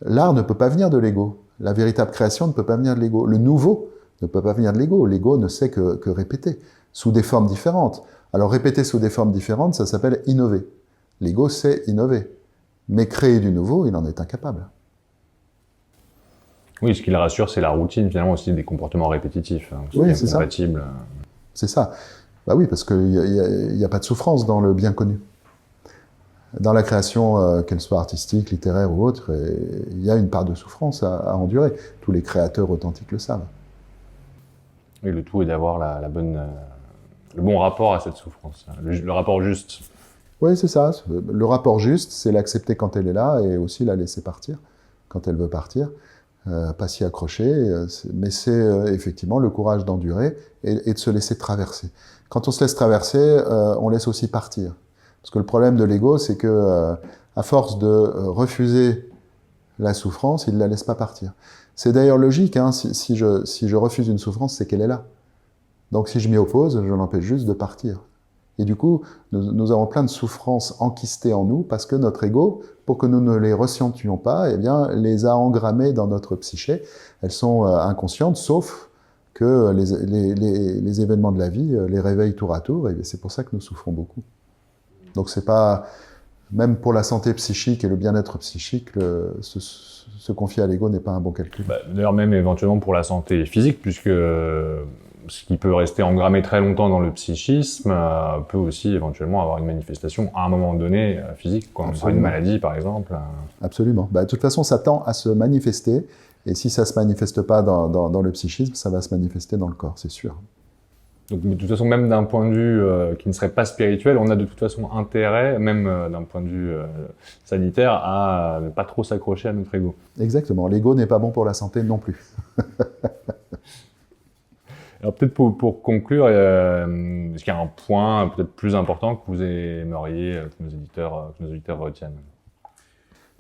L'art ne peut pas venir de l'ego. La véritable création ne peut pas venir de l'ego. Le nouveau ne peut pas venir de l'ego. L'ego ne sait que répéter, sous des formes différentes. Alors répéter sous des formes différentes, ça s'appelle innover. L'ego sait innover. Mais créer du nouveau, il en est incapable. Oui, ce qui le rassure, c'est la routine, finalement, aussi des comportements répétitifs. Hein, oui, c'est ça. C'est ça. Bah oui, parce qu'il n'y a pas de souffrance dans le bien connu. Dans la création, qu'elle soit artistique, littéraire ou autre, il y a une part de souffrance à endurer. Tous les créateurs authentiques le savent. Et le tout est d'avoir le bon rapport à cette souffrance, le rapport juste. Oui, c'est ça. Le rapport juste, c'est l'accepter quand elle est là et aussi la laisser partir quand elle veut partir. Pas s'y accrocher, mais c'est effectivement le courage d'endurer et de se laisser traverser. Quand on se laisse traverser, on laisse aussi partir. Parce que le problème de l'ego, c'est que à force de refuser la souffrance, il ne la laisse pas partir. C'est d'ailleurs logique, hein, si je refuse une souffrance, c'est qu'elle est là. Donc si je m'y oppose, je l'empêche juste de partir. Et du coup, nous avons plein de souffrances enquistées en nous parce que notre ego, pour que nous ne les ressentions pas, eh bien, les a engrammées dans notre psyché. Elles sont inconscientes, sauf que les événements de la vie les réveillent tour à tour, et c'est pour ça que nous souffrons beaucoup. Donc c'est pas, même pour la santé psychique et le bien-être psychique, se confier à l'ego n'est pas un bon calcul. D'ailleurs, même éventuellement pour la santé physique, puisque ce qui peut rester engrammé très longtemps dans le psychisme peut aussi éventuellement avoir une manifestation à un moment donné physique, comme une maladie par exemple. Absolument. De toute façon, ça tend à se manifester, et si ça ne se manifeste pas dans le psychisme, ça va se manifester dans le corps, c'est sûr. Donc de toute façon, même d'un point de vue qui ne serait pas spirituel, on a de toute façon intérêt, même d'un point de vue sanitaire, à ne pas trop s'accrocher à notre ego. Exactement. L'ego n'est pas bon pour la santé non plus. Alors peut-être pour conclure, est-ce qu'il y a un point peut-être plus important que vous aimeriez que nos auditeurs retiennent?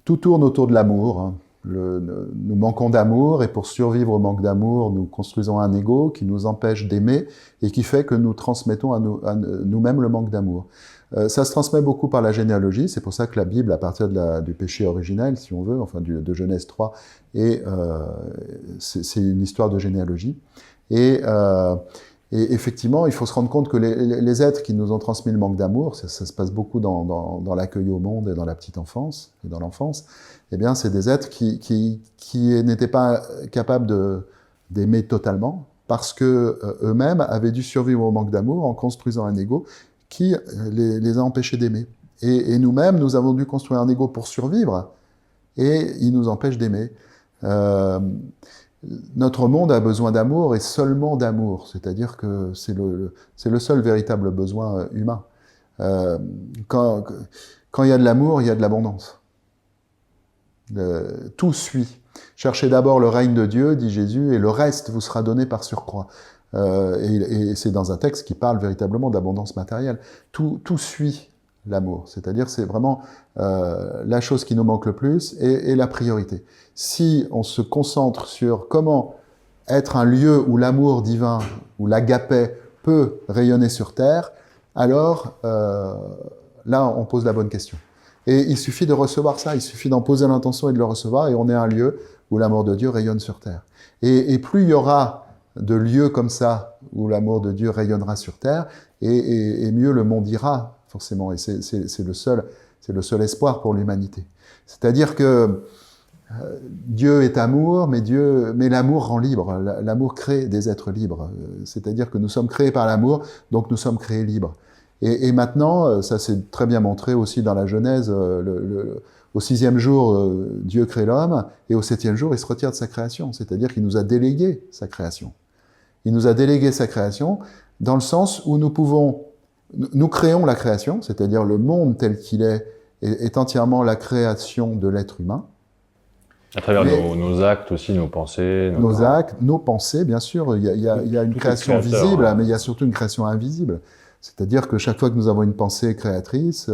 Tout tourne autour de l'amour. Hein. Nous manquons d'amour, et pour survivre au manque d'amour, nous construisons un ego qui nous empêche d'aimer et qui fait que nous transmettons à nous-mêmes le manque d'amour. Ça se transmet beaucoup par la généalogie, c'est pour ça que la Bible, à partir du péché originel, si on veut, enfin de Genèse 3, c'est une histoire de généalogie. Et effectivement, il faut se rendre compte que les êtres qui nous ont transmis le manque d'amour, ça se passe beaucoup dans l'accueil au monde et dans la petite enfance et dans l'enfance, eh bien, c'est des êtres qui n'étaient pas capables d'aimer totalement parce que eux-mêmes avaient dû survivre au manque d'amour en construisant un ego qui les a empêchés d'aimer. Et nous-mêmes, nous avons dû construire un ego pour survivre, et il nous empêche d'aimer. Notre monde a besoin d'amour, et seulement d'amour, c'est-à-dire que c'est le seul véritable besoin humain. Quand il y a de l'amour, il y a de l'abondance. Tout suit. Cherchez d'abord le règne de Dieu, dit Jésus, et le reste vous sera donné par surcroît. Et c'est dans un texte qui parle véritablement d'abondance matérielle. Tout suit l'amour, c'est-à-dire c'est vraiment la chose qui nous manque le plus et la priorité. Si on se concentre sur comment être un lieu où l'amour divin, où l'agapé peut rayonner sur terre, alors là on pose la bonne question. Et il suffit de recevoir ça, il suffit d'en poser l'intention et de le recevoir, et on est un lieu où l'amour de Dieu rayonne sur terre. Et plus il y aura de lieux comme ça, où l'amour de Dieu rayonnera sur terre, et mieux le monde ira, forcément. Et c'est le seul espoir pour l'humanité. C'est-à-dire que Dieu est amour, mais l'amour rend libre. L'amour crée des êtres libres. C'est-à-dire que nous sommes créés par l'amour, donc nous sommes créés libres. Et maintenant, ça c'est très bien montré aussi dans la Genèse, au 6e jour, Dieu crée l'homme, et au 7e jour, il se retire de sa création. C'est-à-dire qu'il nous a délégué sa création. Il nous a délégué sa création dans le sens où nous créons la création, c'est-à-dire le monde tel qu'il est entièrement la création de l'être humain. À travers nos actes aussi, nos pensées. Nos actes, nos pensées, bien sûr. Il y a une création visible, mais il y a surtout une création invisible. C'est-à-dire que chaque fois que nous avons une pensée créatrice,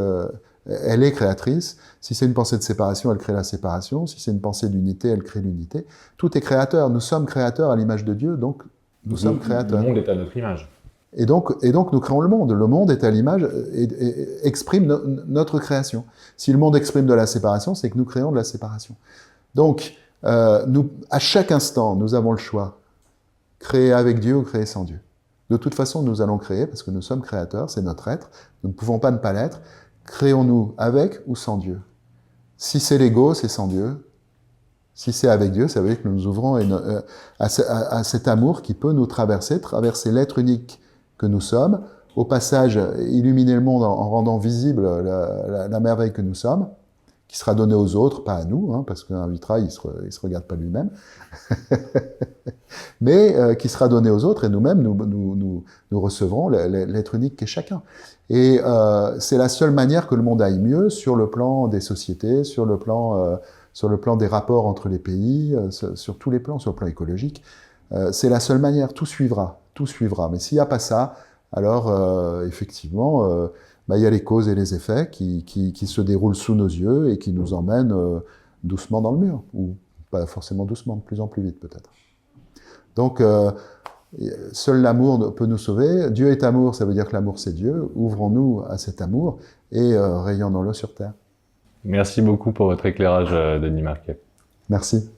elle est créatrice. Si c'est une pensée de séparation, elle crée la séparation. Si c'est une pensée d'unité, elle crée l'unité. Tout est créateur. Nous sommes créateurs à l'image de Dieu, donc nous sommes créateurs. Le monde est à notre image. Et donc nous créons le monde. Le monde est à l'image et exprime notre création. Si le monde exprime de la séparation, c'est que nous créons de la séparation. Donc, à chaque instant, nous avons le choix. créer avec Dieu ou créer sans Dieu. De toute façon, nous allons créer, parce que nous sommes créateurs, c'est notre être, nous ne pouvons pas ne pas l'être. Créons-nous avec ou sans Dieu? Si c'est l'ego, c'est sans Dieu. Si c'est avec Dieu, ça veut dire que nous nous ouvrons à cet amour qui peut nous traverser l'être unique que nous sommes, au passage illuminer le monde en rendant visible la merveille que nous sommes, qui sera donnée aux autres, pas à nous, hein, parce qu'un vitrail, il se regarde pas lui-même, mais qui sera donnée aux autres, et nous-mêmes, nous recevrons l'être unique qu'est chacun. Et c'est la seule manière que le monde aille mieux sur le plan des sociétés, sur le plan des rapports entre les pays, sur tous les plans, sur le plan écologique. C'est la seule manière, tout suivra. Mais s'il n'y a pas ça, alors effectivement, il y a les causes et les effets qui se déroulent sous nos yeux et qui nous emmènent doucement dans le mur, ou pas forcément doucement, de plus en plus vite peut-être. Donc, seul l'amour peut nous sauver. Dieu est amour, ça veut dire que l'amour c'est Dieu. Ouvrons-nous à cet amour et rayonnons-le sur Terre. Merci beaucoup pour votre éclairage, Denis Marquet. Merci.